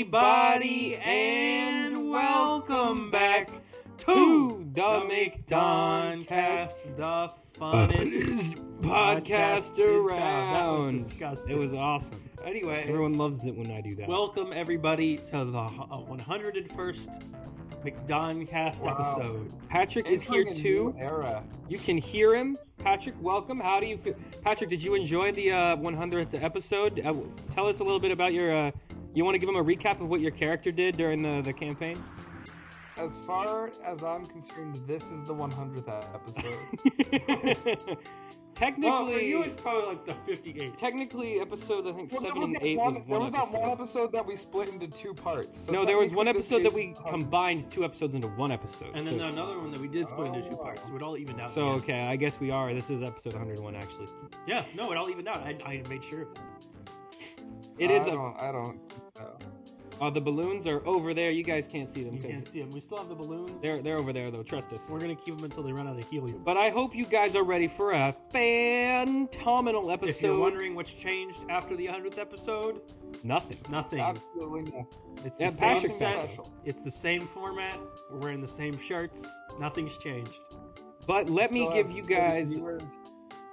everybody, and welcome back to the McDonCast, the funnest podcast around. That was disgusting. It was awesome. Anyway, everyone loves it when I do that. Welcome everybody to the 101st McDonCast episode. Patrick is here too. Era. You can hear him. Patrick, welcome. How do you feel? Patrick, did you enjoy the 100th episode? Tell us a little bit about your... you want to give him a recap of what your character did during the campaign? As far as I'm concerned, this is the 100th episode. Technically... Well, for you, it's probably like the 58th. Technically, episodes, I think, 7 and 8 was one episode. There was that one episode that we split into 2 parts. So no, there was one episode that we combined 2 episodes into 1 episode. And then another one that we did split into 2 parts, so it all evened out. So, okay, I guess we are. This is episode 101, actually. Yeah, no, it all evened out. I made sure of that. It is I don't think so. The balloons are over there. You guys can't see them. You can't see them. We still have the balloons. They're over there, though. Trust us. We're going to keep them until they run out of helium. But I hope you guys are ready for a phenomenal episode. If you're wondering what's changed after the 100th episode, nothing. Absolutely nothing. It's the same set. It's the same format. We're wearing the same shirts. Nothing's changed. But let me give you guys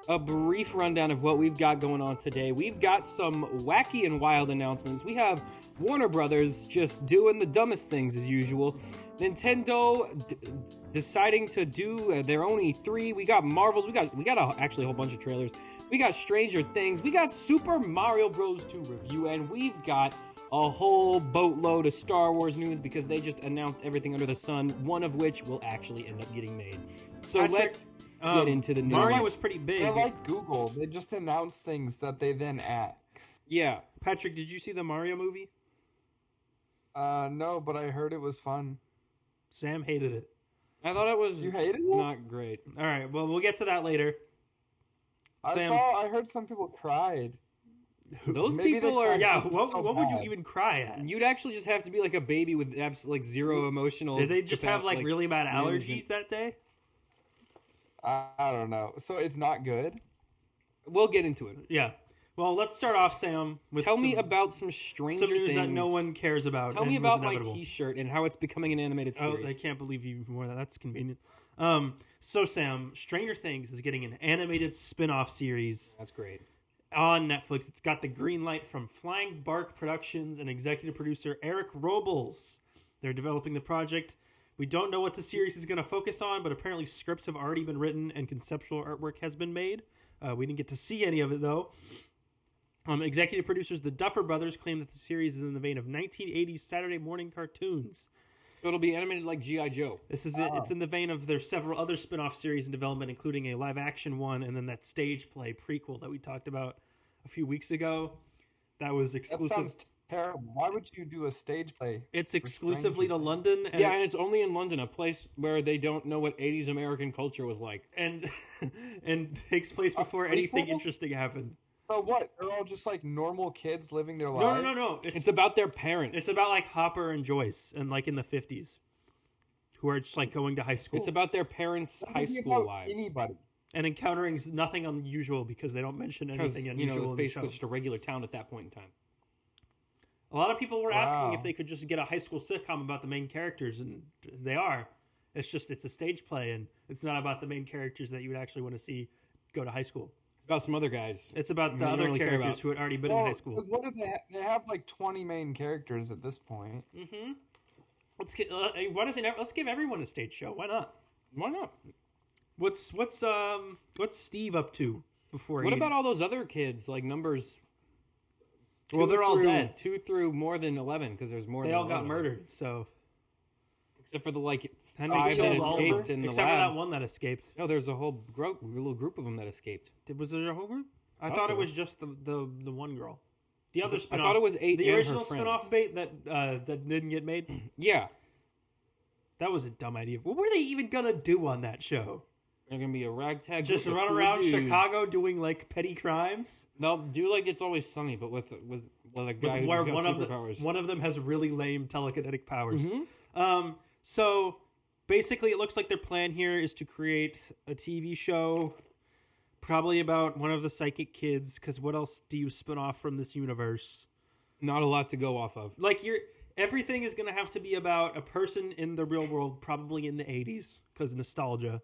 a brief rundown of what we've got going on today. We've got some wacky and wild announcements. We have Warner Brothers just doing the dumbest things as usual. Nintendo deciding to do their own E3. We got Marvels. We got actually a whole bunch of trailers. We got Stranger Things. We got Super Mario Bros. 2 review. And we've got a whole boatload of Star Wars news because they just announced everything under the sun, one of which will actually end up getting made. So Patrick, let's get into the news. Mario was pretty big. They're like Google. They just announce things that they then ask. Yeah. Patrick, did you see the Mario movie? No, but I heard it was fun. Sam hated it. I thought it was You hated it? not great. All right, well, we'll get to that later. I heard some people cried. Those Maybe people they are... cried Yeah, just what so would you bad. even cry at? You'd actually just have to be like a baby with like zero emotional... Did they just have like really bad allergies that day? I don't know. So it's not good? We'll get into it. Yeah. Well, let's start off, Sam, with Tell me about some Stranger news Things that no one cares about. Tell me about my T-shirt and how it's becoming an animated series. Oh, I can't believe you wore that. That's convenient. So, Sam, Stranger Things is getting an animated spin-off series. That's great. On Netflix. It's got the green light from Flying Bark Productions and executive producer Eric Robles. They're developing the project. We don't know what the series is going to focus on, but apparently scripts have already been written and conceptual artwork has been made. We didn't get to see any of it, though. Executive producers the Duffer Brothers claim that the series is in the vein of 1980s Saturday morning cartoons. So it'll be animated like G.I. Joe. This is it. It's in the vein of there's several other spin-off series in development, including a live-action one and then that stage play prequel that we talked about a few weeks ago. That was exclusive. That sounds terrible. Why would you do a stage play? It's exclusively to London. And and it's only in London, a place where they don't know what 80s American culture was like. And takes place before anything interesting happened. So what? They're all just like normal kids living their lives? No. It's about their parents. It's about like Hopper and Joyce and like in the 50s who are just like going to high school. It's about their parents' high school lives. Anybody. And encountering nothing unusual because they don't mention anything unusual in the show. Basically just a regular town at that point in time. A lot of people were asking if they could just get a high school sitcom about the main characters, and they are. It's a stage play, and it's not about the main characters that you would actually want to see go to high school. It's about some other guys. It's about the other characters who had already been in high school. What do they have like 20 main characters at this point. Mm-hmm. Let's give everyone a stage show. Why not? Why not? What's Steve up to before? What about all those other kids? Like numbers. Well, they're all dead. 2 through more than 11 because there's more. They than all 11. got murdered. So, except for the 5 Henry that killed escaped in the except lab. for that one that escaped. No, there's a whole little group of them that escaped. Was there a whole group? I thought it was just the one girl. The other spinoff. I thought it was 8. The and original her spinoff bait that didn't get made. Yeah, that was a dumb idea. What were they even gonna do on that show? They're gonna be a ragtag. Just group run of around dudes. Chicago doing like petty crimes. They'll do like It's Always Sunny, but with a guy who's got superpowers. One of them has really lame telekinetic powers. Mm-hmm. So basically, it looks like their plan here is to create a TV show, probably about one of the psychic kids. Because what else do you spin off from this universe? Not a lot to go off of. Like everything is going to have to be about a person in the real world, probably in the 80s, because nostalgia.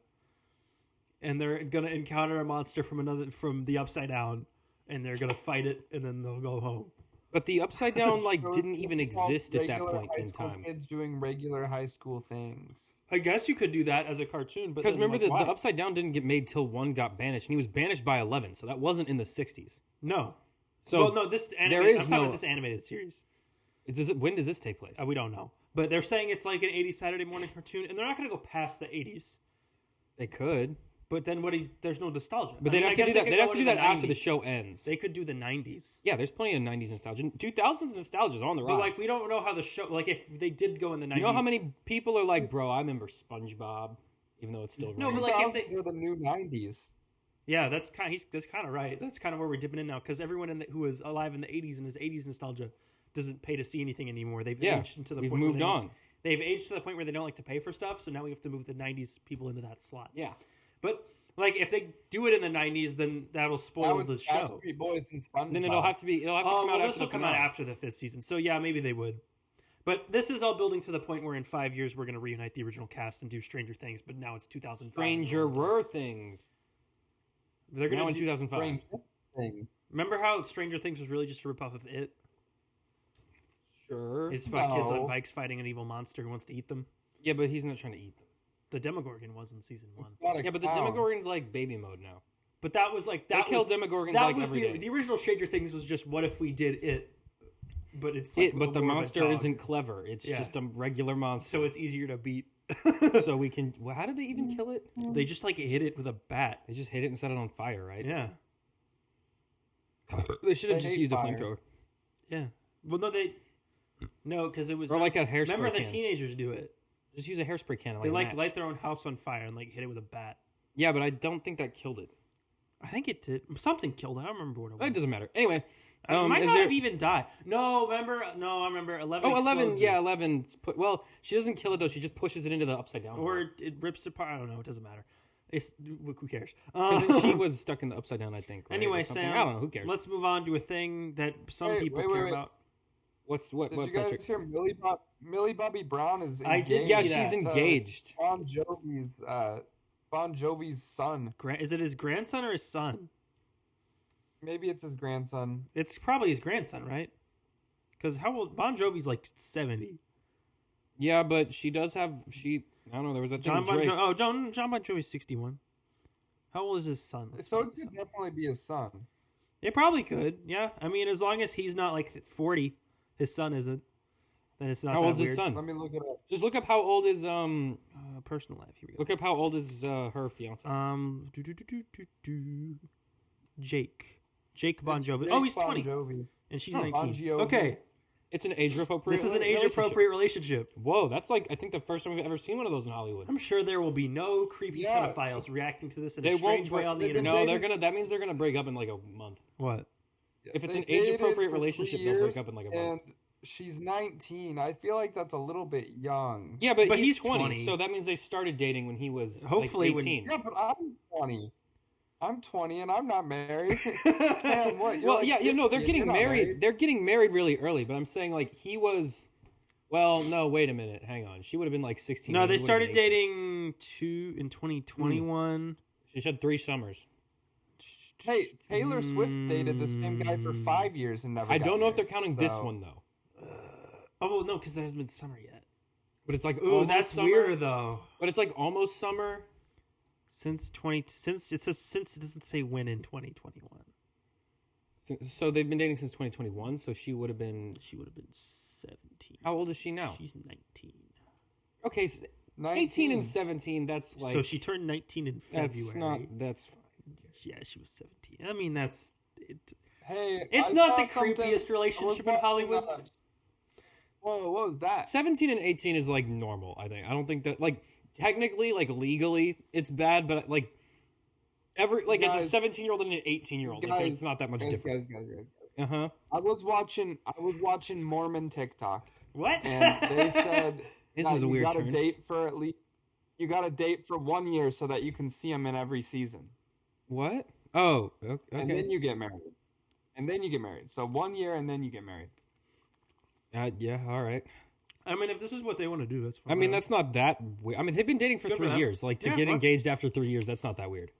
And they're going to encounter a monster from the Upside Down, and they're going to fight it, and then they'll go home. But the Upside Down didn't even exist at that point in time. Kids doing regular high school things. I guess you could do that as a cartoon, but because remember the Upside Down didn't get made till 1 got banished, and he was banished by 11, so that wasn't in the 60s. No. So well, no, this there is I'm talking about this animated series. When does this take place? We don't know, but they're saying it's like an 80s Saturday morning cartoon, and they're not going to go past the 80s. They could. But then there's no nostalgia. But they'd have to do that. They'd have to do that after the show ends. They could do the 90s. Yeah, there's plenty of 90s nostalgia. 2000s nostalgia is on the rise. But like, we don't know how the show. Like, if they did go in the 90s, you know how many people are like, "Bro, I remember SpongeBob," even though it's still no. But like, if they are the new 90s. Yeah, that's kind of right. That's kind of where we're dipping in now, because everyone who was alive in the 80s and his 80s nostalgia doesn't pay to see anything anymore. They've aged into the point. Moved on. They've aged to the point where they don't like to pay for stuff. So now we have to move the 90s people into that slot. Yeah, but. Like, if they do it in the 90s, then that'll spoil the show. Boys and SpongeBob. Then it'll have to come out this will come out after the 5th season. So, yeah, maybe they would. But this is all building to the point where in 5 years we're going to reunite the original cast and do Stranger Things, but now it's 2005. Stranger Things. They're going to in 2005. Remember how Stranger Things was really just a ripoff of It? Sure. It's about kids on bikes fighting an evil monster who wants to eat them. Yeah, but he's not trying to eat them. The Demogorgon was in season 1. Yeah, but the Demogorgon's like baby mode now. But that was like they kill Demogorgons like every day. The original Stranger Things was just what if we did It, but it's like but the monster isn't clever. It's just a regular monster, so it's easier to beat. So we can. Well, how did they even kill it? They just like hit it with a bat. They just hit it and set it on fire, right? Yeah. They should have just used a flamethrower. Yeah. Well, no, because it was like a hairspray. Remember the teenagers do it. Just use a hairspray can. They light their own house on fire and hit it with a bat. Yeah, but I don't think that killed it. I think it did. Something killed it. I don't remember what it was. It doesn't matter. Anyway, it might not have even died. No, I remember 11. Oh, 11. Yeah, 11. Well, she doesn't kill it though. She just pushes it into the upside down. Or it rips it apart. I don't know. It doesn't matter. Who cares? She was stuck in the upside down, I think. Right? Anyway, Sam. I don't know. Who cares? Let's move on to a thing that some people care about. Did you guys hear Millie Bobby Brown is engaged? I did. Yeah, she's engaged. Bon Jovi's son. Is it his grandson or his son? Maybe it's his grandson. It's probably his grandson, right? Because how old? Bon Jovi's like 70. Yeah, but she does have. I don't know. There was that John Bon Jovi. John Bon Jovi's 61. How old is his son? So it could definitely be his son. It probably could. Yeah, I mean, as long as he's not like 40, his son isn't. Then it's not. How old's weird. His son? Let me look it up. Just look up how old is personal life. Here we go. Look up how old is her fiance. Jake Bon Jovi. He's 20, and she's 19. Okay, it's an age-appropriate. This is an age-appropriate relationship. Whoa, that's I think the first time we've ever seen one of those in Hollywood. I'm sure there will be no creepy pedophiles reacting to this in a strange way on the internet. No, that means they're gonna break up in like a month. What? If it's an age-appropriate relationship, they'll break up in like a month. She's 19. I feel like that's a little bit young. Yeah, but he's 20, so that means they started dating when he was hopefully 18. Yeah, but I'm 20. I'm 20 and I'm not married. Sam, what? They're getting married. They're getting married really early, but I'm saying he was. Well, no, wait a minute. Hang on. She would have been 16. No, they started dating in 2021. She had 3 summers. Hey, Taylor Swift dated the same guy for 5 years and never. I don't know if they're counting this one though. No, because there hasn't been summer yet. But it's that's summer, weird though. But it's almost summer. Since it doesn't say when in 2021. So they've been dating since 2021. So she would have been 17. How old is she now? She's 19. Okay, so 18 and 17. That's so she turned 19 in February. That's fine. Yeah, she was 17. I mean, that's it. Hey, it's not the creepiest relationship in Hollywood. Whoa, what was that? 17 and 18 is normal. I think. I don't think that technically, legally, it's bad, but it's a 17-year-old and an 18-year-old. It's not that much different. Guys. Uh-huh. I was watching Mormon TikTok. What? And they said this is a weird turn. You got to date for 1 year so that you can see him in every season. What? Oh, okay. And then you get married. So 1 year and then you get married. Yeah, all right. I mean, if this is what they want to do, that's fine. I mean, that's not that weird. I mean, they've been dating for Good for 3 them. years. Like, to Yeah, get well. engaged after 3 years, that's not that weird.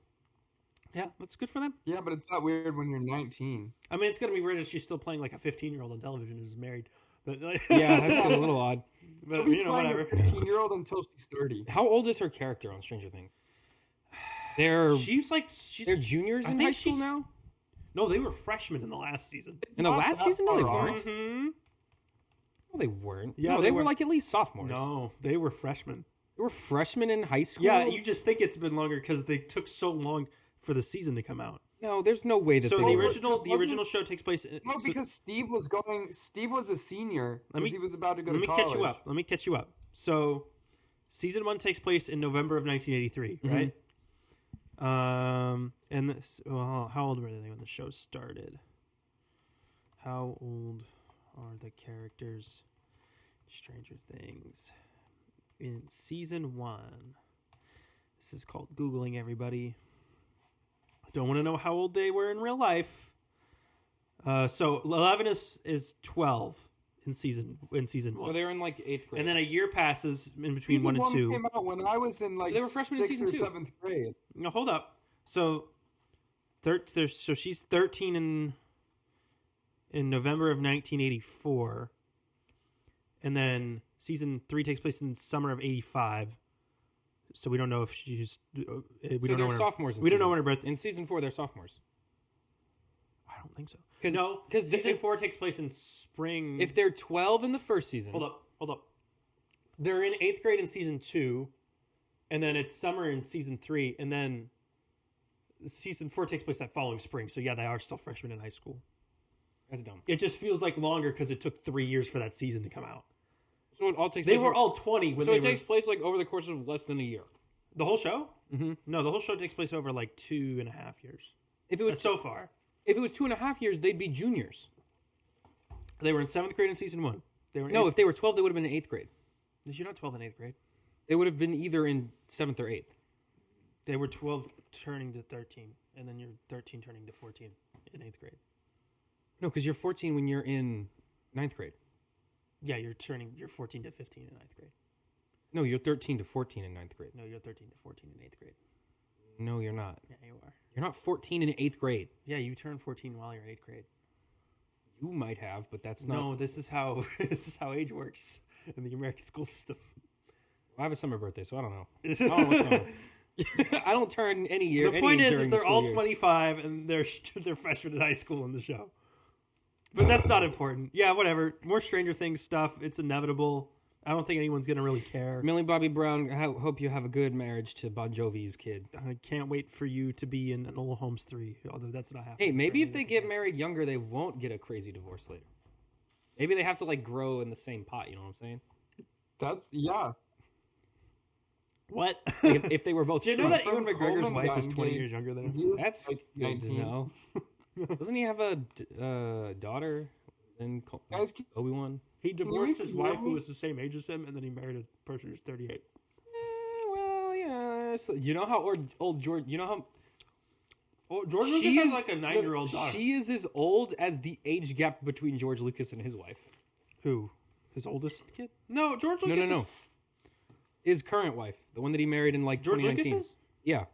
Yeah, that's good for them. Yeah, but it's not weird when you're 19. I mean, it's gonna be weird if she's still playing like a 15-year-old on television and is married. But like, Yeah, that's a little odd. but She'll be you know, playing whatever. a 15-year-old until she's 30. How old is her character on Stranger Things? They're juniors I in think high school she's- now? No, they were freshmen in the last season. In the not last that season? No, they far weren't. off. Mm-hmm. No, they weren't. Yeah, no, they they were were. like at least sophomores. No, they were freshmen. They were freshmen in high school? Yeah, you just think it's been longer because they took so long for the season to come out. No, there's no way that So they the were. original show takes place. No, because Steve was a senior because he was about to go to Let me college. catch you up. So, season 1 takes place in November of 1983, right? And this, well, how old were they when the show started? How old are the characters? Stranger Things in season 1. This is called Googling, everybody. Don't want to know how old they were in real life. So 11 is 12 in season 1. So they were in like 8th grade. And then a year passes in between Season 1 and 2. came out when I was in like They were freshmen in 6th season or 2. 7th grade. No, hold up. So, so she's 13 in November of 1984, and then season 3 takes place in summer of 85. So we don't know if she's. We So don't they're know when sophomores. we don't know when her birthday. In season 4, they're sophomores. I don't think so. 'Cause- No, 'cause season if- 4 takes place in spring. If they're 12 in the first season, hold up. They're in 8th grade in season 2, and then it's summer in season 3, and then season 4 takes place that following spring. So yeah, they are still freshmen in high school. that's dumb. It just feels like longer because it took 3 years for that season to come out. So it all takes. They place were all 20 when So they it were. takes place like over the course of less than a year. The whole show? Mm-hmm. No, the whole show takes place over like 2.5 years. If it was So far. if it was 2.5 years, they'd be juniors. They were in 7th grade in season 1. They were in No, eighth- if they were 12, they would have been in 8th grade. You're not 12 in 8th grade. They would have been either in 7th or 8th. They were 12 turning to 13, and then you're 13 turning to 14 in 8th grade. No, because you're 14 when you're in 9th grade. Yeah, you're 14 to 15 in 9th grade. No, you're 13 to 14 in 9th grade. No, you're 13 to 14 in 8th grade. No, you're not. Yeah, you are. You're not 14 in 8th grade. Yeah, you turn 14 while you're in 8th grade. You might have, but that's not. No, this is how age works in the American school system. I have a summer birthday, so I don't know. I don't know what's going on. I don't turn any year. The point is during they're the all school year. 25 and they're freshmen in high school in the show. But that's not important. Yeah, whatever. More Stranger Things stuff. It's inevitable. I don't think anyone's gonna really care. Millie Bobby Brown, I hope you have a good marriage to Bon Jovi's kid. I can't wait for you to be in Enola Holmes 3, although that's not happening. Hey, maybe for if they any get fans. married younger, they won't get a crazy divorce later. Maybe they have to like grow in the same pot. You know what I'm saying? Yeah. What? Like, if they were both. Do you know that From Ewan McGregor's Coleman wife is got 20 engaged. years younger than He him? was That's like good to 19. know. Doesn't he have a daughter? In Guys, Obi-Wan. He divorced his wife, who know- was the same age as him, and then he married a person who's 38. Well, yeah. So, you know how old George? You know how Oh, George Lucas has like a 9-year-old daughter. She is as old as the age gap between George Lucas and his wife. Who? His oldest kid? No, George Lucas. No. His current wife, the one that he married in like George 2019. Lucas is? Yeah,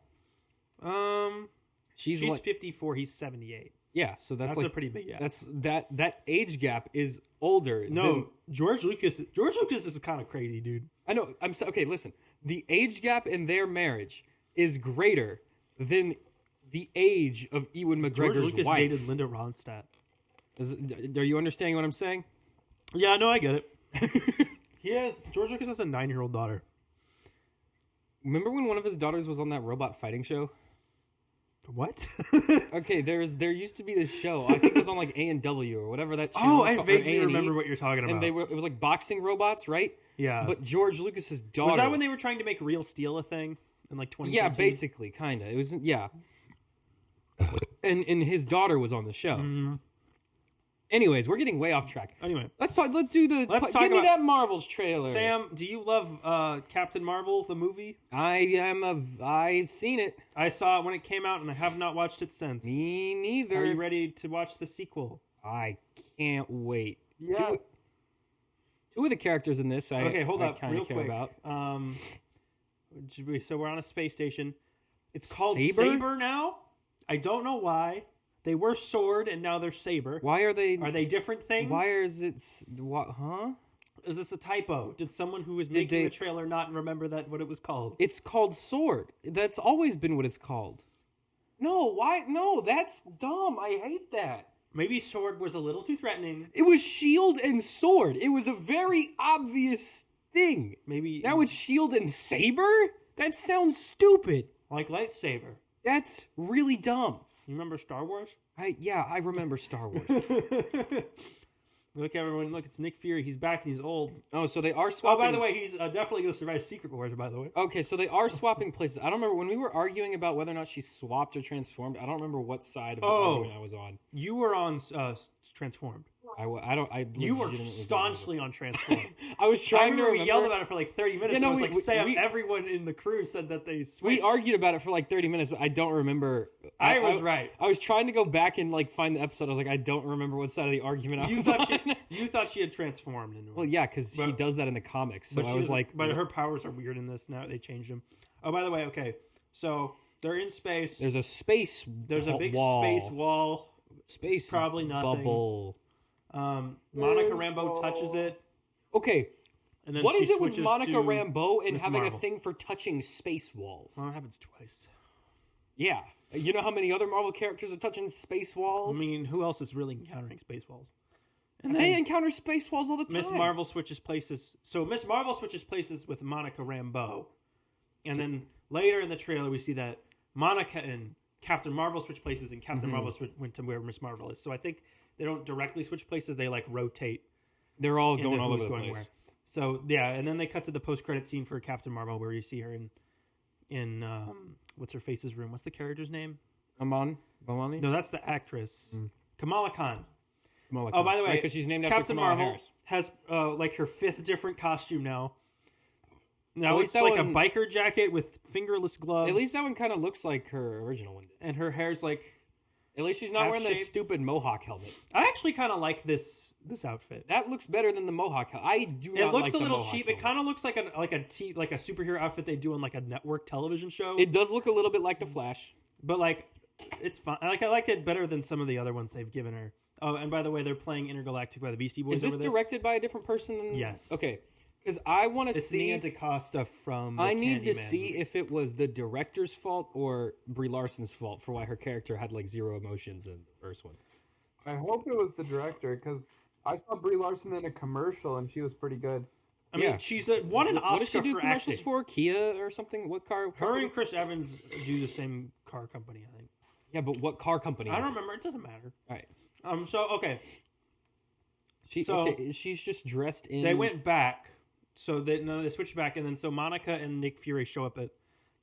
She's like 54. He's 78. yeah. So that's That's like a pretty big gap. that's that age gap is older. No, than, George Lucas. George Lucas is kind of crazy, dude. I know. Okay. Listen, the age gap in their marriage is greater than the age of Ewan George McGregor's Lucas wife. dated Linda Ronstadt. Are you understanding what I'm saying? Yeah, no, I get it. George Lucas has a 9-year-old daughter. Remember when one of his daughters was on that robot fighting show? What? Okay, there used to be this show. I think it was on like A&W or whatever that channel Oh, was I called, or vaguely A&E. remember what you're talking about. And it was like boxing robots, right? Yeah. But George Lucas's daughter. Was that when they were trying to make Real Steel a thing in like 2013? Yeah, basically, kind of. It was yeah. And his daughter was on the show. Mm-hmm. Anyways, we're getting way off track. Anyway, Let's talk. Let's do the. Let's talk give me about- that Marvels trailer. Sam, do you love Captain Marvel, the movie? I've seen it. I saw it when it came out, and I have not watched it since. Me neither. Are you ready to watch the sequel? I can't wait. Yeah. Two of the characters in this, hold up, kind real of care quick. about. So we're on a space station. It's called Saber? Saber now. I don't know why. They were Sword and now they're Saber. Why are they? Are they different things? Why is it? What? Huh? Is this a typo? Did someone who was making the trailer not remember what it was called? It's called Sword. That's always been what it's called. No, why? No, that's dumb. I hate that. Maybe Sword was a little too threatening. It was Shield and Sword. It was a very obvious thing. Maybe now it's Shield and Saber? That sounds stupid. Like lightsaber. That's really dumb. You remember Star Wars? I remember Star Wars. Look, everyone, look, it's Nick Fury. He's back and he's old. Oh, so they are swapping... Oh, by the way, he's definitely going to survive Secret Wars, by the way. Okay, so they are swapping places. I don't remember, when we were arguing about whether or not she swapped or transformed, I don't remember what side of the argument I was on. You were on Transformed. You were staunchly on Transformed. I was trying to remember. We yelled about it for like 30 minutes. Yeah, no, everyone in the crew said that they switched. We argued about it for like 30 minutes, but I don't remember. I was right. I was trying to go back and like find the episode. I was like, I don't remember what side of the argument I was on. You thought she had transformed. Well, yeah, because she does that in the comics. So I was like... But her powers are weird in this now. They changed them. Oh, by the way, okay. So they're in space. There's a space There's a big space wall. Space probably nothing. Bubble. Monica Rambeau touches it. Okay. And then what is it with Monica Rambeau and Ms. having Marvel. a thing for touching space walls? Well, it happens twice. Yeah. You know how many other Marvel characters are touching space walls? I mean, who else is really encountering space walls? And they encounter space walls all the time. Miss Marvel switches places. So Miss Marvel switches places with Monica Rambeau. And then later in the trailer, we see that Monica and Captain Marvel switch places, and Captain Marvel went to where Miss Marvel is. So I think they don't directly switch places. They like rotate. They're all going all over the place. Where. So yeah, and then they cut to the post-credit scene for Captain Marvel, where you see her in what's her face's room? What's the character's name? Bamani? No, that's the actress. Kamala Khan. Oh, by the way, because she's named Captain after Kamala Marvel Harris. Has like her 5th different costume now. Now it's like a biker jacket with fingerless gloves. At least that one kind of looks like her original one did. And her hair's like... At least she's not wearing this stupid mohawk helmet. I actually kind of like this outfit. That looks better than the mohawk helmet. I do not like the mohawk. It looks a little cheap. It kind of looks like a superhero outfit they do on like a network television show. It does look a little bit like the Flash, but like it's fun. I like it better than some of the other ones they've given her. Oh, and by the way, they're playing Intergalactic by the Beastie Boys. Is this directed by a different person? Yes. Okay. Because I want to see... It's Nia DaCosta from I need to see if it was the director's fault or Brie Larson's fault for why her character had like zero emotions in the first one. I hope it was the director, because I saw Brie Larson in a commercial and she was pretty good. I mean, she's won an Oscar what does she do for commercials acting. for? Kia or something? What car? Her and Chris Evans do the same car company, I think. Yeah, but what car company? I don't remember. It doesn't matter. All right. So okay. She's just dressed in... They went back. So they switched back, and then so Monica and Nick Fury show up at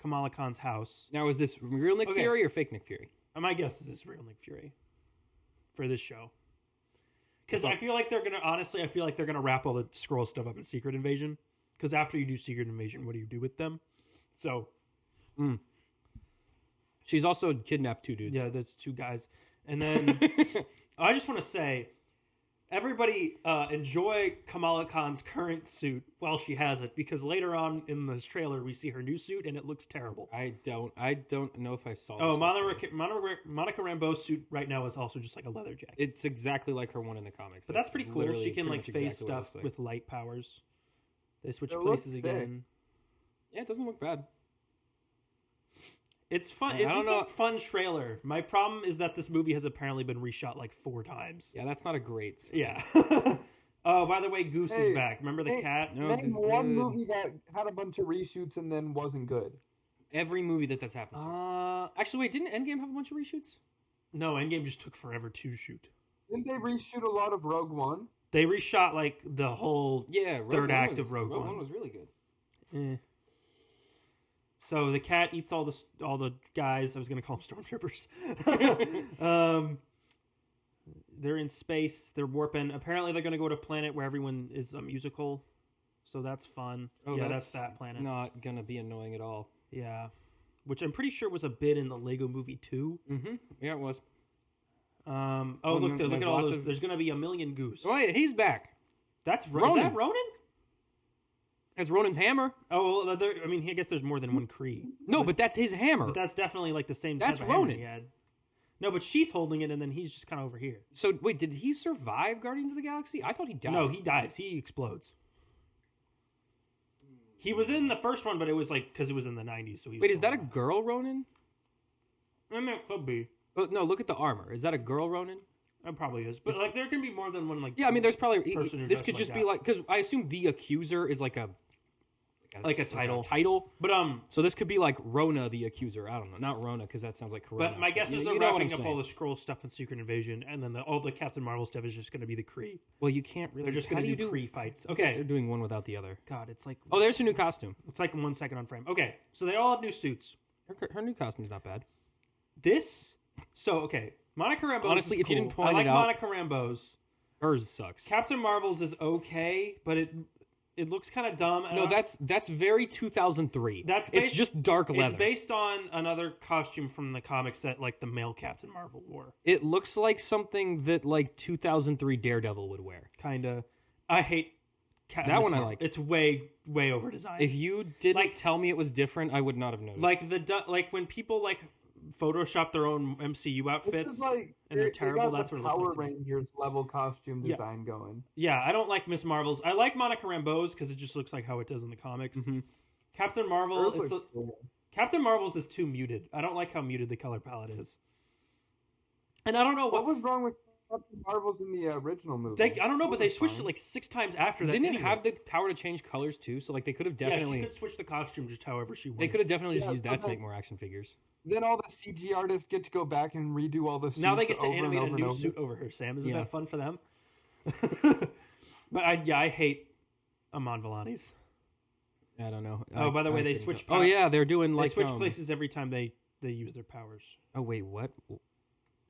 Kamala Khan's house. Now, is this real Nick Fury or fake Nick Fury? My guess is this real Nick Fury for this show. Because I feel like they're gonna wrap all the Skrull stuff up in Secret Invasion. Because after you do Secret Invasion, what do you do with them? So, she's also kidnapped 2 dudes. Yeah, that's 2 guys, and then I just want to say. Everybody enjoy Kamala Khan's current suit while she has it, because later on in this trailer we see her new suit and it looks terrible. I don't know if I saw. Oh, Monica Rambeau's suit right now is also just like a leather jacket. It's exactly like her one in the comics. But that's pretty cool. She can like phase stuff with light powers. They switch places again. Yeah, it doesn't look bad. It's fun. It's a fun trailer. My problem is that this movie has apparently been reshot like 4 times. Yeah, that's not a great scene. Yeah. Oh, by the way, Goose is back. Remember the cat? No, name one movie that had a bunch of reshoots and then wasn't good. Every movie that's happened to. Actually, wait, didn't Endgame have a bunch of reshoots? No, Endgame just took forever to shoot. Didn't they reshoot a lot of Rogue One? They reshot like the whole third act of Rogue One. Rogue One was really good. So the cat eats all the guys. I was going to call them stormtroopers. They're in space. They're warping. Apparently, they're going to go to a planet where everyone is a musical. So that's fun. Oh, yeah, that's that planet. Not going to be annoying at all. Yeah. Which I'm pretty sure was a bit in the Lego Movie 2. Mm-hmm. Yeah, it was. Look at all those. There's going to be a million Goose. Oh, yeah, he's back. That's Ronan. Is that Ronan? That's Ronan's hammer. Oh, well, I mean, I guess there's more than one Kree. No, but that's his hammer. But that's definitely like the same. That's type of hammer Ronan. he had. No, but she's holding it, and then he's just kind of over here. So wait, did he survive Guardians of the Galaxy? I thought he died. No, he dies. He explodes. He was in the first one, but it was like because it was in the 90s. So wait, is that a girl Ronan? I mean, it could be. But no, look at the armor. Is that a girl Ronan? It probably is. But like, there can be more than one. Like, yeah, I mean, there's probably person this could just be like because I assume the Accuser is like a title. But so this could be like Rona the Accuser. I don't know, not Rona because that sounds like Corona. But my guess is they're wrapping up all the Skrull stuff in Secret Invasion, and then all the Captain Marvel stuff is just going to be the Kree. Well, you can't really. They're just going to do Kree fights. Okay, they're doing one without the other. God, it's like there's her new costume. It's like 1 second on frame. Okay, so they all have new suits. Her new costume's not bad. Okay, Monica Rambeau's honestly, if cool. you didn't point I like it out, Monica Rambeau's. Hers sucks. Captain Marvel's is okay, but it looks kind of dumb. No, that's very 2003. It's just dark leather. It's based on another costume from the comics that like the male Captain Marvel wore. It looks like something that like 2003 Daredevil would wear. Kinda. I hate that one. I like. It's way over designed. If you didn't tell me it was different, I would not have noticed. Like when people like Photoshop their own MCU outfits and they're terrible. That's what it looks like. Power Rangers level costume design going. Yeah, I don't like Miss Marvel's. I like Monica Rambeau's because it just looks like how it does in the comics. Mm-hmm. Captain Marvel, Captain Marvel's is too muted. I don't like how muted the color palette is. And I don't know what was wrong with Captain Marvel's in the original movie. I don't know, but they switched it like 6 times after that. Didn't it have the power to change colors too? So like they could have definitely. Yeah, she could switch the costume just however she wanted. They could have definitely just used that to make more action figures. Then all the CG artists get to go back and redo all the suits. Now they get to animate a new over. suit over her, Sam. Isn't that fun for them? But I hate Amon Vellani's. I don't know. Oh, by the way, they switch. Oh yeah, they're doing they switch places every time they use their powers. Oh wait, what?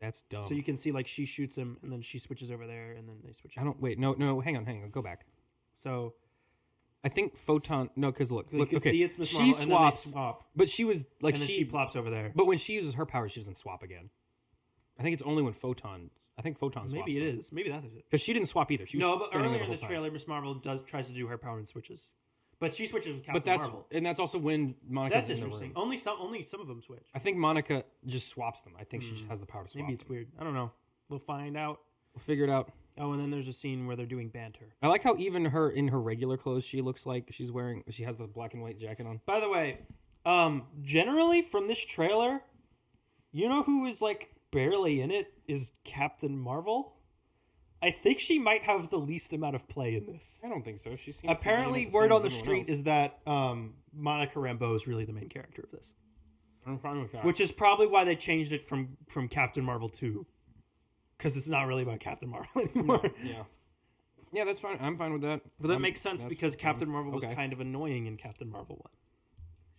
That's dumb. So you can see like she shoots him, and then she switches over there, and then they switch. No, hang on, go back. So I think Photon. No, because look, you can okay. See it's Miss she Marvel, swaps, and then they swap, but she was like and then she plops over there. But when she uses her power, she doesn't swap again. I think it's only when Photon. I think Photon swaps. Maybe it is. Maybe that is it. Because she didn't swap either. She was but earlier in the trailer, Miss Marvel tries to do her power and switches. But she switches with Captain Marvel. And that's also when Monica's in the interesting. room. Only some of them switch. I think Monica just swaps them. I think she just has the power to swap Maybe it's weird. I don't know. We'll find out. We'll figure it out. Oh, and then there's a scene where they're doing banter. I like how even her in her regular clothes, she looks like she has the black and white jacket on. By the way, generally from this trailer, you know who is like barely in it is Captain Marvel. I think she might have the least amount of play in this. I don't think so. She seems apparently word on the street is that Monica Rambeau is really the main character of this. I'm fine with that. Which is probably why they changed it from Captain Marvel 2. Because it's not really about Captain Marvel anymore. Yeah, that's fine. I'm fine with that. But that makes sense because Captain Marvel was kind of annoying in Captain Marvel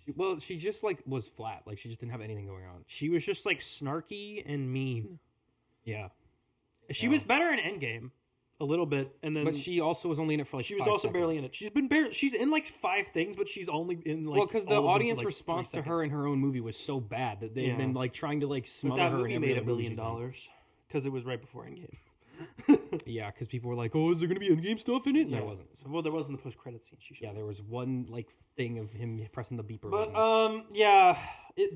1. She just like was flat. Like she just didn't have anything going on. She was just like snarky and mean. Yeah. She was better in Endgame, a little bit, and then. But she also was only in it for like. She was also barely in it. She's in like 5 things, but she's only in like. Well, because the audience response to her in her own movie was so bad that they've been like trying to like smother her. That movie made $1 billion because it was right before Endgame. Yeah, because people were like, "Oh, is there going to be Endgame stuff in it?" And there wasn't. Well, there wasn't the post-credit scene. There was one like thing of him pressing the beeper. But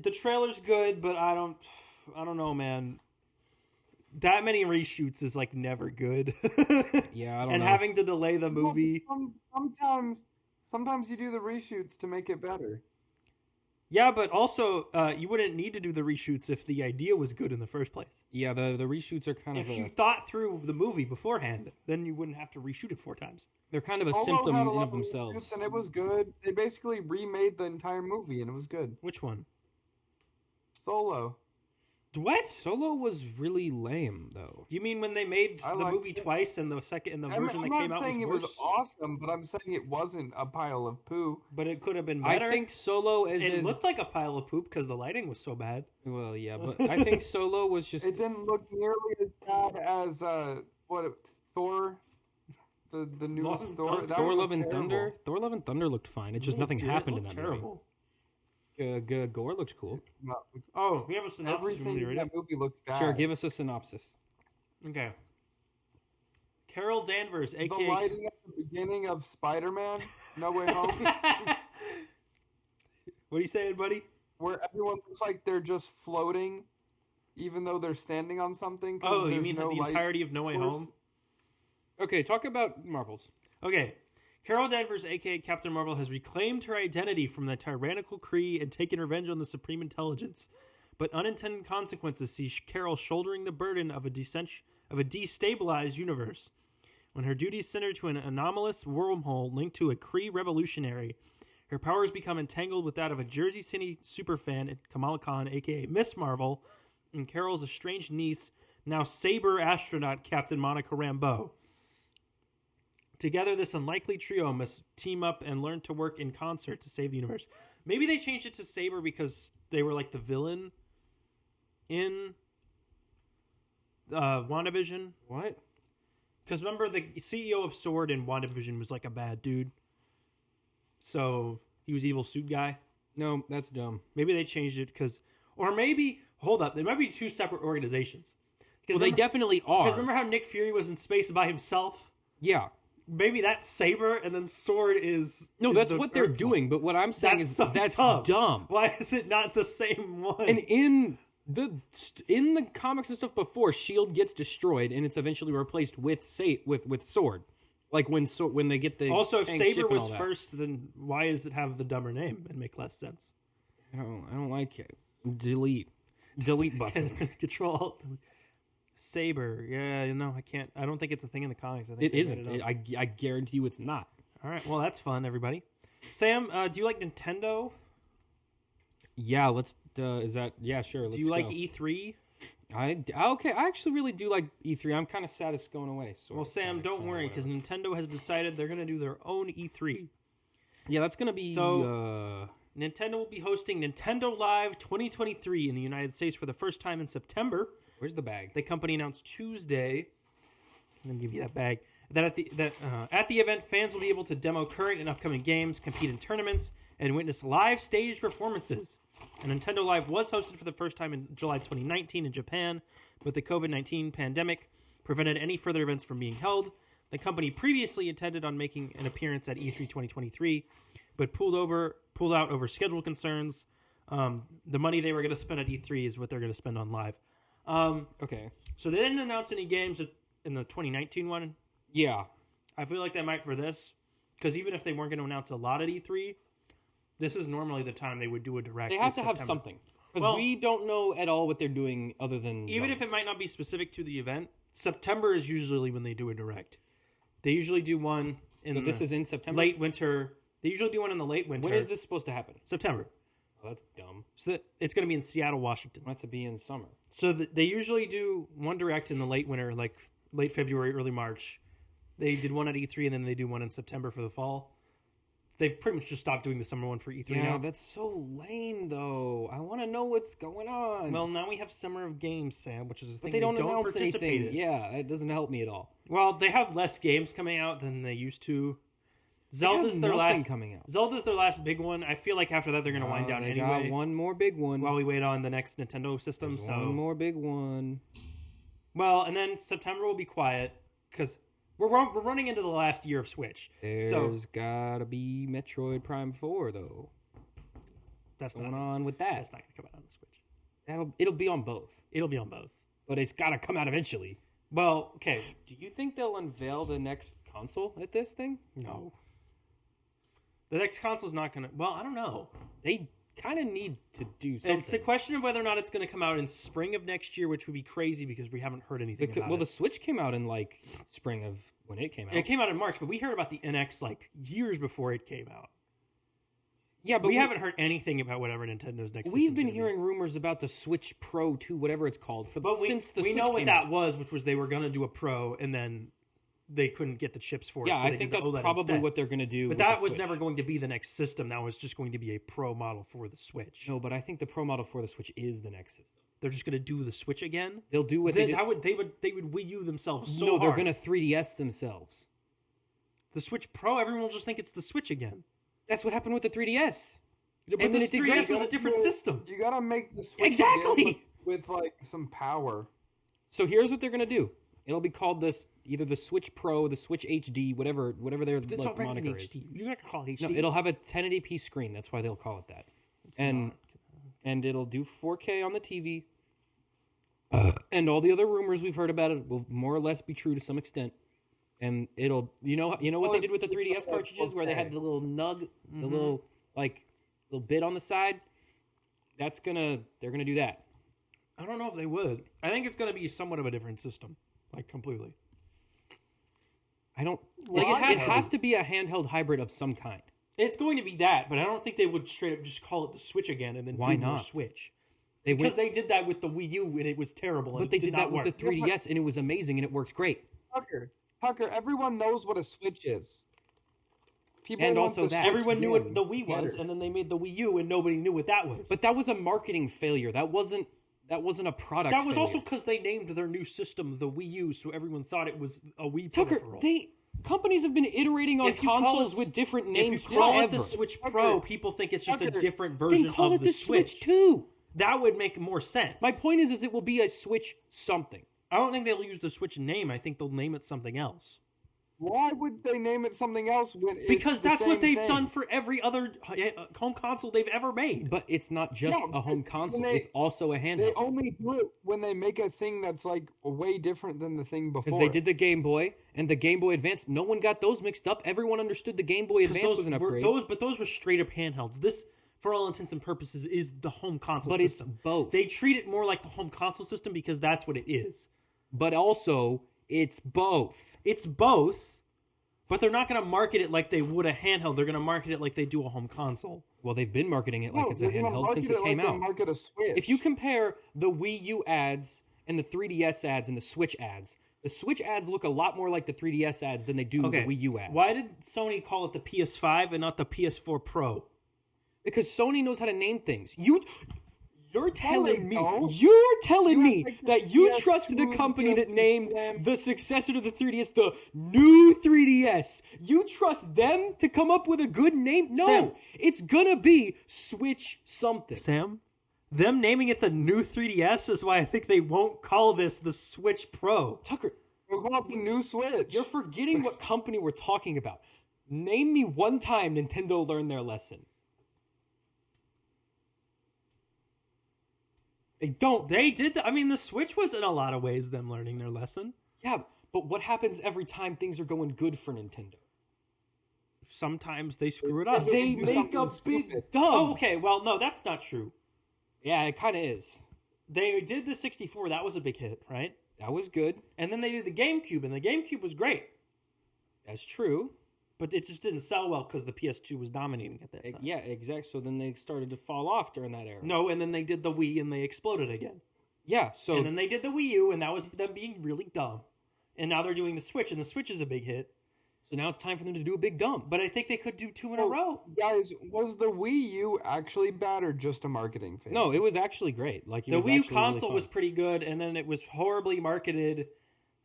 the trailer's good, but I don't know, man. That many reshoots is like never good. Yeah, I don't know. And having to delay the movie. Sometimes you do the reshoots to make it better. Yeah, but also you wouldn't need to do the reshoots if the idea was good in the first place. Yeah, the reshoots are kind of. If you thought through the movie beforehand, then you wouldn't have to reshoot it 4 times. They're kind of a symptom in of themselves. And it was good. They basically remade the entire movie, and it was good. Which one? Solo. What? Solo was really lame, though. You mean when they made the movie twice and the version that came out was worse? I'm not saying it was awesome, but I'm saying it wasn't a pile of poo. But it could have been better. I think Solo looked like a pile of poop because the lighting was so bad. Well, yeah, but I think Solo was just... It didn't look nearly as bad as, Thor... The newest Thor. Thor Love and Thunder? Thor Love and Thunder looked fine. It's just nothing happened in that terrible. movie. Gore looked cool. Oh, we have a synopsis. Everything in that movie looked bad. Sure, give us a synopsis. Okay. Carol Danvers, The a.k.a. lighting at the beginning of Spider-Man, No Way Home, What are you saying, buddy? where everyone looks like they're just floating, even though they're standing on something. Oh, you there's mean no the light entirety of No Way source. Home? Okay, talk about Marvels. Okay. Carol Danvers, a.k.a. Captain Marvel, has reclaimed her identity from the tyrannical Kree and taken revenge on the Supreme Intelligence. But unintended consequences see Carol shouldering the burden of a destabilized universe. When her duties center to an anomalous wormhole linked to a Kree revolutionary, her powers become entangled with that of a Jersey City superfan, Kamala Khan, a.k.a. Miss Marvel, and Carol's estranged niece, now Saber astronaut Captain Monica Rambeau. Together, this unlikely trio must team up and learn to work in concert to save the universe. Maybe they changed it to Saber because they were like the villain in WandaVision. What? Because remember, the CEO of S.W.O.R.D. in WandaVision was like a bad dude. So he was evil suit guy. No, that's dumb. Maybe they changed it because... Or maybe... Hold up. There might be two separate organizations. Well, they definitely are. Because remember how Nick Fury was in space by himself? Yeah. Maybe that's Saber, and then S.W.O.R.D. is... No, is that's the what they're Earth one. doing, but what I'm saying is that's dumb. Why is it not the same one? And in the comics and stuff before, S.H.I.E.L.D. gets destroyed, and it's eventually replaced with S.W.O.R.D. Like when they get the... Also, if tank Saber ship and was all that. first, then why does it have the dumber name and make less sense? I don't like it. Delete button. Control Alt. Saber. Yeah, no, I can't. I don't think it's a thing in the comics. I think It they isn't. made it up. I guarantee you it's not. All right. Well, that's fun, everybody. Sam, do you like Nintendo? Yeah, let's. Is that? Yeah, sure. Let's Do you like go. E3? Okay. I actually really do like E3. I'm kind of sad it's going away. Well, Sam, don't worry, because Nintendo has decided they're going to do their own E3. Yeah, that's going to be. So, Nintendo will be hosting Nintendo Live 2023 in the United States for the first time in September. Where's the bag? The company announced Tuesday. Let me give you that bag. That at the event, fans will be able to demo current and upcoming games, compete in tournaments, and witness live stage performances. And Nintendo Live was hosted for the first time in July 2019 in Japan, but the COVID-19 pandemic prevented any further events from being held. The company previously intended on making an appearance at E3 2023, but pulled out over schedule concerns. The money they were going to spend at E3 is what they're going to spend on Live. Okay. So they didn't announce any games in the 2019 one. Yeah. I feel like they might for this, because even if they weren't going to announce a lot at E3, this is normally the time they would do a direct. They have to have something. Because we don't know at all what they're doing other than... Even if it might not be specific to the event, September is usually when they do a direct. They usually do one in this is in September? late winter. They usually do one in the late winter. When is this supposed to happen? September. Oh, that's dumb. So it's going to be in Seattle, Washington. It wants to be in summer. So they usually do one direct in the late winter, like late February, early March. They did one at E3, and then they do one in September for the fall. They've pretty much just stopped doing the summer one for E3 now. Yeah, that's so lame, though. I want to know what's going on. Well, now we have Summer of Games, Sam, which is a thing they don't announce participate anything. in. Yeah, it doesn't help me at all. Well, they have less games coming out than they used to. Zelda's their last coming out. Zelda's their last big one. I feel like after that they're going to wind down they anyway. got one more big one. While we wait on the next Nintendo system. There's one more big one. Well, and then September will be quiet because we're running into the last year of Switch. There's gotta be Metroid Prime 4 though. That's going on with that. That's not going to come out on the Switch. It'll be on both. It'll be on both. But it's got to come out eventually. Well, okay. Do you think they'll unveil the next console at this thing? No. The next console's not going to... Well, I don't know. They kind of need to do something. It's the question of whether or not it's going to come out in spring of next year, which would be crazy because we haven't heard anything about it. Well, the Switch came out in, like, spring of when it came out. It came out in March, but we heard about the NX, like, years before it came out. Yeah, but we haven't heard anything about whatever Nintendo's next We've been hearing rumors about the Switch Pro 2, whatever it's called, since the Switch we know what came that out. was, which was they were going to do a Pro, and then they couldn't get the chips for it. Yeah, so I they think did the that's OLED probably instead. what they're going to do. But that was never going to be the next system. That was just going to be a Pro model for the Switch. No, but I think the Pro model for the Switch is the next system. They're just going to do the Switch again. They'll do what they did. They would Wii U themselves so No, hard. they're going to 3DS themselves. The Switch Pro, everyone will just think it's the Switch again. That's what happened with the 3DS. But And the then it did 3DS great. was a different system. You gotta make the Switch Exactly! with like some power. So here's what they're going to do. It'll be called either the Switch Pro, the Switch HD, whatever their It's like, already moniker HD. is. You're not gonna call it HD. No, it'll have a 1080p screen. That's why they'll call it that. And it'll do 4K on the TV. And all the other rumors we've heard about it will more or less be true to some extent. And it'll, you know what they did with the 3DS cartridges where they had the little nug, the little bit on the side. They're gonna do that. I don't know if they would. I think it's gonna be somewhat of a different system, like completely. I don't like it has to be a handheld hybrid of some kind. It's going to be that, but I don't think they would straight up just call it the Switch again and then Why do more not? Switch. Because they did that with the Wii U and it was terrible. But they did that with the 3DS and it was amazing and it works great. Tucker, everyone knows what a Switch is. Everyone knew what the Wii was, and then they made the Wii U and nobody knew what that was. But that was a marketing failure. That wasn't a product. That was failure. also because they named their new system the Wii U, so everyone thought it was a Wii Tucker, peripheral. companies have been iterating on consoles with different names if you call forever. it the Switch Pro, people think it's just a different version then call of it the Switch 2. That would make more sense. My point is it will be a Switch something. I don't think they'll use the Switch name. I think they'll name it something else. Why would they name it something else because that's what they've done for every other home console they've ever made. But it's not just a home console. It's also a handheld. They only do it when they make a thing that's like way different than the thing before. Because they did the Game Boy and the Game Boy Advance. No one got those mixed up. Everyone understood the Game Boy Advance was an upgrade. But those were straight up handhelds. This, for all intents and purposes, is the home console system. It's both. They treat it more like the home console system because that's what it is. But also, it's both. It's both. But they're not going to market it like they would a handheld. They're going to market it like they do a home console. Well, they've been marketing it like it's a handheld since it came out. Market a Switch. If you compare the Wii U ads and the 3DS ads and the Switch ads look a lot more like the 3DS ads than they do the Wii U ads. Why did Sony call it the PS5 and not the PS4 Pro? Because Sony knows how to name things. You're telling me that you trust the company that named the successor to the 3DS the new 3DS. You trust them to come up with a good name? No, Sam, it's gonna be Switch something. Sam, them naming it the new 3DS is why I think they won't call this the Switch Pro. Tucker, we're going up the new Switch. You're forgetting what company we're talking about. Name me one time Nintendo learned their lesson. They don't. They did. The Switch was in a lot of ways them learning their lesson. Yeah, but what happens every time things are going good for Nintendo? Sometimes they screw it up. They make a big dump. Oh, okay. Well, no, that's not true. Yeah, it kind of is. They did the 64. That was a big hit, right? That was good. And then they did the GameCube, and the GameCube was great. That's true. But it just didn't sell well because the PS2 was dominating at that time. Yeah, exactly. So then they started to fall off during that era. No, and then they did the Wii and they exploded again. Yeah, so... And then they did the Wii U, and that was them being really dumb. And now they're doing the Switch, and the Switch is a big hit. So now it's time for them to do a big dump. But I think they could do two in a row. Guys, was the Wii U actually bad or just a marketing thing? No, it was actually great. Like the Wii U console was pretty good, and then it was horribly marketed,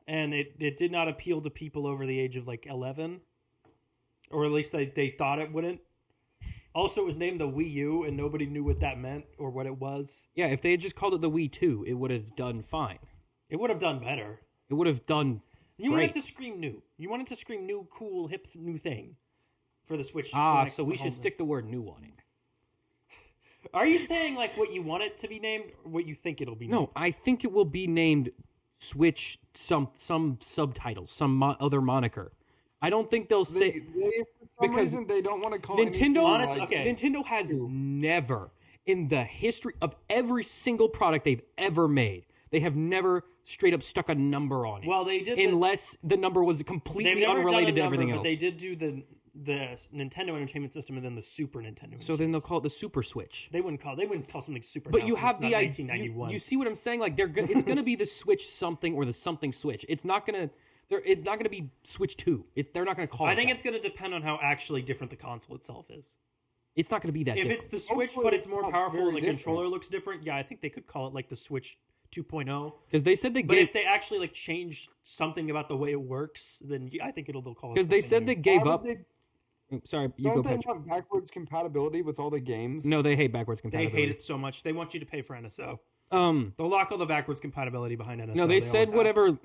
and it did not appeal to people over the age of, 11. Or at least they thought it wouldn't. Also, it was named the Wii U, and nobody knew what that meant or what it was. Yeah, if they had just called it the Wii 2, it would have done fine. It would have done better. It would have done You wanted to scream new. You wanted to scream new, cool, hip, new thing for the Switch. So we should stick the word new on it. Are you saying, what you want it to be named, or what you think it'll be named? No, I think it will be named Switch some subtitles, some other moniker. I don't think they'll say for some reason they don't want to call Nintendo. anything Nintendo has never, in the history of every single product they've ever made, they have never straight up stuck a number on it. Well, they did, unless the number was completely unrelated to everything else. But they did do the Nintendo Entertainment System and then the Super Nintendo. So then they'll call it the Super Switch. They wouldn't call something Super. But now, you have the idea. 1991. You see what I'm saying? It's going to be the Switch something or the something Switch. It's not going to. It's not going to be Switch 2. They're not going to call it I think it's going to depend on how actually different the console itself is. It's not going to be that different. If it's the Switch, but it's more powerful and the controller looks different, yeah, I think they could call it the Switch 2.0. Because they said But if they actually changed something about the way it works, then I think they'll call it. Because they said they gave up. Sorry, you go. Don't they want backwards compatibility with all the games? No, they hate backwards compatibility. They hate it so much. They want you to pay for NSO. They'll lock all the backwards compatibility behind NSO. No, they said whatever.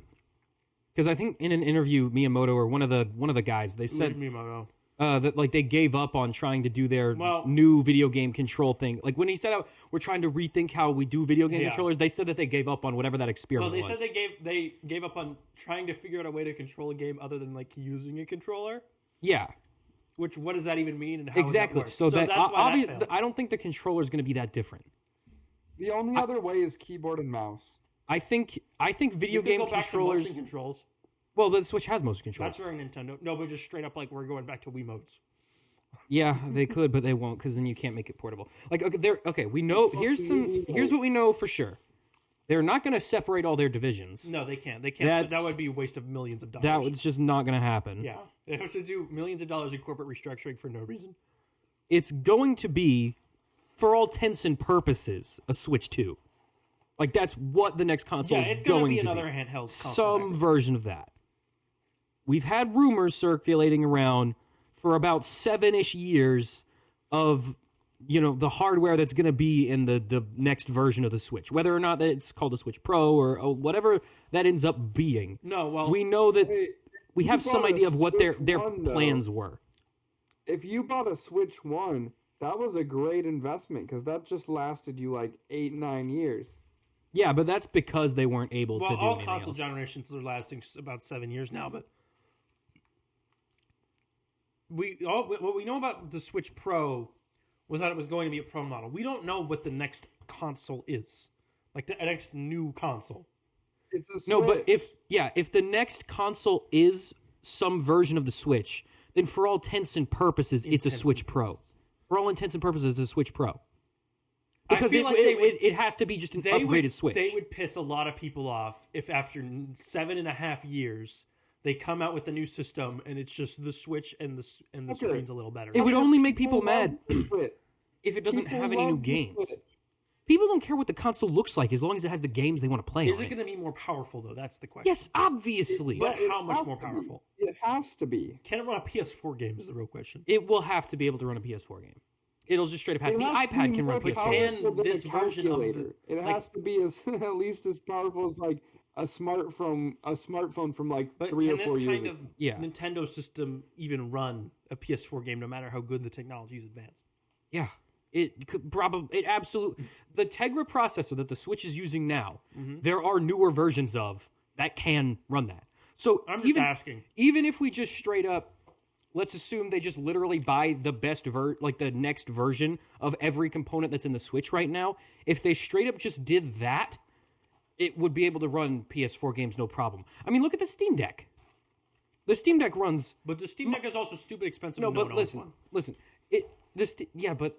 Because I think in an interview, Miyamoto or one of the guys, they said Miyamoto. That like they gave up on trying to do their new video game control thing. Like when he said, "We're trying to rethink how we do video game controllers," they said that they gave up on whatever that experiment was. Well, they said they gave up on trying to figure out a way to control a game other than like using a controller. Yeah. Which what does that even mean? And how exactly? Does that so that's why that I don't think the controller is going to be that different. The only other way is keyboard and mouse. I think video game controllers. Motion controls. Well, the Switch has motion controls. That's very Nintendo. No, but just straight up like we're going back to Wii modes. Yeah, they could, but they won't because then you can't make it portable. Like, okay, we know. Here's what we know for sure. They're not going to separate all their divisions. No, they can't. They can't. That would be a waste of millions of dollars. That was just not going to happen. Yeah, they have to do millions of dollars in corporate restructuring for no reason. It's going to be, for all intents and purposes, a Switch 2. Like that's what the next console is going to be. Yeah, it's going to be another handheld console. Some version of that. We've had rumors circulating around for about 7-ish years of, the hardware that's going to be in the next version of the Switch. Whether or not it's called a Switch Pro or whatever that ends up being. No, well... We know that we have some idea of what their plans were. If you bought a Switch 1, that was a great investment because that just lasted you like 8-9 years. Yeah, but that's because they weren't able to do anything else. All console generations are lasting about 7 years now, but... What we know about the Switch Pro was that it was going to be a Pro model. We don't know what the next console is, like the next new console. It's a Switch. No, but if the next console is some version of the Switch, then for all intents and purposes, it's a Switch Pro. For all intents and purposes, it's a Switch Pro. Because it has to be just an upgraded Switch. They would piss a lot of people off if after 7.5 years they come out with a new system and it's just the Switch and the screen's a little better. It would only make people mad if it doesn't have any new games. People don't care what the console looks like as long as it has the games they want to play. Is it going to be more powerful though? That's the question. Yes, obviously. But how much more powerful? It has to be. Can it run a PS4 game is the real question. It will have to be able to run a PS4 game. It'll just straight up have the iPad can run PS4. And this version of it has to be at least as powerful as like a smartphone from like 3 or 4 years ago. Nintendo system even run a PS4 game no matter how good the technology is advanced? Yeah. It could probably absolutely the Tegra processor that the Switch is using now, there are newer versions of that can run that. So I'm just asking. Even if we just straight up let's assume they just literally buy the best the next version of every component that's in the Switch right now, if they straight up just did that, it would be able to run PS4 games no problem. I mean, look at the Steam Deck. The Steam Deck runs... But the Steam Deck is also stupid expensive. No, but listen. But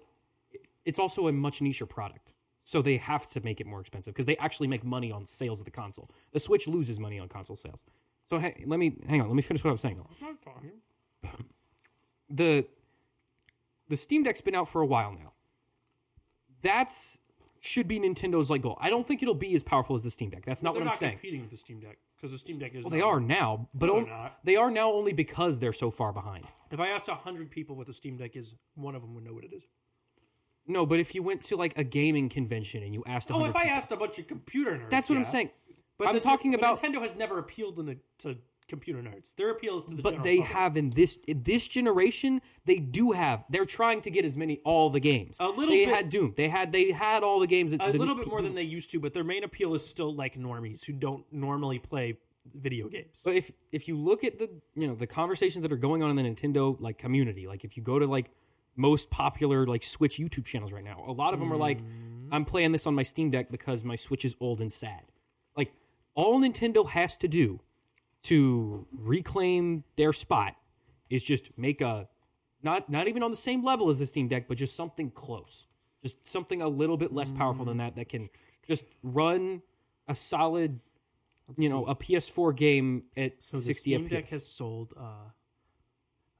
it's also a much nicher product. So they have to make it more expensive because they actually make money on sales of the console. The Switch loses money on console sales. So hey, let me finish what I was saying. I'm not talking. The Steam Deck's been out for a while now. Should be Nintendo's goal. I don't think it'll be as powerful as the Steam Deck. That's not what I'm saying. They're not competing with the Steam Deck because the Steam Deck is. Well, they are now, but they are now only because they're so far behind. If I asked 100 people what the Steam Deck is, one of them would know what it is. No, but if you went to a gaming convention and you asked, if I asked a bunch of computer nerds, that's what I'm saying. But I'm talking about Nintendo has never appealed to computer nerds. Their appeal is to the. But they public. have in this generation. They do have. They're trying to get all the games. They had Doom. They had all the games. A little bit more than they used to, but their main appeal is still normies who don't normally play video games. But if you look at the conversations that are going on in the Nintendo community, if you go to most popular Switch YouTube channels right now, a lot of them are I'm playing this on my Steam Deck because my Switch is old and sad. All Nintendo has to do to reclaim their spot is just make a not even on the same level as the Steam Deck, but just something close, just something a little bit less powerful than that can just run a solid, a PS4 game at 60 FPS. The Steam Deck has sold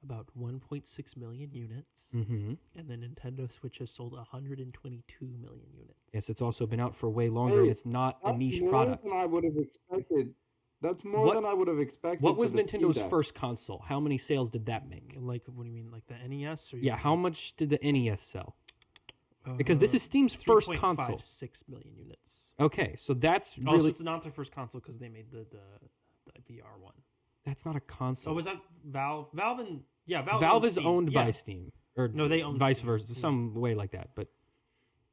about 1.6 million units, and the Nintendo Switch has sold 122 million units. Yes, it's also been out for way longer, and it's not a niche product. Than I would have expected. That's more than I would have expected. What was Nintendo's first console? How many sales did that make? What do you mean, the NES? Or how much did the NES sell? Because this is Steam's first console. 6 million units. Okay, so that's really... Also, it's not their first console because they made the VR one. That's not a console. Oh, was that Valve? Valve is Steam. owned by Steam, or no, they own vice Steam. versa, some way like that. But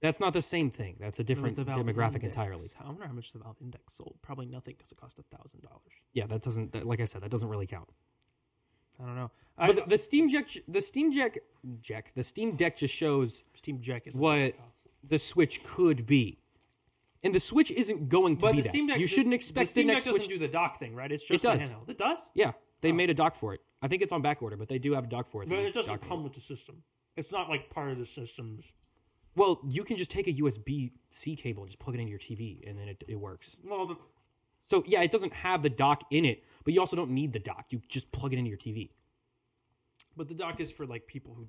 that's not the same thing. That's a different demographic entirely. I wonder how much the Valve Index sold. Probably nothing because it cost $1,000. Yeah, that doesn't. Like I said, that doesn't really count. I don't know. But the Steam Deck just shows Steam Deck is what the Switch could be. And the Switch isn't going to be that. Steam Deck, you shouldn't expect the next Steam Deck Switch. doesn't do the dock thing, right? It's just it does. the handheld. It does? Yeah, they made a dock for it. I think it's on back order, but they do have a dock for it. But it doesn't come with the system. It's not like part of the systems. Well, you can just take a USB-C cable and just plug it into your TV, and then it works. Well, So, yeah, it doesn't have the dock in it, but you also don't need the dock. You just plug it into your TV. but the dock is for like people who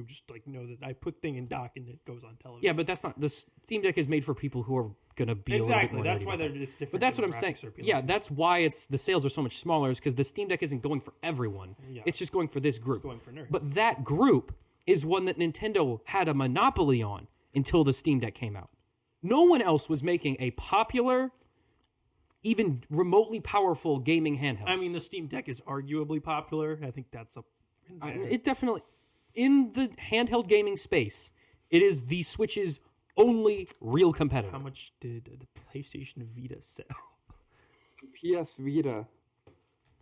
just like know that I put thing in dock and it goes on television. Yeah, but that's not the Steam Deck is made for people who are gonna be exactly. A little bit more That's why it's different. But that's what I'm saying. Yeah, that's why the sales are so much smaller, is because the Steam Deck isn't going for everyone. Yeah. It's just going for this group. It's going for nerds. But that group is one that Nintendo had a monopoly on until the Steam Deck came out. No one else was making a popular, even remotely powerful gaming handheld. I mean, the Steam Deck is arguably popular. I think that's it definitely, in the handheld gaming space, it is the Switch's only real competitor. How much did the PlayStation Vita sell? PS Vita.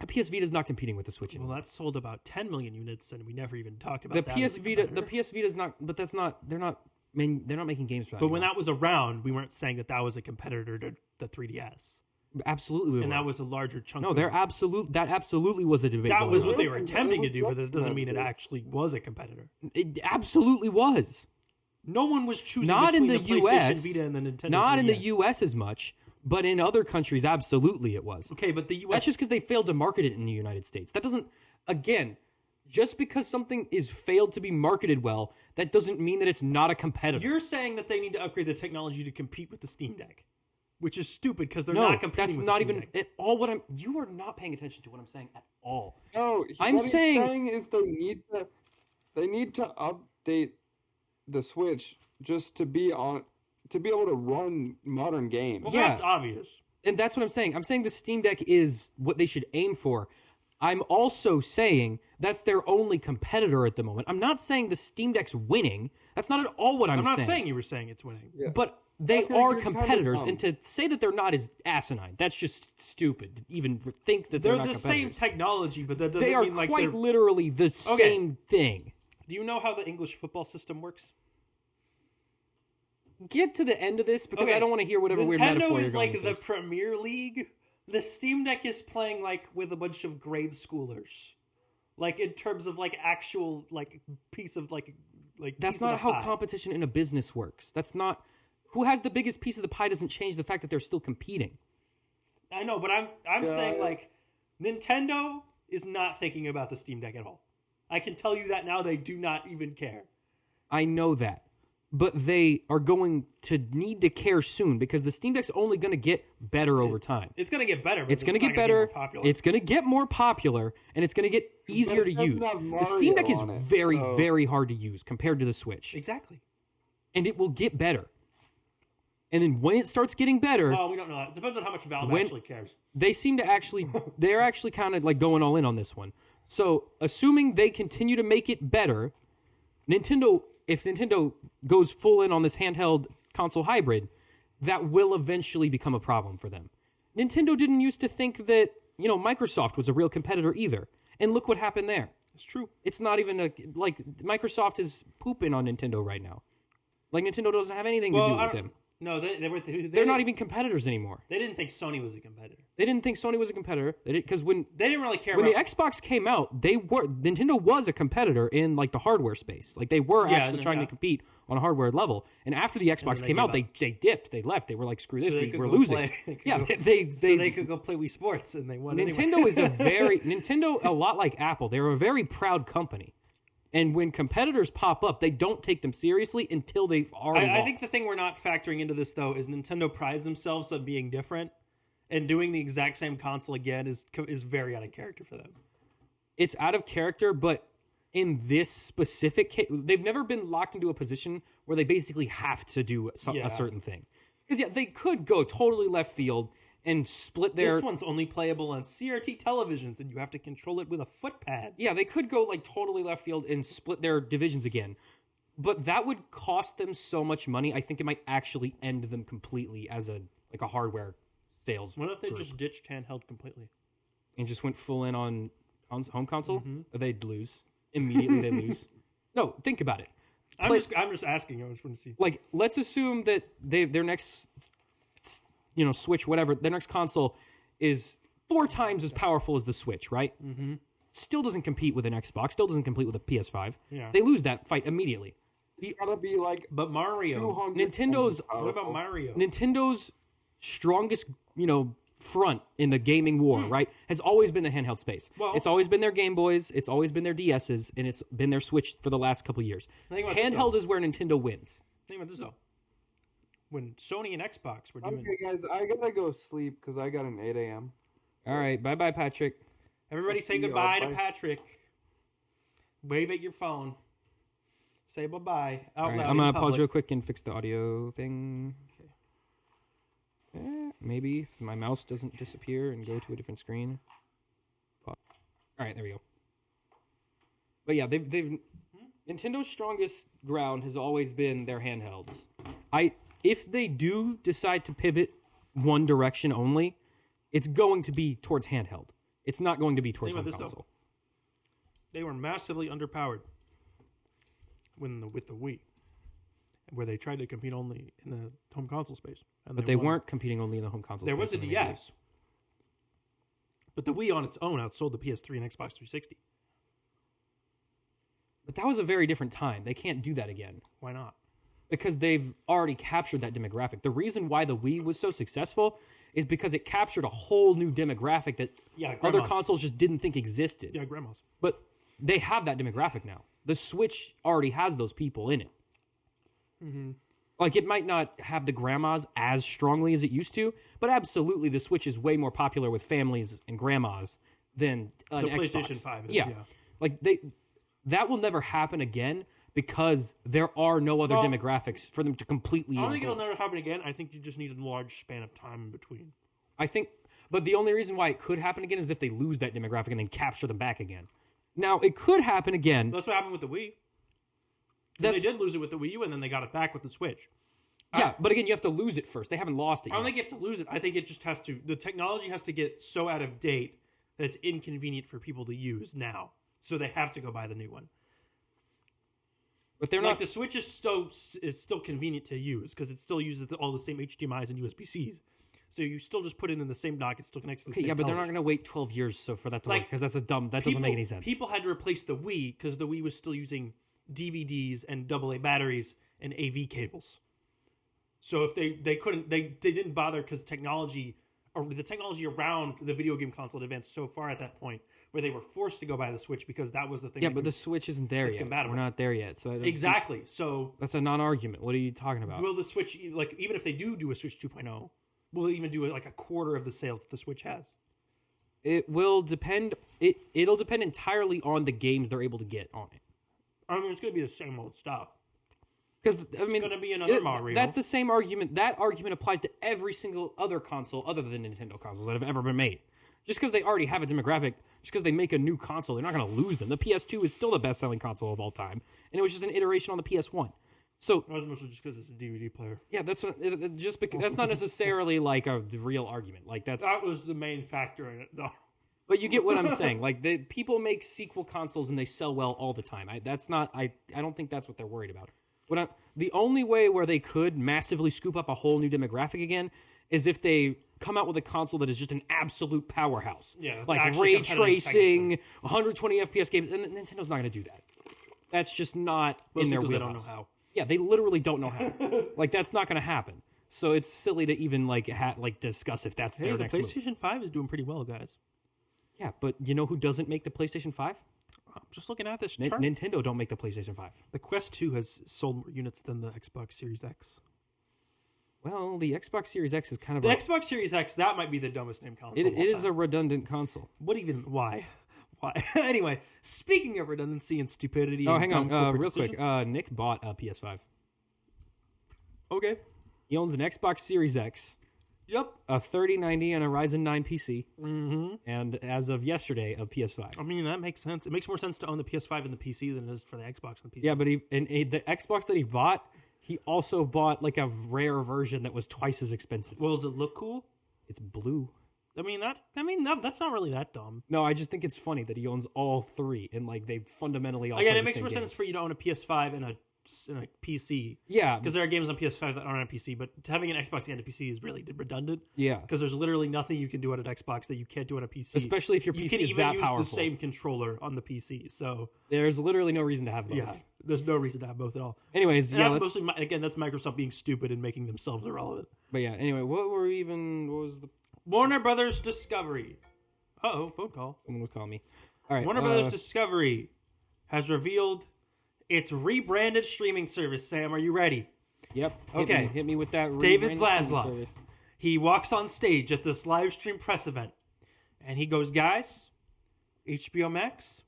PS Vita is not competing with the Switch anymore. Well, that sold about 10 million units, and we never even talked about the that. PS Vita is not, but that's not. They're not making games for that. But when that was around, we weren't saying that was a competitor to the 3DS. Absolutely, and that was a larger chunk. No, that absolutely was a debate. That was what they were attempting to do, but it doesn't mean it actually was a competitor. It absolutely was. No one was choosing not between in the PlayStation US, Vita and the Nintendo. Not 3DS. in the US as much, but in other countries, absolutely it was. Okay, but the US. That's just because they failed to market it in the United States. That doesn't. Again, just because something is failed to be marketed well, that doesn't mean that it's not a competitor. You're saying that they need to upgrade the technology to compete with the Steam Deck, which is stupid because they're not competing. That's with not the Steam even Deck. at all. You are not paying attention to what I'm saying at all. No, I'm what he's saying is they need to update the Switch just to be able to run modern games. Well, yeah. that's obvious. And that's what I'm saying. I'm saying the Steam Deck is what they should aim for. I'm also saying that's their only competitor at the moment. I'm not saying the Steam Deck's winning. That's not at all what I'm saying. I'm not saying you were saying it's winning. Yeah. But they are competitors, kind of and to say that they're not is asinine. That's just stupid. To even think that they're not the same competitors. technology, but that doesn't They are mean like quite they're... literally the same thing. Do you know how the English football system works? Get to the end of this because I don't want to hear whatever weird metaphor Nintendo you're is going like with the this. Premier League. The Steam Deck is playing like with a bunch of grade schoolers, like in terms of like actual like piece of like. That's not how competition in a business works. That's not who has the biggest piece of the pie doesn't change the fact that they're still competing. I know, but I'm saying like Nintendo is not thinking about the Steam Deck at all. I can tell you that now. They do not even care. I know that. But they are going to need to care soon because the Steam Deck's only going to get better over time. It's going to get better. But It's going to get better. It's going to get more popular, and it's going to get easier to use. The Steam Deck is very hard to use compared to the Switch. Exactly. And it will get better. And then when it starts getting better... Well, we don't know. It depends on how much Valve actually cares. They seem to actually... They're actually kind of like going all in on this one. So, assuming they continue to make it better, if Nintendo goes full in on this handheld console hybrid, that will eventually become a problem for them. Nintendo didn't used to think that, Microsoft was a real competitor either. And look what happened there. It's true. It's not even Microsoft is pooping on Nintendo right now. Like, Nintendo doesn't have anything to do with them. No, they're not even competitors anymore. They didn't think Sony was a competitor. They didn't think Sony was a competitor because when they didn't really care when about the Xbox came out, Nintendo was a competitor in like the hardware space. Like they were actually trying to compete on a hardware level. And after the Xbox came out, they dipped, they left. They were like, screw this, we're losing. They could go play Wii Sports and they won. Nintendo is a lot like Apple. They're a very proud company. And when competitors pop up, they don't take them seriously until they've already lost. I think the thing we're not factoring into this, though, is Nintendo prides themselves on being different, and doing the exact same console again is very out of character for them. It's out of character, but in this specific case, they've never been locked into a position where they basically have to do a certain thing. Because, they could go totally left field and split their... This one's only playable on CRT televisions, and you have to control it with a foot pad. Yeah, they could go like totally left field and split their divisions again. But that would cost them so much money. I think it might actually end them completely as a hardware sales. What if they just ditched handheld completely and just went full in on home console? Mm-hmm. They'd lose immediately. They lose. No, think about it. I'm just asking. I just want to see. Like, let's assume that their next, Switch, whatever, their next console is 4 times as powerful as the Switch, right? Mm-hmm. Still doesn't compete with an Xbox. Still doesn't compete with a PS5. Yeah. They lose that fight immediately. Gotta be like, but Mario, what about Mario? Nintendo's strongest, front in the gaming war, right, has always been the handheld space. Well, it's always been their Game Boys, it's always been their DSs, and it's been their Switch for the last couple years. Handheld is where Nintendo wins. Think about this though. When Sony and Xbox were doing... Okay, guys, I gotta go sleep because I got an 8 a.m. All right, bye-bye, Patrick. Everybody say goodbye to Patrick. Wave at your phone. Say bye-bye out loud. I'm going to pause real quick and fix the audio thing. Okay. Maybe if my mouse doesn't disappear and go to a different screen. All right, there we go. But yeah, they've Nintendo's strongest ground has always been their handhelds. If they do decide to pivot one direction only, it's going to be towards handheld. It's not going to be towards home console. They were massively underpowered with the Wii, where they tried to compete only in the home console space. But they weren't competing only in the home console space. There was a DS. But the Wii on its own outsold the PS3 and Xbox 360. But that was a very different time. They can't do that again. Why not? Because they've already captured that demographic. The reason why the Wii was so successful is because it captured a whole new demographic that other consoles just didn't think existed. Yeah, grandmas. But they have that demographic now. The Switch already has those people in it. Mm-hmm. Like, it might not have the grandmas as strongly as it used to, but absolutely the Switch is way more popular with families and grandmas than an the Xbox. PlayStation 5 is, yeah. Like, that will never happen again because there are no other demographics for them to completely... I don't think it'll never happen again. I think you just need a large span of time in between. But the only reason why it could happen again is if they lose that demographic and then capture them back again. Now, it could happen again. That's what happened with the Wii. They did lose it with the Wii U, and then they got it back with the Switch. Yeah, but again, you have to lose it first. They haven't lost it yet. I don't think you have to lose it. I think it just has to... The technology has to get so out of date that it's inconvenient for people to use now. So they have to go buy the new one. But they're not... The Switch is still convenient to use, because it still uses all the same HDMIs and USB-Cs. So you still just put it in the same dock. It still connects to the same but they're not going to wait 12 years for that to work, because that doesn't make any sense. People had to replace the Wii because the Wii was still using DVDs and AA batteries and AV cables. So if they couldn't, they didn't bother because the technology around the video game console advanced so far at that point where they were forced to go buy the Switch because that was the thing. Yeah, but the Switch isn't there yet. Compatible. We're not there yet. So exactly. So that's a non-argument. What are you talking about? Will the Switch, even if they do a Switch 2.0, will it even do a quarter of the sales that the Switch has? It will depend. It'll depend entirely on the games they're able to get on it. I mean, it's going to be the same old stuff. Because it's going to be another Mario. That's the same argument. That argument applies to every single other console other than Nintendo consoles that have ever been made. Just because they already have a demographic, just because they make a new console, they're not going to lose them. The PS2 is still the best-selling console of all time, and it was just an iteration on the PS1. So that was mostly just because it's a DVD player. Yeah, that's not necessarily like a real argument. That was the main factor in it, though. But you get what I'm saying. People make sequel consoles and they sell well all the time. I don't think that's what they're worried about. The only way where they could massively scoop up a whole new demographic again is if they come out with a console that is just an absolute powerhouse. Yeah, like ray tracing, 120 FPS games, and Nintendo's not going to do that. That's just not in their wheelhouse. They don't know how. Yeah, they literally don't know how. That's not going to happen. So it's silly to even discuss if that's their next move. The PlayStation 5 is doing pretty well, guys. Yeah, but you know who doesn't make the PlayStation 5? I'm just looking at this chart. Nintendo don't make the PlayStation 5. The Quest 2 has sold more units than the Xbox Series X. Well, the Xbox Series X is kind of... The Xbox Series X, that might be the dumbest name console. It is a redundant console. Why? Anyway, speaking of redundancy and stupidity... Oh, hang on, real quick. Nick bought a PS5. Okay. He owns an Xbox Series X, Yep. a 3090 and a Ryzen 9 PC, and as of yesterday, a PS5. I mean, that makes sense. It makes more sense to own the PS5 and the PC than it does for the Xbox and the PC. Yeah, but the Xbox that he bought, he also bought like a rare version that was twice as expensive. Well, does it look cool? It's blue. That's not really that dumb. No, I just think it's funny that he owns all three, and like they fundamentally all. Again, play it the makes same more games. sense for you to own a PS5 and a PC. Yeah, Because there are games on PS5 that aren't on PC, but having an Xbox and a PC is really redundant. yeah. Because there's literally nothing you can do on an Xbox that you can't do on a PC. Especially if your you PC can is even that use powerful. the same controller on the PC. So There's literally no reason to have both. yeah, there's no reason to have both at all. Anyways, And yeah. that's mostly that's Microsoft being stupid and making themselves irrelevant. But yeah. Anyway, what was the? Warner Brothers Discovery. Phone call. Someone was calling me. All right. Warner Brothers Discovery has revealed its rebranded streaming service. Sam, are you ready? Yep. Okay. Hit me with that. David rebranded streaming Zaslav. service. He walks on stage at this live stream press event, and he goes, "Guys, HBOmax,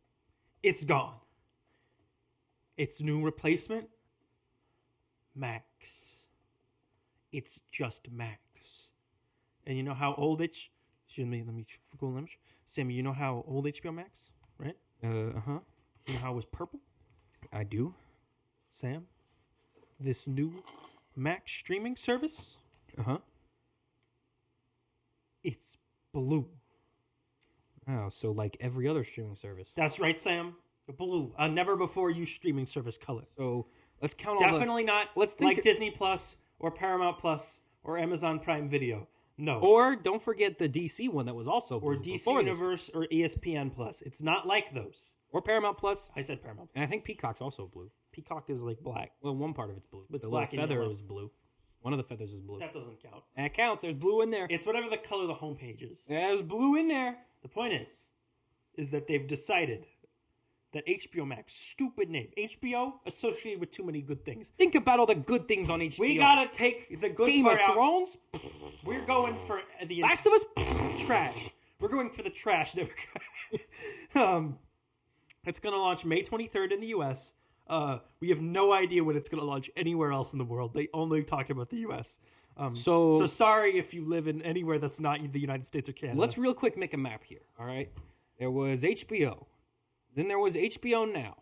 it's gone. Its new replacement, Max. It's just Max." And you know how old let me Google image. Sammy, you know how old HBO Max, right? You know how it was purple? I do. Sam, this new Max streaming service, it's blue. Oh, so like every other streaming service. That's right, Sam. Blue. A never before used streaming service color. So let's count all Definitely not let's think like Disney Plus or Paramount Plus or Amazon Prime Video. No. Or don't forget the DC one that was also Or blue DC before this. Universe or ESPN Plus. It's not like those. Or Paramount Plus. I said Paramount Plus. And I think Peacock's also blue. Peacock is like black. Well, one part of it's blue. It's the black little and feather yellow. is blue. One of the feathers is blue. That doesn't count. And it counts. There's blue in there. It's whatever the color the homepage is. There's blue in there. The point is that they've decided that HBO Max, stupid name, HBO associated with too many good things. Think about all the good things on HBO. We gotta take the good Game part of out. Thrones. We're going for the Last of Us. trash. We're going for the trash. It's gonna launch May 23rd in the U.S. We have no idea when it's gonna launch anywhere else in the world. They only talked about the U.S. So sorry if you live in anywhere that's not the United States or Canada. Let's real quick make a map here. All right. There was HBO. Then there was HBO Now.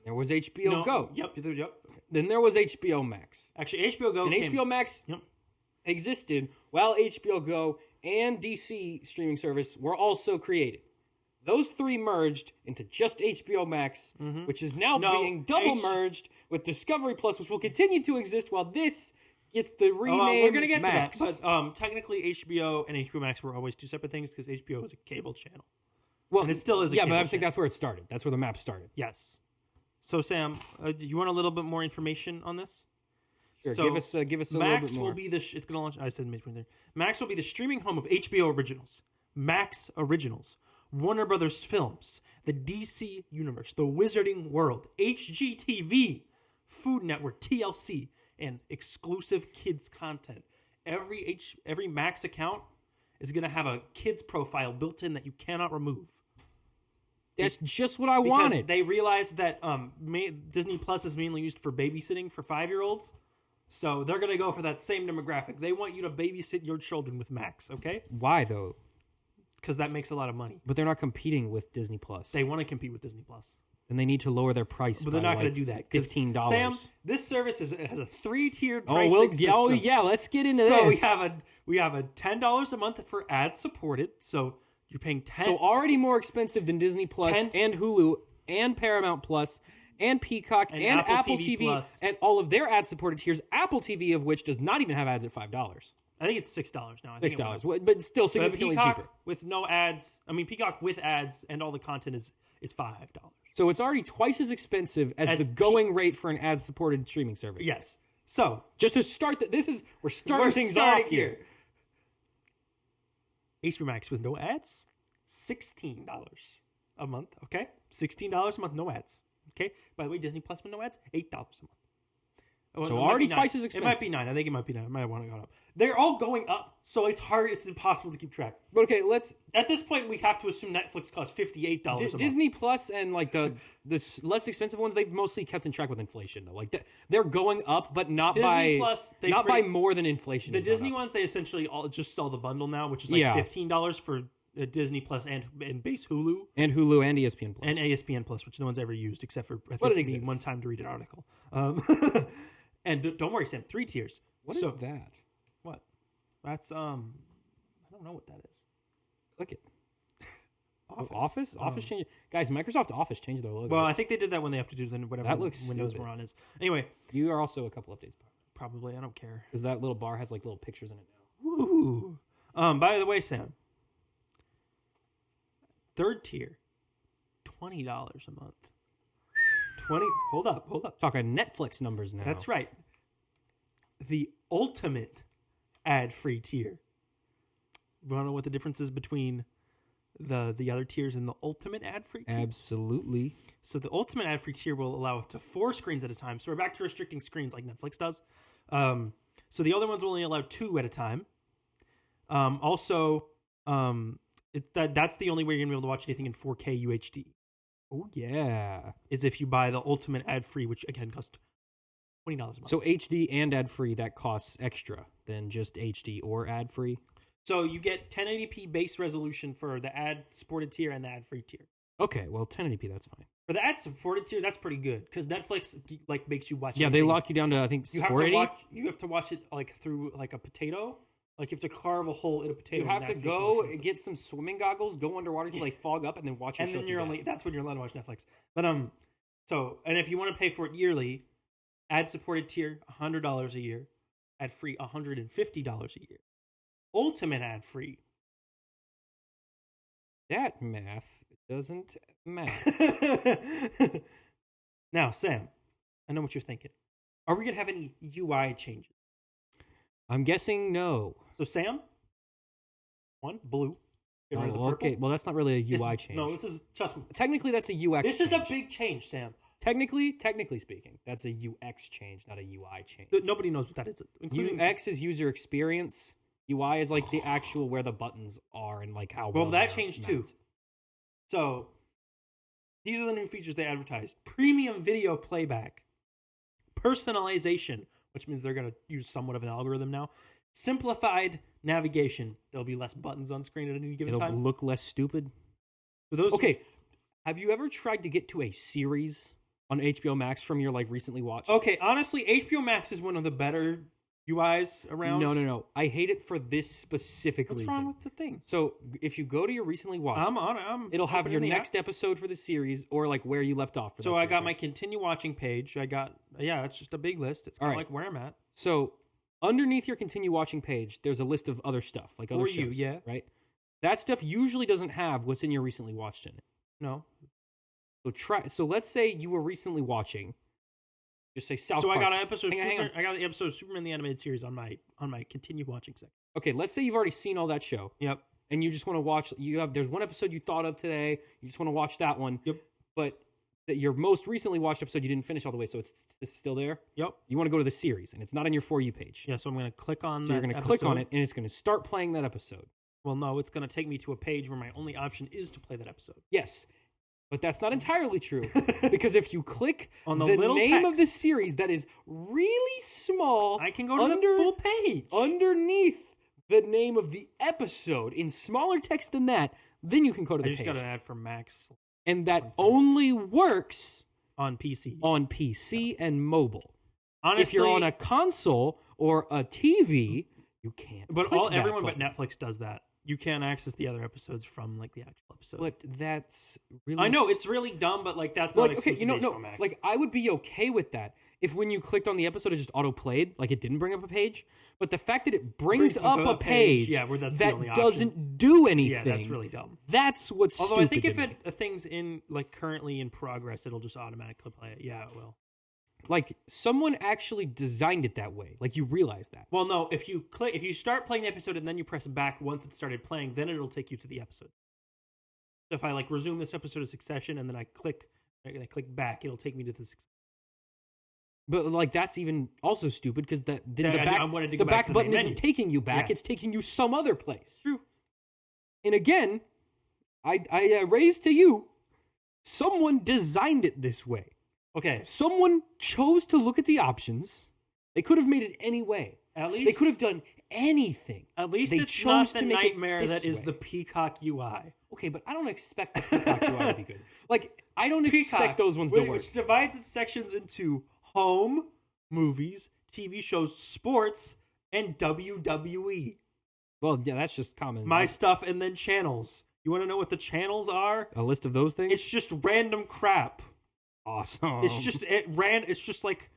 There was HBO Go. Yep. Then there was HBO Max. Actually, HBO Go. And HBO Max existed while HBO Go and DC streaming service were also created. Those three merged into just HBO Max, which is now being double merged with Discovery Plus, which will continue to exist while this gets the rename. We're gonna get Max. to that, but technically HBO and HBO Max were always two separate things because HBO is a cable channel. Well, and it still is. Yeah, but I'm saying that's where it started. That's where the map started. Yes. So Sam, do you want a little bit more information on this? Sure. So give us a little bit more. Max will be it's gonna launch. I said May 23rd. Max will be the streaming home of HBO originals, Max Originals, Warner Brothers Films, the DC Universe, the Wizarding World, HGTV, Food Network, TLC, and exclusive kids content. Every Max account is gonna have a kids profile built in that you cannot remove. That's just what I wanted. Because they realized that Disney Plus is mainly used for babysitting for 5-year-olds. So they're going to go for that same demographic. They want you to babysit your children with Max, okay? Why, though? Because that makes a lot of money. But they're not competing with Disney Plus. They want to compete with Disney Plus. Then they need to lower their price. But they're not going to do that. $15. Sam, this service has a 3-tiered pricing system. Oh, yeah, let's get into this. So we have a $10 a month for ad-supported. So you're paying $10. So already more expensive than Disney Plus and Hulu and Paramount Plus and Peacock and Apple TV Plus. And all of their ad-supported tiers. Apple TV, of which does not even have ads at $5. I think it's $6 now. $6, but still significantly cheaper. With no ads. I mean, Peacock with ads and all the content is $5. So it's already twice as expensive as the going rate for an ad-supported streaming service. Yes. So just to start, we're starting things off here. HBO Max with no ads, $16 a month. Okay, $16 a month, no ads. Okay. By the way, Disney Plus with no ads, $8 a month. Well, So it might already be 9. twice as expensive. It might be 9. I think it might be 9. I might want to go up. They're all going up, so it's hard. It's impossible to keep track. But okay, let's. At this point, we have to assume Netflix costs $58 a month. Disney Plus and like the less expensive ones, they've mostly kept in track with inflation though. Like they're going up, but not Disney Plus, by more than inflation. The Disney ones, they essentially all just sell the bundle now, which is like $15 for Disney Plus and base Hulu and ESPN Plus and ESPN Plus, which no one's ever used except for I but think it me one time to read an article. And don't worry, Sam. 3 tiers. What is that? What? That's I don't know what that is. Click it. Office changed. Guys, Microsoft Office changed their logo. Well, I think they did that when they have to do whatever that looks Windows stupid. we're on is. Anyway, you are also a couple updates. Probably. I don't care. Because that little bar has like little pictures in it now. Ooh. By the way, Sam. 3rd tier, $20 a month. 20. Hold up. Talking Netflix numbers now. That's right. The ultimate ad-free tier. You want to know what the difference is between the other tiers and the ultimate ad-free tier? Absolutely. So the ultimate ad-free tier will allow up to 4 screens at a time. So we're back to restricting screens like Netflix does. So the other ones will only allow 2 at a time. That's the only way you're going to be able to watch anything in 4K UHD. Oh, yeah. Is if you buy the ultimate ad-free, which again costs $20 a month. So HD and ad-free, that costs extra than just HD or ad-free? So you get 1080p base resolution for the ad-supported tier and the ad-free tier. Okay, well, 1080p, that's fine. For the ad-supported tier, that's pretty good because Netflix like makes you watch. Yeah, they lock you down to I think 480. You have to watch it like through like a potato. Like you have to carve a hole in a potato. You have to go get some swimming goggles, go underwater till they fog up, and then watch. And then that's when you're allowed to watch Netflix. But and if you want to pay for it yearly, ad-supported tier $100 a year, ad-free $150 a year, ultimate ad-free. That math doesn't math. Now, Sam, I know what you're thinking. Are we gonna have any UI changes? I'm guessing no. So, Sam, blue. Oh, okay. Well, that's not really a UI change. No, this is trust me. Technically, that's a UX. This is a big change, Sam. Technically speaking, that's a UX change, not a UI change. Nobody knows what that is. UX is user experience. UI is like the actual where the buttons are and like how well that changed too. So these are the new features they advertised: premium video playback, personalization, which means they're going to use somewhat of an algorithm now. Simplified navigation. There'll be less buttons on screen at any given time. It'll look less stupid. So those have you ever tried to get to a series on HBOmax from your like recently watched? Okay, honestly, HBOmax is one of the better UIs around. No. I hate it for this specific reason. What's wrong with the thing? So if you go to your recently watched, it'll have your next episode for the series or like where you left off. So I got my continue watching page. It's just a big list. It's kind of like where I'm at. So underneath your continue watching page, there's a list of other stuff, like other shows. Yeah. Right? That stuff usually doesn't have what's in your recently watched in it. No. So let's say you were recently watching. Just say South Park. I got an episode. I got the episode of Superman the Animated Series on my continue watching section. Okay, let's say you've already seen all that show. Yep. And you just want to watch. There's one episode you thought of today. You just want to watch that one. Yep. But your most recently watched episode you didn't finish all the way, so it's still there. Yep. You want to go to the series, and it's not on your For You page. Yeah. So I'm going to click on. So you're going to click on it, and it's going to start playing that episode. Well, no, it's going to take me to a page where my only option is to play that episode. Yes. But that's not entirely true, because if you click on the little name text of the series that is really small, I can go to the full page. Underneath the name of the episode in smaller text than that, then you can go to the page. I just got an ad for Max. And that only works on PC. On PC and mobile. Honestly, if you're on a console or a TV, you can't. But everyone but Netflix does that. You can't access the other episodes from like the actual episode. But that's really. I know it's really dumb, but like that's not okay. Max. Like I would be okay with that if when you clicked on the episode it just auto played, like it didn't bring up a page. But the fact that it brings up a page, where that's that the only doesn't option. do anything. Yeah, that's really dumb. That's what's Although stupid. I think if a thing's in like currently in progress, it'll just automatically play it. Yeah, it will. Like someone actually designed it that way. Like you realize that. Well, no. If you start playing the episode and then you press back once it started playing, then it'll take you to the episode. So if I like resume this episode of Succession and then I click back, it'll take me to the Succession. But like that's even also stupid because the back back button isn't menu. taking you back; Yeah. it's taking you some other place. True. And again, I raise to you, someone designed it this way. Okay. Someone chose to look at the options. They could have made it any way. At least They could have done anything. At least They it's chose not the to make it nightmare this that is way. the Peacock UI. Okay, but I don't expect the Peacock UI to be good. Like, I don't Peacock, expect those ones to work. which divides its sections into home, movies, TV shows, sports, and WWE. Well, yeah, that's just common. My stuff, and then channels. You want to know what the channels are? A list of those things? It's just random crap. Awesome. It's just like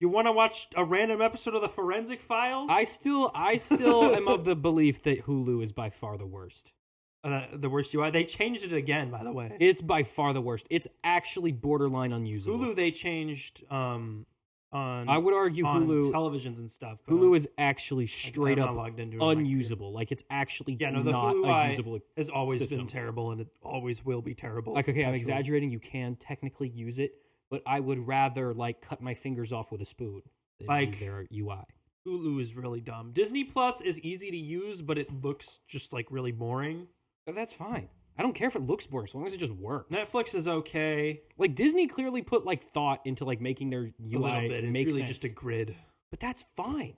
you want to watch a random episode of the Forensic Files. I still am of the belief that Hulu is by far the worst. The worst UI. They changed it again, by the way. It's by far the worst. It's actually borderline unusable. Hulu they changed on. I would argue on Hulu televisions and stuff. But Hulu is actually straight I'm up not logged into it on my unusable. Like it's actually the not Hulu a usable has always system. been terrible, and it always will be terrible. Like, okay, I'm Absolutely. exaggerating. You can technically use it, but I would rather like cut my fingers off with a spoon than Like- use their UI. Hulu is really dumb. Disney Plus is easy to use, but it looks just like really boring. But that's fine. I don't care if it looks boring, as long as it just works. Netflix is okay Like Disney clearly put like thought into like making their UI a little bit. It's make really sense. just a grid. But that's fine.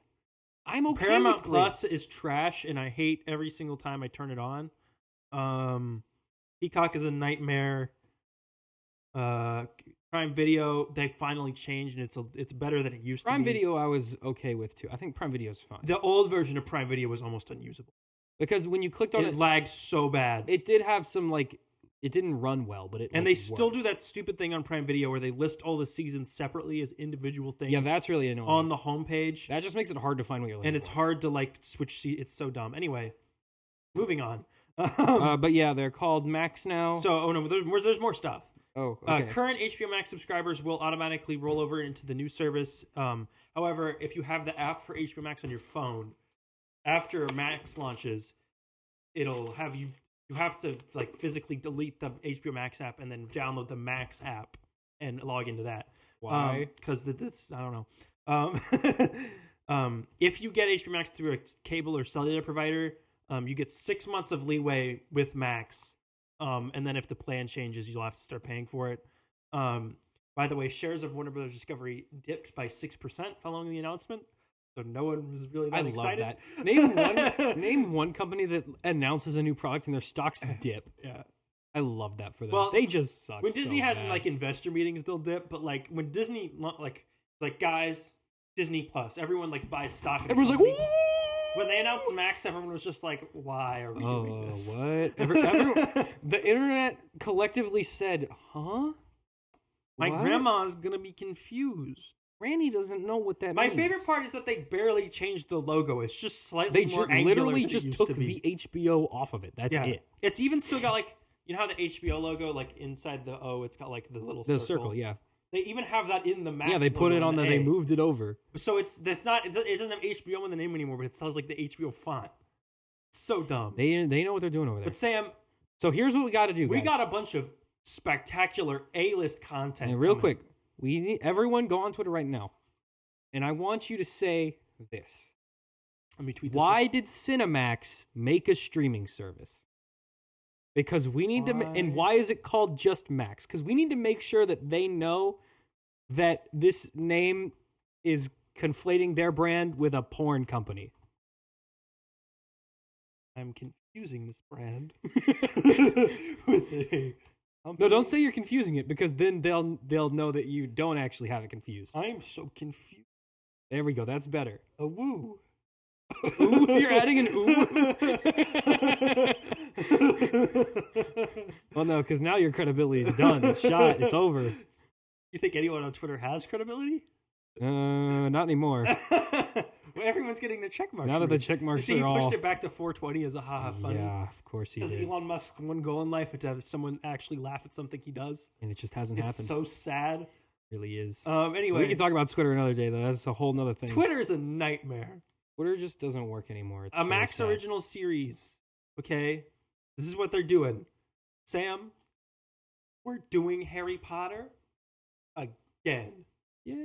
I'm okay Paramount with Plus grids. is trash, and I hate every single time I turn it on. Peacock is a nightmare. Prime Video, they finally changed, and it's better than it used to be. Prime Video I was okay with too. I think Prime Video is fine. The old version of Prime Video was almost unusable. Because when you clicked on It lagged so bad. it did have some like it didn't run well, but it And like, they still worked. do that stupid thing on Prime Video where they list all the seasons separately as individual things. Yeah, that's really annoying. on the homepage, That just makes it hard to find what you're looking and it's for. hard to like switch. It's so dumb. Anyway, moving on. But yeah, they're called Max now. So, there's more stuff. oh, okay. Current HBOmax subscribers will automatically roll over into the new service. However, if you have the app for HBOmax on your phone, after Max launches, it'll have you have to like physically delete the HBOmax app and then download the Max app and log into that. Why? Because that's I don't know. If you get HBOmax through a cable or cellular provider, you get 6 months of leeway with Max. And then if the plan changes, you'll have to start paying for it. By the way, shares of Warner Brothers Discovery dipped by 6% following the announcement. So no one was really that excited. love that. Name one company that announces a new product and their stocks dip. Yeah. I love that for them. Well, they just suck. When Disney so has bad. like investor meetings, they'll dip. But like when Disney like guys, Disney Plus, everyone like buys stock. in the everyone's like, company. "Woo!" When they announced Max, everyone was just like, "Why are we doing this?" What? Everyone, the internet collectively said, "Huh? My What? grandma's gonna be confused. Granny doesn't know what that My means." favorite part is that they barely changed the logo. It's just slightly They more just angular literally than it just used took to be. the HBO off of it. That's it. It's even still got like how the HBO logo like inside the O, it's got like the little The circle, yeah. They even have that in the Max. Yeah, they put logo it on in the. A. They moved it over. So it doesn't have HBO in the name anymore, but it sounds like the HBO font. It's so dumb. They know what they're doing over there. But Sam, So here's what we got to do. we guys. got a bunch of spectacular A-list content. And real coming. quick, we need everyone go on Twitter right now, and I want you to say this: Let me tweet this. why did Cinemax make a streaming service? Because we need to, and why is it called just Max? Because we need to make sure that they know that this name is conflating their brand with a porn company. I'm confusing this brand with a company. No, don't say you're confusing it, because then they'll know that you don't actually have it confused. I'm so confused. There we go. That's better. A woo. Ooh, you're adding an ooh? Well, no, because now your credibility is done. It's shot. It's over. You think anyone on Twitter has credibility? Not anymore. Well, everyone's getting their check marks. Now that the check marks See, he are all... pushed it back to 420 as a haha funny. Yeah, of course he Because did. Elon Musk's one goal in life is to have someone actually laugh at something he does. And it just hasn't It's happened. so sad. It really is. Anyway, We can talk about Twitter another day, though. That's a whole nother thing. Twitter is a nightmare. Twitter just doesn't work anymore. It's A very Max sad. original series. Okay, this is what they're doing. Sam, we're doing Harry Potter again. Yeah.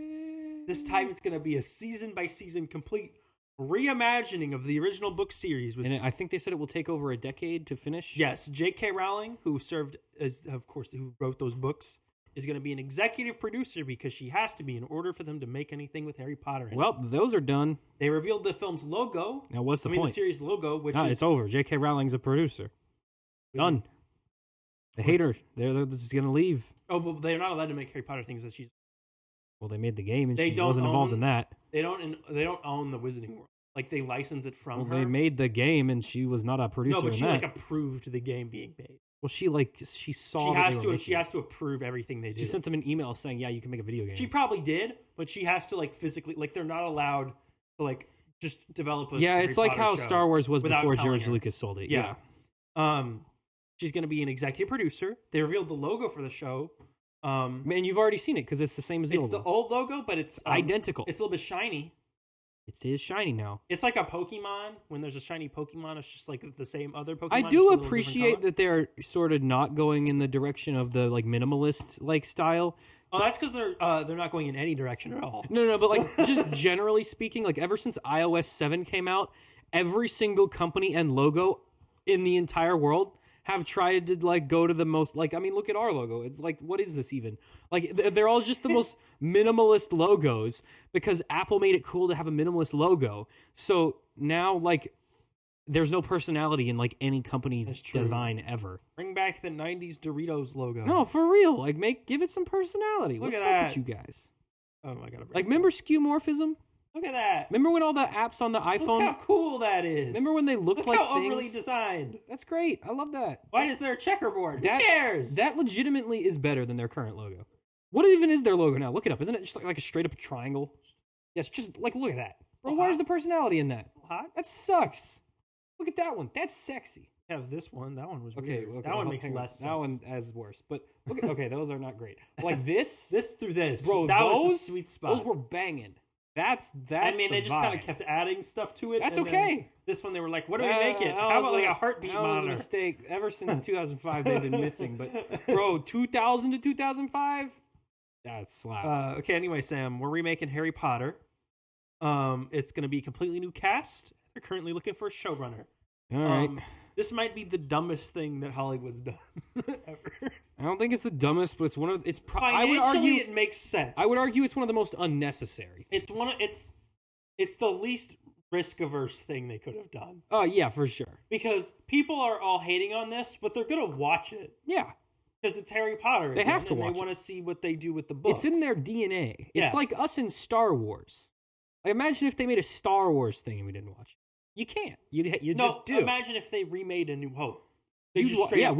This time it's going to be a season-by-season complete reimagining of the original book series. And I think they said it will take over a decade to finish. Yes, J.K. Rowling, who served as, of course, who wrote those books, is going to be an executive producer because she has to be in order for them to make anything with Harry Potter in it. Well, those are done. They revealed the film's logo. Now, what's the point? The series logo, which is... it's over. J.K. Rowling's a producer. Done. The hater. They're just going to leave. Oh, but they're not allowed to make Harry Potter things that she's... Well, they made the game, and she wasn't involved in that. They don't own the Wizarding World. Like, they license it from her. Well, they made the game, and she was not a producer in that. No, but she, approved the game being made. Well, she saw She has to approve everything they do. She sent them an email saying, yeah, you can make a video game. She probably did, but she has to, physically... they're not allowed to, just develop a Harry it's like Potter how Star Wars was before George her. Lucas sold it. Yeah. She's going to be an executive producer. They revealed the logo for the show. Man, you've already seen it because it's the same as the old It's the old logo, but it's identical. It's a little bit shiny. It is shiny now. It's like a Pokemon. When there's a shiny Pokemon, it's just like the same other Pokemon. I do appreciate that they're sort of not going in the direction of the minimalist style. Oh, that's because they're not going in any direction at all. No, but just generally speaking, ever since iOS 7 came out, every single company and logo in the entire world have tried to go to the most look at our logo. It's what is this even? They're all just the most minimalist logos because Apple made it cool to have a minimalist logo. So now there's no personality in any company's design ever. Bring back the 90s Doritos logo. No, for real. Give it some personality. What's up that? with you guys? Oh my god. Remember skeuomorphism? Look at that. Remember when all the apps on the iPhone? Look how cool that is. Remember when they looked like how things? overly designed. That's great. I love that. Why is there a checkerboard? Who cares? That legitimately is better than their current logo. What even is their logo now? Look it up. Isn't it just like a straight up triangle? Yes, just look at that. Bro, where's the personality in that? Hot? That sucks. Look at that one. That's sexy. I have this one. That one was okay. weird. That one makes less sense. That one has worse. But look at, those are not great. This. This through this. Bro, that was the sweet spot. Those were banging. That's I mean, they just kind of kept adding stuff to it. That's okay. This one, they were like, what do we make it? How about a heartbeat monitor? That was a mistake. Ever since 2005, they've been missing. But, bro, 2000 to 2005? That slapped. Okay, anyway, Sam, we're remaking Harry Potter. It's going to be a completely new cast. They're currently looking for a showrunner. All right. This might be the dumbest thing that Hollywood's done ever. I don't think it's the dumbest, but it's one of I would argue it makes sense. I would argue it's one of the most unnecessary things. It's the least risk averse thing they could have done. Oh yeah, for sure. Because people are all hating on this, but they're gonna watch it. Yeah. Because it's Harry Potter. They have to watch it. They want to see what they do with the books. It's in their DNA. It's like us in Star Wars. Imagine if they made a Star Wars thing and we didn't watch it. You can't. You just do. Imagine if they remade A New Hope. We'd watch it.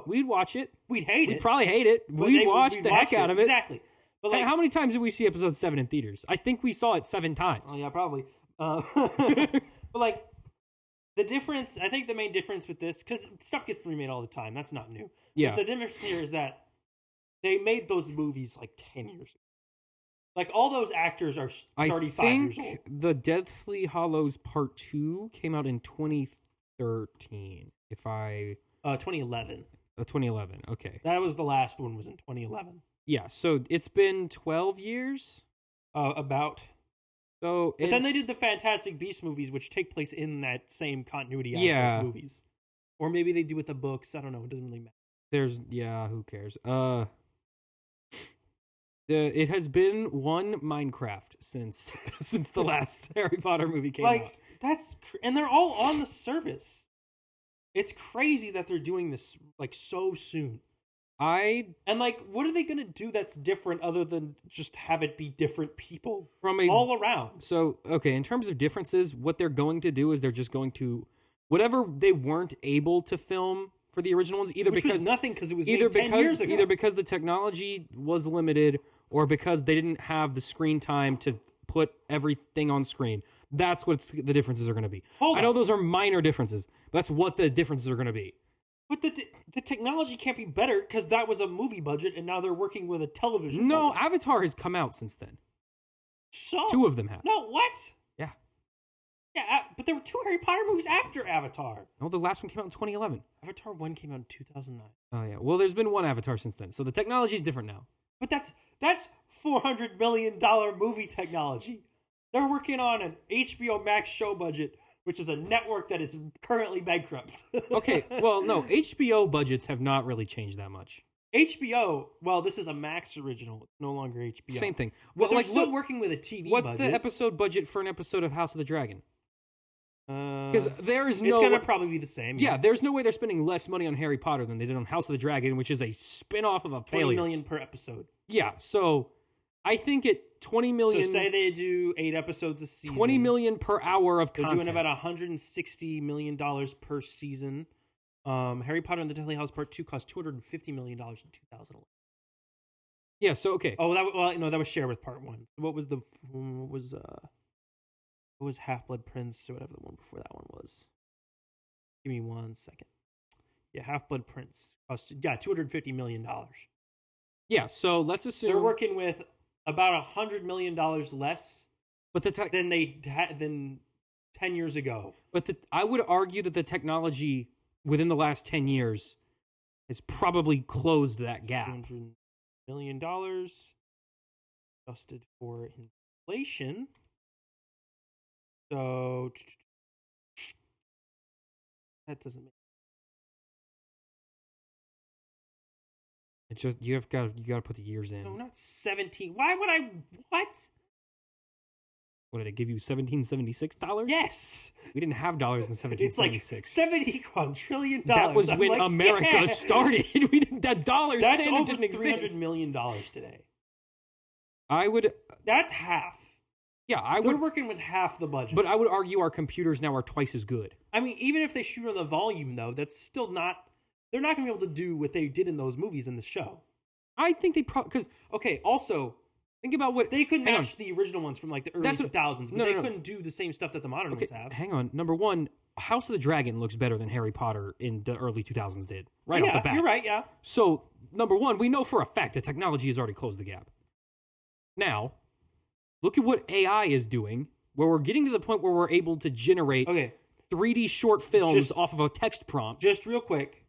We'd watch it. We'd hate it. We'd probably hate it. We'd watch the heck out of it. Exactly. But how many times did we see episode 7 in theaters? I think we saw it 7 times. Oh yeah, probably. But the difference, I think the main difference with this, because stuff gets remade all the time. That's not new. Yeah. But the difference here is that they made those movies 10 years ago. All those actors are 35 years old. The Deathly Hallows Part 2 came out in 2013. 2011. 2011, okay. That was the last one, was in 2011. Yeah, so it's been 12 years? About. But then they did the Fantastic Beasts movies, which take place in that same continuity as those movies. Or maybe they do with the books. I don't know. It doesn't really matter. Who cares? It has been one Minecraft since the last Harry Potter movie came out. And they're all on the service. It's crazy that they're doing this so soon. What are they gonna do that's different other than just have it be different people all around? So okay, in terms of differences, what they're going to do is they're just going to whatever they weren't able to film for the original ones, either because it was made 10 years ago. Either because the technology was limited or because they didn't have the screen time to put everything on screen. That's what the differences are going to be. I know those are minor differences, but that's what the differences are going to be. But the technology can't be better because that was a movie budget and now they're working with a television budget. No, Avatar has come out since then. So 2 of them have. No, what? Yeah. Yeah, but there were 2 Harry Potter movies after Avatar. No, the last one came out in 2011. Avatar 1 came out in 2009. Oh, yeah. Well, there's been 1 Avatar since then, so the technology is different now. But that's $400 million movie technology. They're working on an HBOmax show budget, which is a network that is currently bankrupt. Okay, well, no, HBO budgets have not really changed that much. HBO, well, this is a Max original. It's no longer HBO. Same thing. Well, they're still working with a TV What's budget. the episode budget for an episode of House of the Dragon? Because there's no... It's going to probably be the same. Yeah, there's no way they're spending less money on Harry Potter than they did on House of the Dragon, which is a spin-off of a failure. $20 million per episode. Yeah, so I think at $20 million... So say they do 8 episodes a season. $20 million per hour of content. They're doing about $160 million per season. Harry Potter and the Deathly Hallows Part 2 cost $250 million in 2011. Yeah, so okay. Oh, that was shared with Part 1. What was Half-Blood Prince or whatever the one before that one was? Give me 1 second. Yeah, Half-Blood Prince cost $250 million. Yeah, so let's assume they're working with about $100 million less, than 10 years ago. But I would argue that the technology within the last 10 years has probably closed that gap. $200 million adjusted for inflation. So that doesn't make it. Just you got to put the years in. No, not 17. Why would I? What? What did it give you? $1776? Yes. We didn't have dollars in 1776. It's like $70 quadrillion. That was when America started. We didn't. That dollar that's standard over didn't exist. $300 million today. I would. That's half. Yeah, They're working with half the budget. But I would argue our computers now are twice as good. I mean, even if they shoot on the volume, though, that's still not... They're not going to be able to do what they did in those movies in the show. I think they probably... Because, okay, also, think about what... They couldn't match the original ones from, like, the early 2000s, but they couldn't do the same stuff that the modern ones have. Hang on. Number one, House of the Dragon looks better than Harry Potter in the early 2000s did. Off the bat. You're right, yeah. So, number one, we know for a fact that technology has already closed the gap. Now, look at what AI is doing, where we're getting to the point where we're able to generate 3D short films off of a text prompt. Just real quick,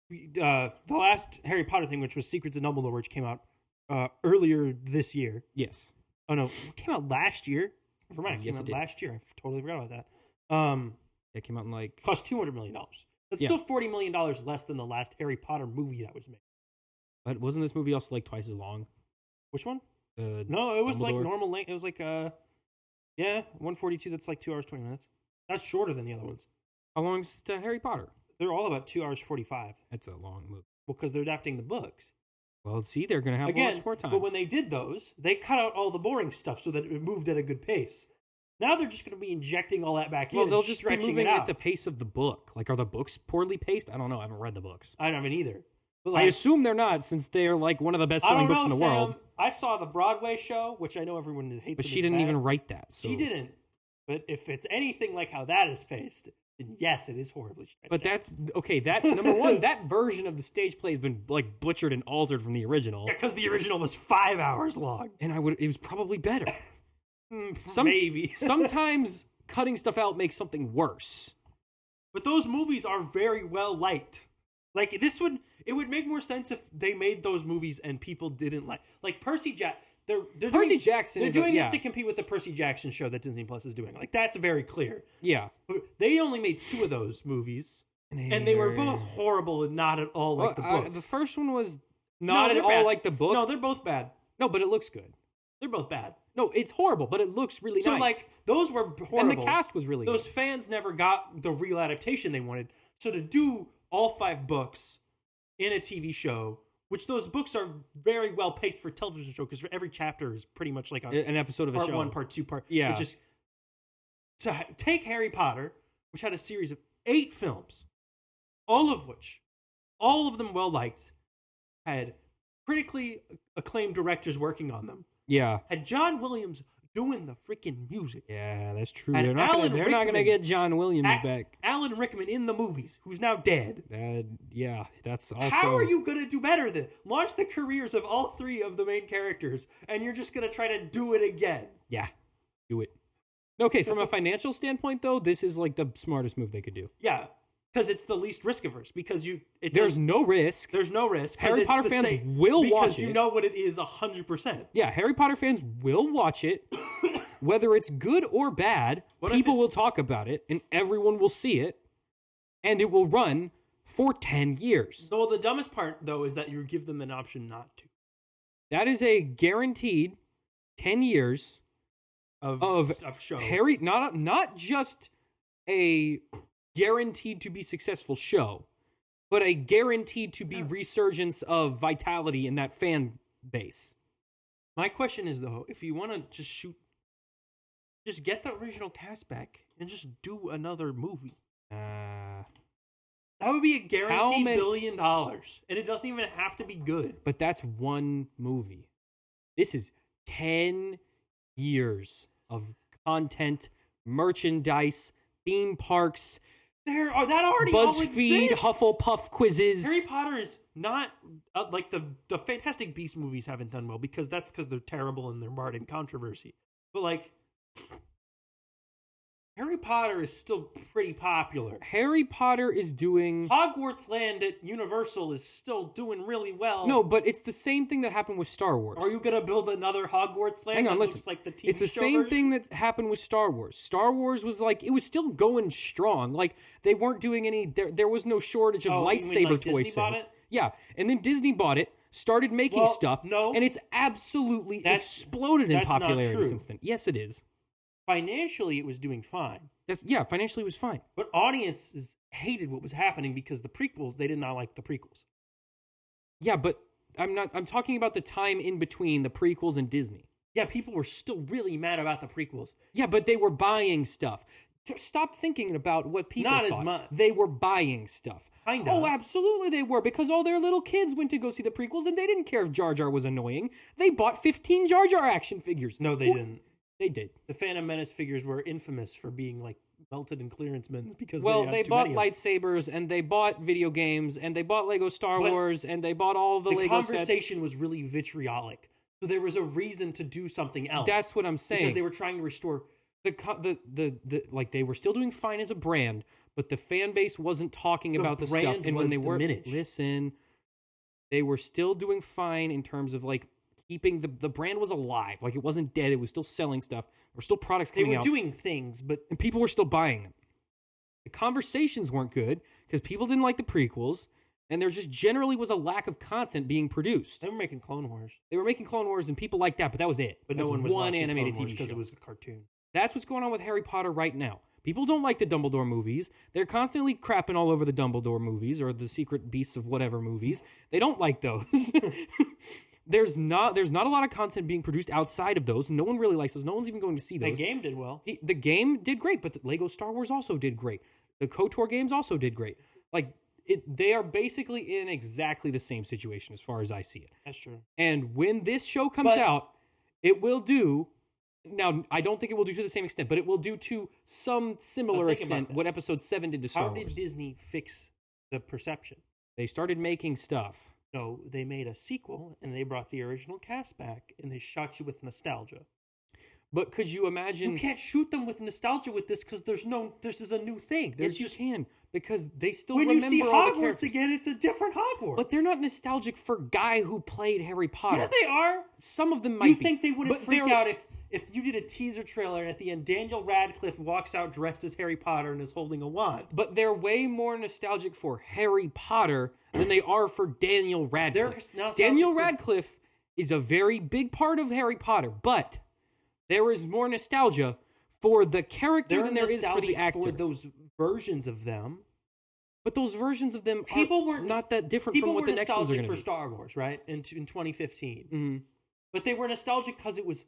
the last Harry Potter thing, which was Secrets of Dumbledore, which came out earlier this year. Yes. Oh, no. It came out last year. Never mind. It came out last year. I totally forgot about that. It came out in like... Cost $200 million. That's still $40 million less than the last Harry Potter movie that was made. But wasn't this movie also like twice as long? Which one? No, it was Dumbledore. like normal length. It was like 142. That's like 2 hours 20 minutes. That's shorter than the other ones. How long is Harry Potter? They're all about 2 hours 45. That's a long movie. Well, because they're adapting the books. Well, see, they're going to have much more time. But when they did those, they cut out all the boring stuff so that it moved at a good pace. Now they're just going to be injecting all that back in. Well, they'll just be moving it at the pace of the book. Like, are the books poorly paced? I don't know. I haven't read the books. I haven't either. But I assume they're not, since they're like one of the best-selling books in the world. I saw the Broadway show, which I know everyone hates. But she didn't even write that. So. She didn't. But if it's anything like how that is paced, then yes, it is horribly stretched. But that's okay. That number one, that version of the stage play has been like butchered and altered from the original. Yeah, because the original was 5 hours long, and it was probably better. Maybe sometimes cutting stuff out makes something worse. But those movies are very well liked. Like it would make more sense if they made those movies and people didn't like Percy Jackson. They're doing this to compete with the Percy Jackson show that Disney Plus is doing. Like, that's very clear. Yeah. They only made 2 of those movies, and they were both horrible and not at all like the book. The first one was not at all like the book. No, they're both bad. No, but it looks good. They're both bad. No, it's horrible, but it looks really nice. So, like, those were horrible. And the cast was really Those good. fans never got the real adaptation they wanted. So to do all 5 books in a TV show, which those books are very well paced for television show, because every chapter is pretty much like an episode of a show. Part 1, Part 2, Part... Yeah. Which is, to take Harry Potter, which had a series of 8 films, all of them well-liked, had critically acclaimed directors working on them. Yeah. Had John Williams doing the freaking music. Yeah, that's true. And They're not going to get John Williams back. Alan Rickman in the movies, who's now dead. Yeah, that's also... How are you going to do better than launch the careers of all 3 of the main characters, and you're just going to try to do it again? Yeah, do it. Okay, from a financial standpoint, though, this is like the smartest move they could do. Yeah. Because it's the least risk averse. Because there's no risk. There's no risk. Harry Potter fans will watch it. Because you know what it is 100%. Yeah, Harry Potter fans will watch it. Whether it's good or bad, people will talk about it, and everyone will see it, and it will run for 10 years. So the dumbest part, though, is that you give them an option not to. That is a guaranteed 10 years of show. Harry, not just a guaranteed to be successful show, but a guaranteed to be resurgence of vitality in that fan base. My question is, though, if you want to just get the original cast back and just do another movie. That would be a guaranteed $1 billion, and it doesn't even have to be good. But that's one movie. This is 10 years of content, merchandise, theme parks, that already BuzzFeed, Hufflepuff quizzes. Harry Potter is not like the Fantastic Beasts movies haven't done well because they're terrible and they're marred in controversy. But like, Harry Potter is still pretty popular. Harry Potter is doing... Hogwarts Land at Universal is still doing really well. No, but it's the same thing that happened with Star Wars. Are you going to build another Hogwarts Land? Hang on, listen. Looks like the TV it's the same thing that happened with Star Wars. Star Wars was like, it was still going strong. Like, they weren't doing any... There was no shortage of lightsaber toy sales. Yeah, and then Disney bought it, started making stuff, and it's absolutely exploded in popularity since then. Yes, it is. Financially, it was doing fine. Financially it was fine. But audiences hated what was happening because the prequels, they did not like the prequels. Yeah, but I'm talking about the time in between the prequels and Disney. Yeah, people were still really mad about the prequels. Yeah, but they were buying stuff. Stop thinking about what people thought. Not as much. They were buying stuff. Kinda. Oh, absolutely they were, because all their little kids went to go see the prequels, and they didn't care if Jar Jar was annoying. They bought 15 Jar Jar action figures. No, they didn't. They did. The Phantom Menace figures were infamous for being like melted in clearance bins because they bought lightsabers and they bought video games and they bought Lego Star Wars and they bought all the Lego sets. The conversation was really vitriolic, so there was a reason to do something else. That's what I'm saying. Because they were trying to restore like they were still doing fine as a brand, but the fan base wasn't talking about the stuff. And when they were they were still doing fine in terms of like keeping the brand was alive. Like, it wasn't dead. It was still selling stuff. There were still products coming out. They were doing things, and people were still buying them. The conversations weren't good because people didn't like the prequels, and there just generally was a lack of content being produced. They were making Clone Wars. And people liked that, but that was it. But no one was watching animated TV because it was a cartoon. That's what's going on with Harry Potter right now. People don't like the Dumbledore movies. They're constantly crapping all over the Dumbledore movies or the Secret Beasts of whatever movies. They don't like those. There's not a lot of content being produced outside of those. No one really likes those. No one's even going to see those. The game did well. The game did great, but the Lego Star Wars also did great. The KOTOR games also did great. Like, they are basically in exactly the same situation as far as I see it. That's true. And when this show comes out, it will do... Now, I don't think it will do to the same extent, but it will do to some similar extent what Episode 7 did to Star Wars. How did Disney fix the perception? They started making stuff. No, they made a sequel, and they brought the original cast back, and they shot you with nostalgia. But could you imagine... You can't shoot them with nostalgia with this, because this is a new thing. Yes, you can, because they still when remember you see all Hogwarts again, it's a different Hogwarts. But they're not nostalgic for guy who played Harry Potter. Yeah, they are. Some of them might be. You be. think they wouldn't freak out if you did a teaser trailer and at the end Daniel Radcliffe walks out dressed as Harry Potter and is holding a wand? But they're way more nostalgic for Harry Potter than they are for Daniel Radcliffe. Daniel Radcliffe is a very big part of Harry Potter, but there is more nostalgia for the character than there is for the actor. For those versions of them. But those versions of them are not that different from what the next ones are going to be. People were nostalgic for Star Wars, right? In 2015. Mm-hmm. But they were nostalgic because it was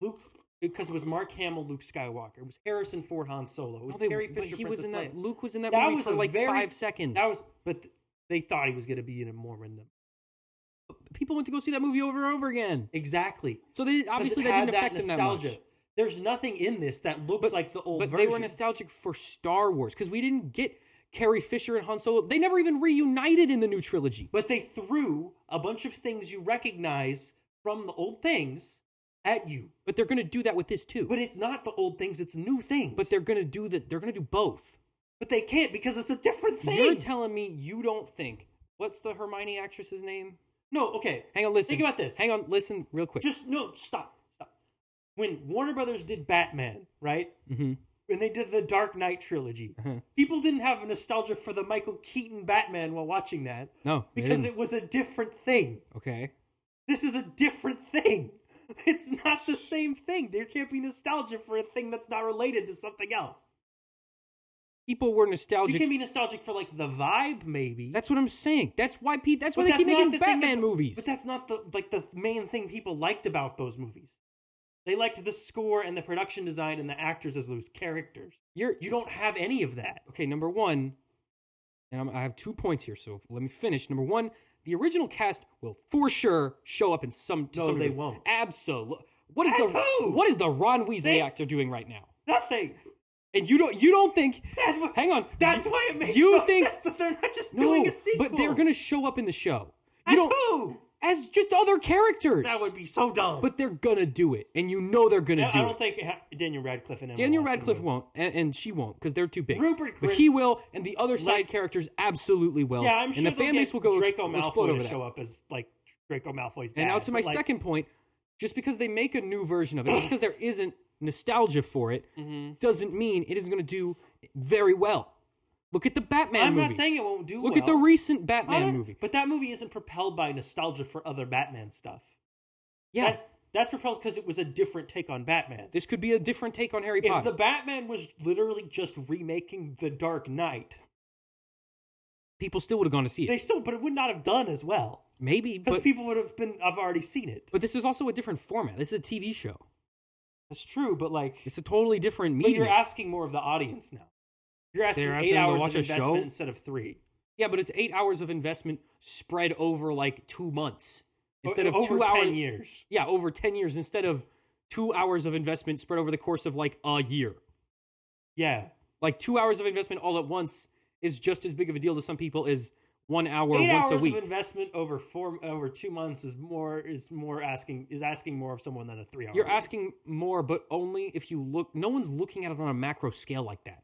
Luke, because it was Mark Hamill, Luke Skywalker. It was Harrison Ford, Han Solo. It was Carrie Fisher, Princess Leia. Luke was in that movie for like 5 seconds. But they thought he was going to be in it more than them. People went to go see that movie over and over again. Exactly. So they obviously that didn't affect them that much. There's nothing in this that looks like the old version. But they were nostalgic for Star Wars because we didn't get Carrie Fisher and Han Solo. They never even reunited in the new trilogy. But they threw a bunch of things you recognize from the old things at you. But they're going to do that with this too. But it's not the old things, it's new things. But they're going to do that. They're going to do both. But they can't because it's a different thing. You're telling me you don't think... What's the Hermione actress's name? No, okay. Hang on, listen. Think about this. Hang on, listen real quick. Stop. When Warner Brothers did Batman, right? Mm-hmm. When they did the Dark Knight trilogy, people didn't have a nostalgia for the Michael Keaton Batman while watching that. No, because it was a different thing. Okay. This is a different thing. It's not the same thing. There can't be nostalgia for a thing that's not related to something else. People were nostalgic. You can be nostalgic for like the vibe, maybe. That's what I'm saying. That's why they keep making Batman movies. But that's not the main thing people liked about those movies. They liked the score and the production design and the actors as those characters. You don't have any of that. Okay, number one, and I have 2 points here, so let me finish. Number one, the original cast will for sure show up in some. No, they won't. Absolutely. What is the Ron Weasley actor doing right now? Nothing. And you don't think? Hang on. That's why it makes sense that they're not just doing a sequel. But they're gonna show up in the show. Who? As just other characters. That would be so dumb. But they're gonna do it, and you know they're gonna do it. I don't think Daniel Radcliffe and Emma Daniel Watson Radcliffe won't, and she won't, because they're too big. Rupert Grint. But he will, and the other side characters absolutely will. Yeah, I'm sure and the fan base will go Draco explode Malfoy over to that. show up as like Draco Malfoy's dad. And now to my second point, just because they make a new version of it, just because there isn't nostalgia for it, doesn't mean it isn't going to do very well. Look at the Batman movie. I'm not saying it won't do well. Look at the recent Batman movie. But that movie isn't propelled by nostalgia for other Batman stuff. Yeah. That's propelled because it was a different take on Batman. This could be a different take on Harry Potter. If the Batman was literally just remaking The Dark Knight, people still would have gone to see it. But it would not have done as well. Maybe, because people would have already seen it. But this is also a different format. This is a TV show. That's true, but like it's a totally different medium. But you're asking more of the audience now. You're asking 8 hours of investment instead of 3. Yeah, but it's 8 hours of investment spread over like 2 months instead of over 2 hours. 10 years. Yeah, over 10 years instead of 2 hours of investment spread over the course of like a year. Yeah, like 2 hours of investment all at once is just as big of a deal to some people as 1 hour 8 once hours a week. Of investment over 2 months is asking more of someone than a 3 hour. You're asking more, but only if you look. No one's looking at it on a macro scale like that.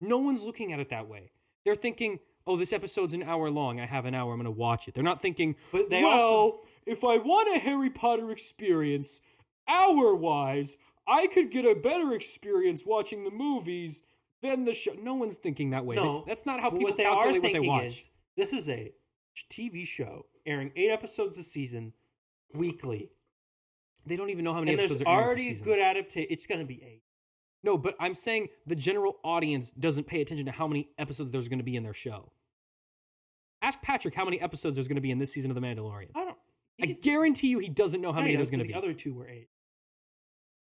No one's looking at it that way. They're thinking, oh, this episode's an hour long. I have an hour. I'm going to watch it. They're not thinking, if I want a Harry Potter experience, hour-wise, I could get a better experience watching the movies than the show. No one's thinking that way. No. That's not how people calculate what they watch. This is a TV show airing 8 episodes a season weekly. They don't even know how many episodes are airing already a good adaptation. It's going to be 8. No, but I'm saying the general audience doesn't pay attention to how many episodes there's going to be in their show. Ask Patrick how many episodes there's going to be in this season of The Mandalorian. I guarantee you he doesn't know how many there's going to be. The other 2 were 8.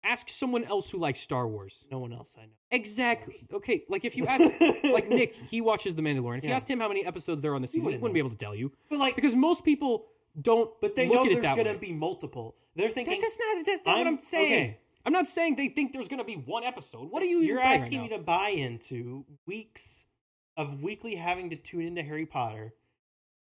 Ask someone else who likes Star Wars. No one else I know. Exactly. Okay, like if you ask, like Nick, he watches The Mandalorian. If you asked him how many episodes there are on the season, he wouldn't be able to tell you. But like, because most people don't. But they know there's going to be multiple. They're thinking that's not what I'm saying. Okay. I'm not saying they think there's going to be 1 episode. What are you? You're asking me to buy into weeks of weekly having to tune into Harry Potter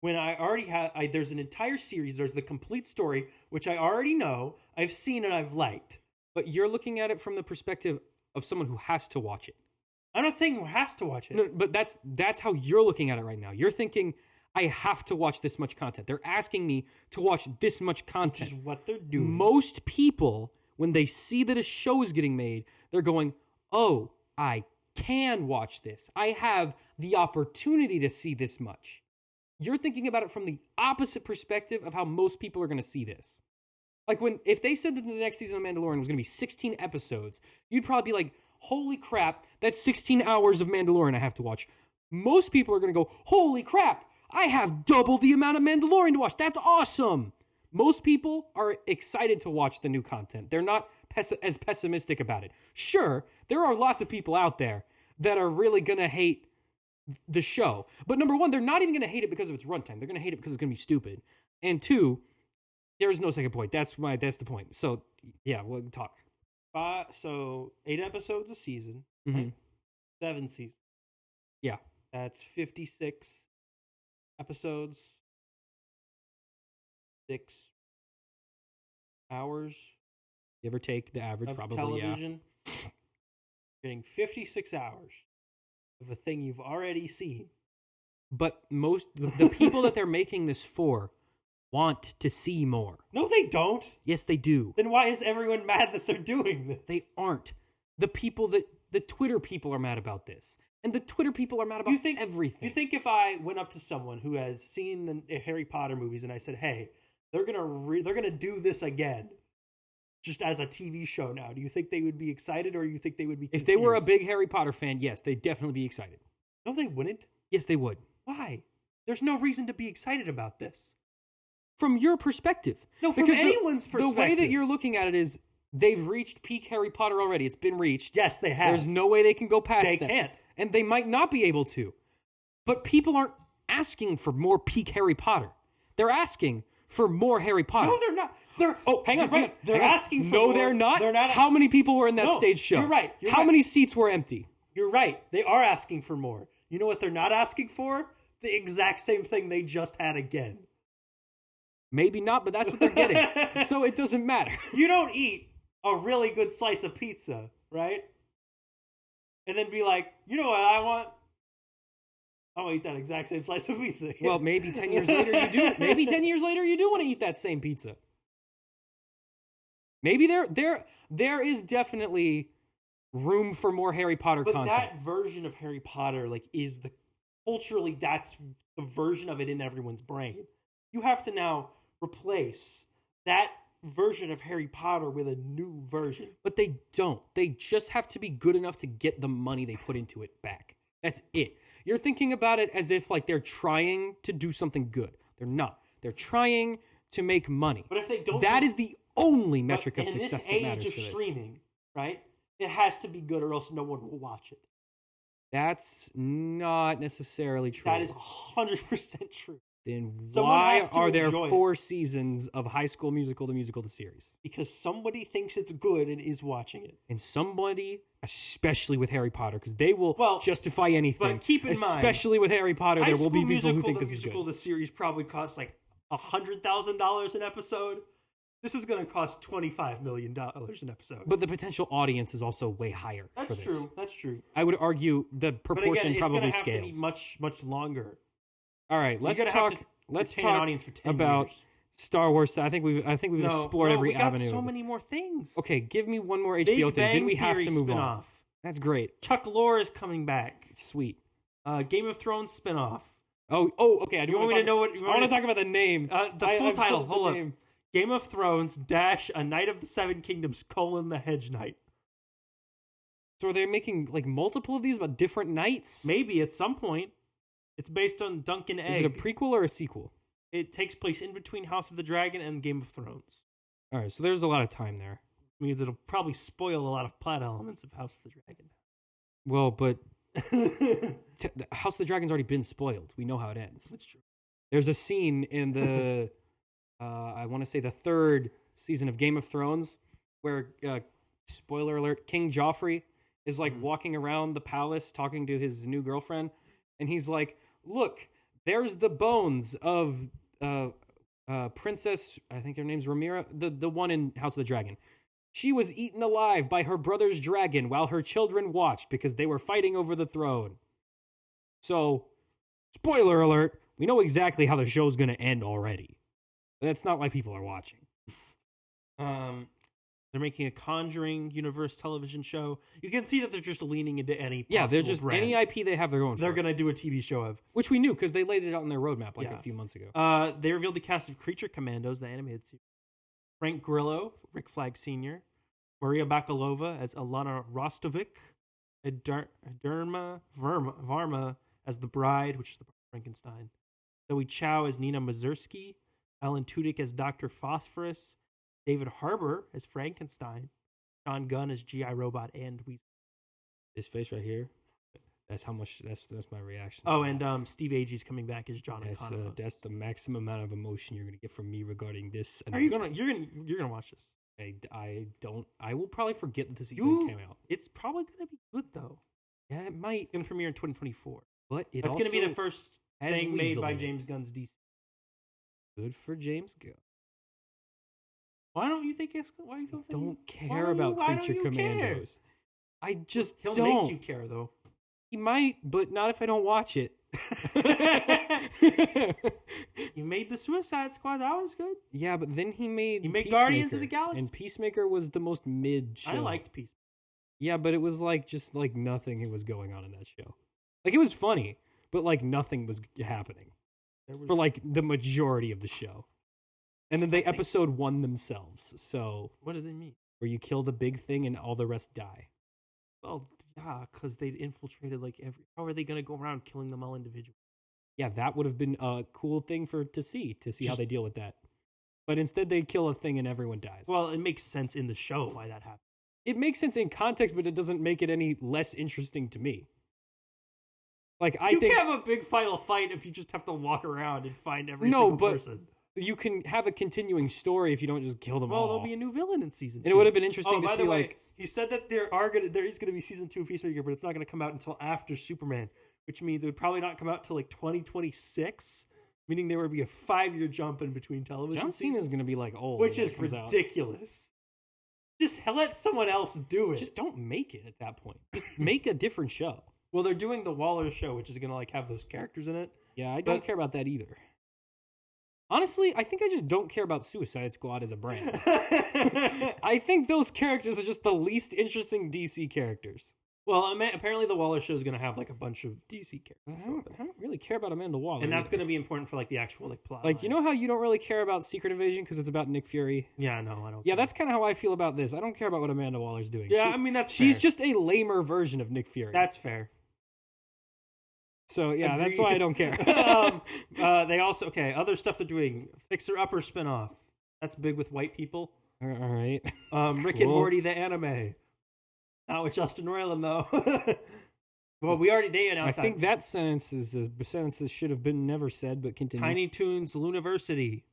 when I already have. There's an entire series. There's the complete story, which I already know. I've seen and I've liked. But you're looking at it from the perspective of someone who has to watch it. I'm not saying who has to watch it. No, but that's how you're looking at it right now. You're thinking, I have to watch this much content. They're asking me to watch this much content. Which is what they're doing. Most people, when they see that a show is getting made, they're going, oh, I can watch this. I have the opportunity to see this much. You're thinking about it from the opposite perspective of how most people are going to see this. Like if they said that the next season of Mandalorian was going to be 16 episodes, you'd probably be like, holy crap, that's 16 hours of Mandalorian I have to watch. Most people are going to go, holy crap, I have double the amount of Mandalorian to watch. That's awesome. Most people are excited to watch the new content. They're not as pessimistic about it. Sure, there are lots of people out there that are really going to hate the show. But number one, they're not even going to hate it because of its runtime. They're going to hate it because it's going to be stupid. And 2, there's no second point. That's the point. So, yeah, we'll talk. So 8 episodes a season. Mm-hmm. Right? 7 seasons. Yeah. That's 56 episodes. 6 hours. Give or take the average, of probably, television. Getting 56 hours of a thing you've already seen. But the people that they're making this for want to see more. No, they don't. Yes, they do. Then why is everyone mad that they're doing this? They aren't. The Twitter people are mad about this. And the Twitter people are mad about everything. You think if I went up to someone who has seen the Harry Potter movies and I said, "Hey, they're gonna do this again, just as a TV show now," do you think they would be excited, or do you think they would be confused? If they were a big Harry Potter fan, yes, they'd definitely be excited. No, they wouldn't. Yes, they would. Why? There's no reason to be excited about this. From your perspective. No, from anyone's perspective. The way that you're looking at it is they've reached peak Harry Potter already. It's been reached. Yes, they have. There's no way they can go past that. They can't. And they might not be able to. But people aren't asking for more peak Harry Potter. They're asking for more Harry Potter. No, they're not. Hang on. They're asking for more. No, they're not. They're not. How many people were in that stage show? You're right. How many seats were empty? You're right. They are asking for more. You know what they're not asking for? The exact same thing they just had again. Maybe not, but that's what they're getting. So it doesn't matter. You don't eat a really good slice of pizza, right? And then be like, you know what I want? I want to eat that exact same slice of pizza. Well, maybe 10 years later you do. Maybe 10 years later you do want to eat that same pizza. Maybe there is definitely room for more Harry Potter content. But that version of Harry Potter, is culturally, that's the version of it in everyone's brain. You have to now replace that version of Harry Potter with a new version. But they don't. They just have to be good enough to get the money they put into it back. That's it. You're thinking about it as if they're trying to do something good. They're not. They're trying to make money. But if they don't, that is the only metric of success that matters. In this age of streaming, right? It has to be good, or else no one will watch it. That's not necessarily true. That is 100% true. Then why are there 4 seasons of High School Musical, the series? Because somebody thinks it's good and is watching it. And somebody, especially with Harry Potter, because they will justify anything. But keep in mind, especially with Harry Potter, there will be people who think this is good. The series probably costs $100,000 an episode. This is going to cost $25 million an episode. But the potential audience is also way higher. That's for this. True. That's true. I would argue the proportion probably scales. It's going to have to be much, much longer. All right, let's talk about Star Wars. I think we've explored every avenue. We got so many more things. Okay, give me one more HBO thing. Then we have to move on. That's great. Chuck Lorre is coming back. Sweet. Game of Thrones spinoff. Oh, okay. You want me to know what? I want to talk about the name. The full title. Hold up. Game of Thrones - A Knight of the Seven Kingdoms : The Hedge Knight. So are they making multiple of these about different knights? Maybe at some point. It's based on Duncan Egg. Is it a prequel or a sequel? It takes place in between House of the Dragon and Game of Thrones. All right, so there's a lot of time there. Means it'll probably spoil a lot of plot elements of House of the Dragon. Well, but House of the Dragon's already been spoiled. We know how it ends. That's true. There's a scene in the, I want to say the 3rd season of Game of Thrones where, spoiler alert, King Joffrey is walking around the palace talking to his new girlfriend. And he's like, look, there's the bones of Princess, I think her name's Rhaenyra, the one in House of the Dragon. She was eaten alive by her brother's dragon while her children watched because they were fighting over the throne. So, spoiler alert, we know exactly how the show's going to end already. That's not why people are watching. They're making a Conjuring universe television show. You can see that they're just leaning into any possible they're just brand. Any IP they have, they're going for. They're going to do a TV show of. Which we knew because they laid it out in their roadmap a few months ago. They revealed the cast of Creature Commandos, the animated series. Frank Grillo, Rick Flag Sr., Maria Bakalova as Alana Rostovic, Derma Varma as the Bride, which is the Frankenstein, Zoe Chow as Nina Mazursky, Alan Tudyk as Dr. Phosphorus, David Harbour as Frankenstein, Sean Gunn as G.I. Robot and Weasel. This face right here, that's how much, that's my reaction. Oh, and Steve Agee's coming back as John Connor. That's the maximum amount of emotion you're going to get from me regarding this. You're gonna watch this. I will probably forget that this even came out. It's probably going to be good, though. Yeah, it might. It's going to premiere in 2024. But that's going to be the first thing made by James Gunn's DC. Good for James Gunn. Why don't you think it's... Why you don't care about Creature Commandos. I just He'll don't. make you care, though. He might, but not if I don't watch it. He made the Suicide Squad. That was good. Yeah, but then he made Guardians of the Galaxy. And Peacemaker was the most mid show. I liked Peacemaker. Yeah, but it was like just like nothing was going on in that show. Like it was funny, but like nothing was happening for like the majority of the show. And then they episode 1 themselves. So what do they mean? Where you kill the big thing and all the rest die. Well, yeah, because they'd infiltrated like every. How are they going to go around killing them all individually? Yeah, that would have been a cool thing to see how they deal with that. But instead, they kill a thing and everyone dies. Well, it makes sense in the show why that happened. It makes sense in context, but it doesn't make it any less interesting to me. Like you can have a big final fight if you just have to walk around and find every single person. You can have a continuing story if you don't just kill them all. Well, there'll be a new villain in season 2. And it would have been interesting to see, like... He said that there is going to be season 2 of Peacemaker, but it's not going to come out until after Superman, which means it would probably not come out until, like, 2026, meaning there would be a 5-year jump in between television John seasons. Cena's going to be, like, old. Which is ridiculous. Just let someone else do it. Just don't make it at that point. Just make a different show. Well, they're doing the Waller show, which is going to, like, have those characters in it. Yeah, I don't care about that either. Honestly, I think I just don't care about Suicide Squad as a brand. I think those characters are just the least interesting DC characters. Well, apparently the Waller show is going to have like a bunch of DC characters. I don't really care about Amanda Waller. And that's going to be important for like the actual like plot. Like, you know how you don't really care about Secret Invasion because it's about Nick Fury? Yeah, no, I don't. Yeah, that's kind of how I feel about this. I don't care about what Amanda Waller's doing. Yeah, I mean, she's just a lamer version of Nick Fury. That's fair. So, yeah, that's why I don't care. They also, other stuff they're doing. Fixer Upper spinoff. That's big with white people. All right. Rick and Morty, the anime. Not with Justin Roiland, though. Well, they announced I think that sentence is a sentence that should have been never said, but continue. Tiny Toons Looniversity.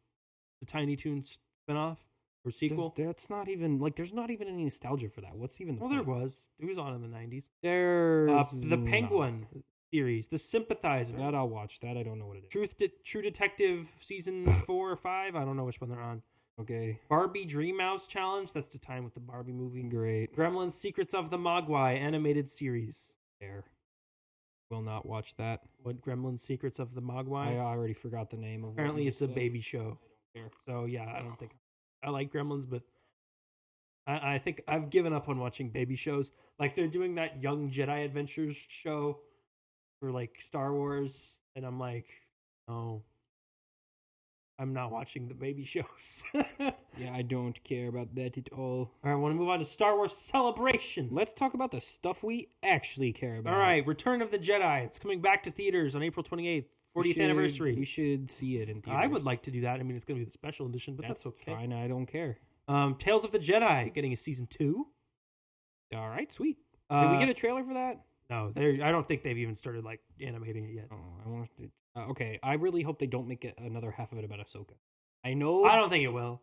The Tiny Toons spinoff or sequel. That's not even, like, there's not even any nostalgia for that. What's even the point? There was. It was on in the 90s. There's the Penguin series, The Sympathizer. That I'll watch. That I don't know what it is. True Detective season 4 or 5. I don't know which one they're on. Okay. Barbie Dream House Challenge. That's the time with the Barbie movie. Great. Gremlins Secrets of the Mogwai animated series. There. Will not watch that. What Gremlins Secrets of the Mogwai? I already forgot the name of it. Apparently it's a baby show. I don't care. So yeah, I don't think I like Gremlins, but I think I've given up on watching baby shows. Like they're doing that Young Jedi Adventures show for like Star Wars, and I'm like, no, I'm not watching the baby shows. Yeah, I don't care about that at all. All right, I want to move on to Star Wars Celebration. Let's talk about the stuff we actually care about. All right, Return of the Jedi. It's coming back to theaters on April 28th, 40th anniversary. We should see it in theaters. I would like to do that. I mean, it's going to be the special edition, but that's okay. Fine, I don't care. Tales of the Jedi getting a season 2. All right, sweet. Did we get a trailer for that? No, I don't think they've even started like animating it yet. Oh, I want to. Okay, I really hope they don't make it another half of it about Ahsoka. I don't think it will.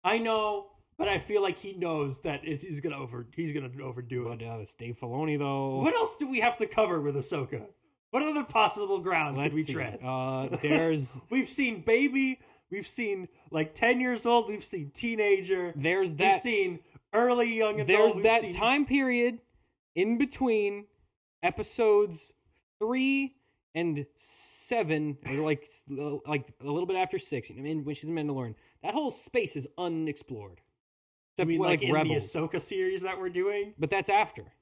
I know, but I feel like he knows that he's gonna overdo it. But it's Dave Filoni though. What else do we have to cover with Ahsoka? What other possible ground could we tread? There's we've seen baby. We've seen like 10 years old. We've seen teenager. We've seen early young adult. There's time period in between episodes 3 and 7, or like a little bit after 6. I mean, when she's in Mandalorian, that whole space is unexplored. I mean, like in Rebels. The Ahsoka series that we're doing, but that's after.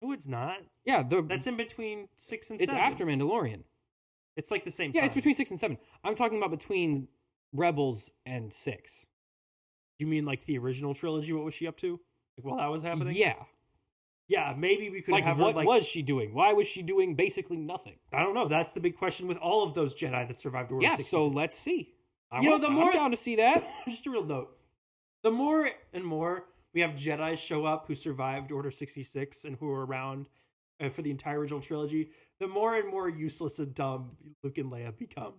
No, it's not. Yeah, that's in between 6 and 7. It's after Mandalorian. It's like the same. Yeah, time. It's between 6 and 7. I'm talking about between Rebels and 6. You mean like the original trilogy? What was she up to? Like while that was happening? Yeah. Yeah, maybe we could have her, what was she doing? Why was she doing basically nothing? I don't know. That's the big question with all of those Jedi that survived Order 66. So let's see. I'm down to see that. Just a real note. The more and more we have Jedi show up who survived Order 66 and who were around for the entire original trilogy, the more and more useless and dumb Luke and Leia become.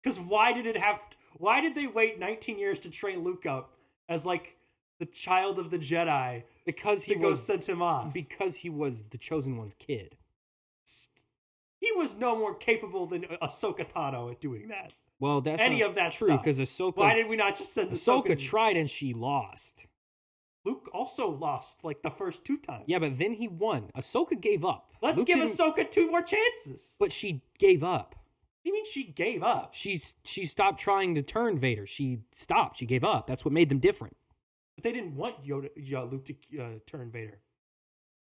Because why did they wait 19 years to train Luke up as like the child of the Jedi? Because sent him off. Because he was the Chosen One's kid. He was no more capable than Ahsoka Tano at doing that. Well, that's any not of that true, stuff. Because Ahsoka. Why did we not just send Ahsoka tried and she lost. Luke also lost like the first 2 times. Yeah, but then he won. Ahsoka gave up. Let's give Ahsoka 2 more chances. But she gave up. What do you mean she gave up? She stopped trying to turn Vader. She stopped. She gave up. That's what made them different. But they didn't want Luke to turn Vader.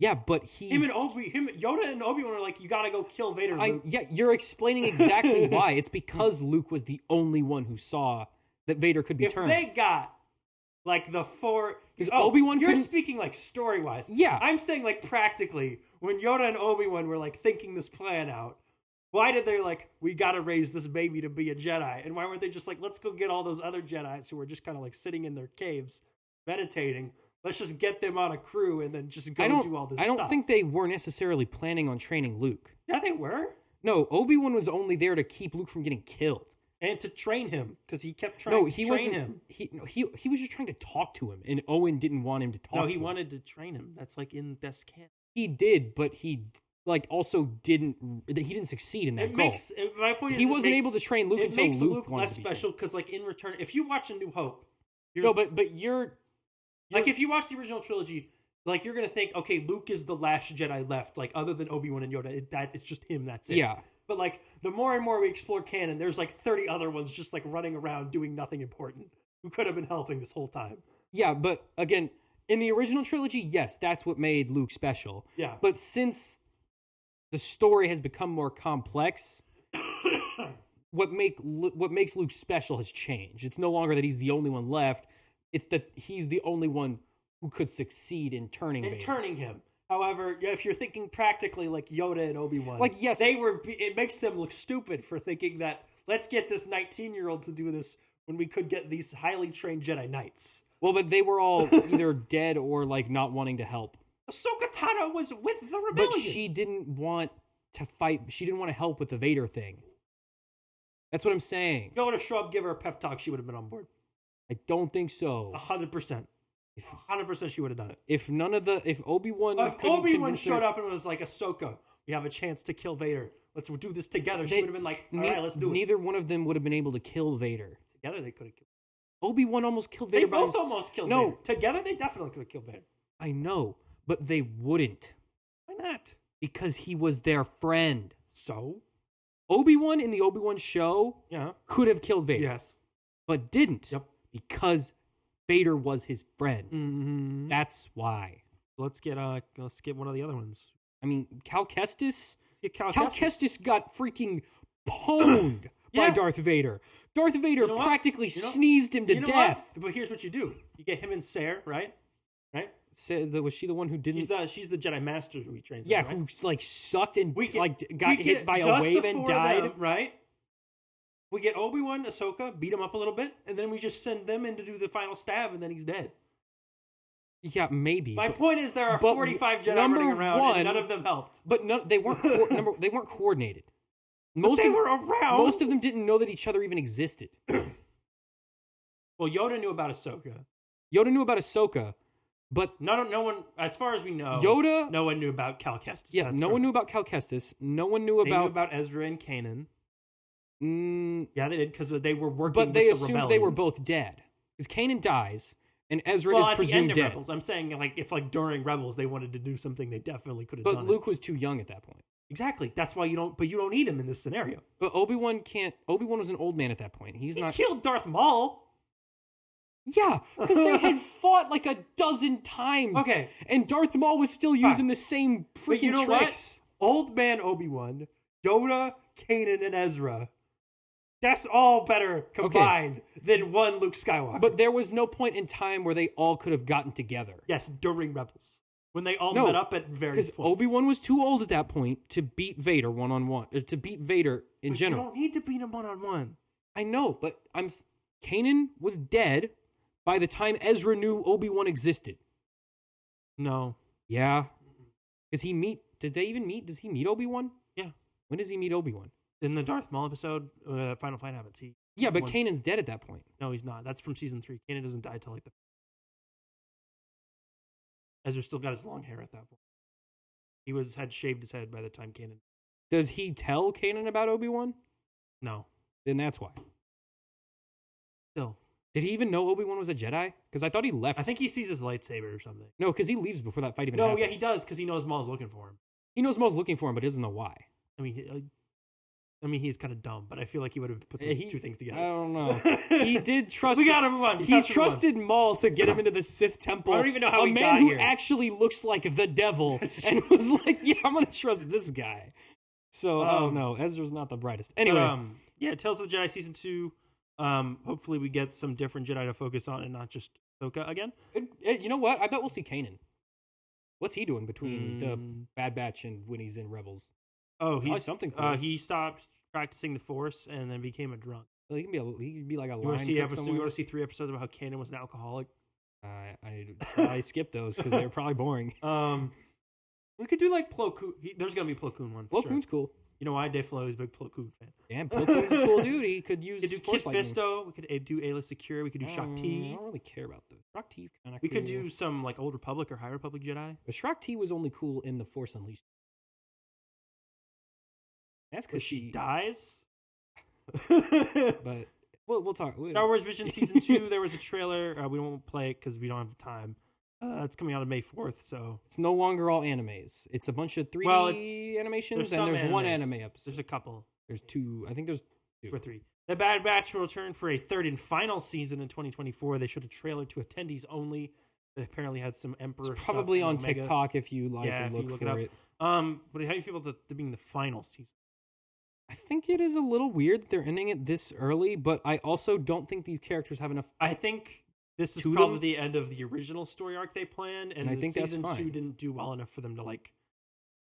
Yeah, but Yoda and Obi-Wan were like, you gotta go kill Vader, Luke. Yeah, you're explaining exactly why. It's because Luke was the only one who saw that Vader could be turned. If they got like the 4... Obi-Wan you're speaking like story-wise. Yeah. I'm saying like practically, when Yoda and Obi-Wan were like thinking this plan out, why did they like, we gotta raise this baby to be a Jedi? And why weren't they just like, let's go get all those other Jedis who were just kind of like sitting in their caves, meditating. Let's just get them on a crew and then just go do all this stuff. I don't think they were necessarily planning on training Luke. Yeah, they were. No, Obi-Wan was only there to keep Luke from getting killed. And to train him, because he kept trying to train him. He was just trying to talk to him, and Owen didn't want him to talk to him. No, he wanted to train him. That's like in Best Canon. He did, but he also didn't succeed in that goal. My point is, he wasn't able to train Luke until Luke less special, because like in return, if you watch A New Hope... but you're... Like, if you watch the original trilogy, like, you're going to think, okay, Luke is the last Jedi left, like, other than Obi-Wan and Yoda. It's just him, that's it. Yeah. But, like, the more and more we explore canon, there's, like, 30 other ones just, like, running around doing nothing important who could have been helping this whole time. Yeah, but, again, in the original trilogy, yes, that's what made Luke special. Yeah. But since the story has become more complex... what makes Luke special has changed. It's no longer that he's the only one left. It's that he's the only one who could succeed in turning Vader. Turning him. However, if you're thinking practically like Yoda and Obi-Wan, like, yes, it makes them look stupid for thinking that let's get this 19-year-old to do this when we could get these highly trained Jedi Knights. Well, but they were all either dead or like not wanting to help. Ahsoka Tano was with the rebellion. But she didn't want to fight. She didn't want to help with the Vader thing. That's what I'm saying. Yoda show up, give her a pep talk, she would have been on board. I don't think so. 100%. 100% she would have done it. If Obi-Wan... If Obi-Wan showed up and was like, Ahsoka, we have a chance to kill Vader. Let's do this together. She would have been like, all right, let's do it. Neither one of them would have been able to kill Vader. Together they could have killed Obi-Wan almost killed Vader. They both almost killed Vader. Together they definitely could have killed Vader. I know, but they wouldn't. Why not? Because he was their friend. So? Obi-Wan in the Obi-Wan show could have killed Vader. Yes. But didn't. Yep. Because Vader was his friend. Mm-hmm. That's why. Let's get one of the other ones. I mean, Cal Kestis? Cal Kestis got freaking pwned by Darth Vader. Darth Vader practically sneezed him to death. What? But here's what you do. You get him and Sarah, right? Right? Was she the one who didn't... She's the Jedi Master who he trains. Yeah, right? who like sucked and got hit by a wave and died. Them, right? We get Obi-Wan, Ahsoka, beat him up a little bit, and then we just send them in to do the final stab, and then he's dead. Yeah, maybe. My point is there are 45 Jedi running around, and none of them helped. But they weren't they weren't coordinated. They were around. Most of them didn't know that each other even existed. Well, Yoda knew about Ahsoka. But no one, as far as we know, no one knew about Cal Kestis. Yeah, no one knew about Cal Kestis. No one knew about Ezra and Kanan. Yeah, they did, because they were working. But they assumed they were both dead, because Kanan dies and Ezra is presumed at the end of dead. Rebels, I'm saying if during Rebels they wanted to do something, they definitely could have done. But Luke was too young at that point. Exactly. That's why you don't need him in this scenario. But Obi-Wan can't. Obi-Wan was an old man at that point. He killed Darth Maul. Yeah, because they had fought like a dozen times. Okay. And Darth Maul was still using the same freaking tricks. What? Old man Obi-Wan, Yoda, Kanan, and Ezra. That's all better combined than one Luke Skywalker. But there was no point in time where they all could have gotten together. Yes, during Rebels. When they all met up at various points. Obi-Wan was too old at that point to beat Vader one-on-one. To beat Vader in general. You don't need to beat him one-on-one. I know, but Kanan was dead by the time Ezra knew Obi-Wan existed. No. Yeah. Did they even meet? Does he meet Obi-Wan? Yeah. When does he meet Obi-Wan? In the Darth Maul episode, Final Fight happens. Yeah, but Kanan's dead at that point. No, he's not. That's from season 3. Kanan doesn't die till Ezra still got his long hair at that point. He had shaved his head by the time Kanan. Does he tell Kanan about Obi-Wan? No. Then that's why. Still. Did he even know Obi-Wan was a Jedi? Because I thought he left. I think he sees his lightsaber or something. No, because he leaves before that fight even No, happens. yeah, he does, because he knows Maul's looking for him. He knows Maul's looking for him, but he doesn't know why. I mean, he's kind of dumb, but I feel like he would have put those two things together. I don't know. He did trust. We got him one. He trusted Maul to get him into the Sith temple. I don't even know how a he man got who here. actually looks like the devil, and was like, "Yeah, I'm gonna trust this guy." So, oh no, Ezra's not the brightest. Anyway, yeah, Tales of the Jedi season 2. Hopefully, we get some different Jedi to focus on, and not just Ahsoka again. You know what? I bet we'll see Kanan. What's he doing between the Bad Batch and when he's in Rebels? Oh, he's something cool. He stopped practicing the Force and then became a drunk. Well, he could be like a You want to see 3 episodes about how Kanan was an alcoholic? I skipped those because they're probably boring. We could do like Plo Koon. There's gonna be Plo Koon one. Plo Koon's cool. You know why? Dave Filoni is a big Plo Koon fan. Damn, Plo Koon's a cool dude. He could use. We could do Kit Fisto. We could do Ayla Secure. We could do Shak Ti. I don't really care about those. Shak Ti's kind of. We could do some like Old Republic or High Republic Jedi. But Shak Ti was only cool in the Force Unleashed. That's because she dies. But we'll talk. Star Wars Vision Season 2. There was a trailer. We won't play it because we don't have the time. It's coming out on May 4th, so it's no longer all animes. It's a bunch of 3D animations, and there's one anime episode. There's a couple. There's 2. I think there's 2 or 3. The Bad Batch will return for a third and final season in 2024. They showed a trailer to attendees only that apparently had some Emperor It's probably stuff on TikTok if you like and look for it. But how do you feel about the being the final season? I think it is a little weird that they're ending it this early, but I also don't think these characters have enough. I think this is probably the end of the original story arc they planned, and I think season 2 didn't do well enough for them to like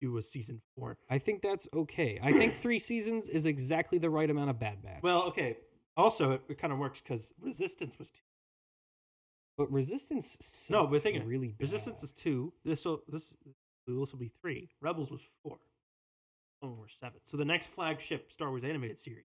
do a season 4. I think that's okay. I think 3 seasons is exactly the right amount of Bad Batch. Well, okay. Also, it kind of works because Resistance was 2. But Resistance but thinking really bad. Resistance is 2. This will be 3. Rebels was 4. Clone Wars 7. So the next flagship Star Wars animated series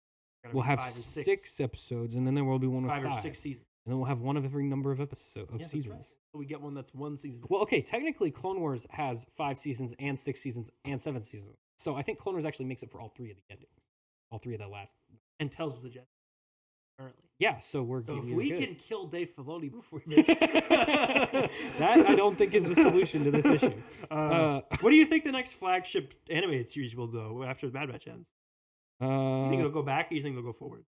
will have 6 episodes, and then there will be one with 5 or 6 seasons. And then we'll have one of every number of seasons. Right. So we get one that's 1 season. Well, okay, technically Clone Wars has 5 seasons and 6 seasons and 7 seasons. So I think Clone Wars actually makes it for all 3 of the endings. All 3 of the last. And Tales of the Jedi, currently. Yeah, so if we can kill Dave Filoni before this. That I don't think is the solution to this issue. What do you think the next flagship animated series will do after the Bad Batch ends? You think they'll go back, or you think they'll go forward?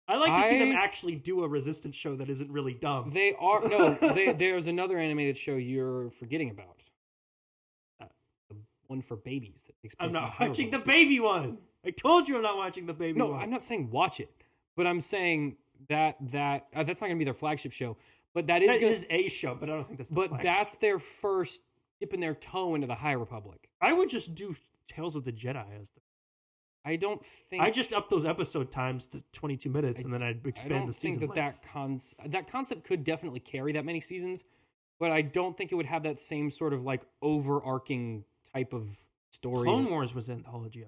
I like to see them actually do a Resistance show that isn't really dumb. They are there's another animated show you're forgetting about. The one for babies that takes place. I'm not watching the baby one. I told you I'm not watching the baby one. No, I'm not saying watch it, but I'm saying that that's not going to be their flagship show. But that is a show, but I don't think that's. That's their first dipping their toe into the High Republic. I would just do Tales of the Jedi as the. I don't think I just up those episode times to 22 minutes, and then I'd expand the season. I don't think that concept could definitely carry that many seasons, but I don't think it would have that same sort of like overarching type of story. Clone Wars was an anthology.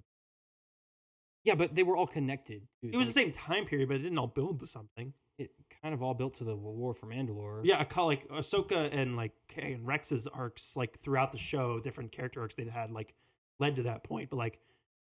Yeah, but they were all connected. It was the same time period, but it didn't all build to something. It kind of all built to the War for Mandalore. Yeah, I call like Ahsoka and like Kay and Rex's arcs, like throughout the show, different character arcs they had like led to that point, but like.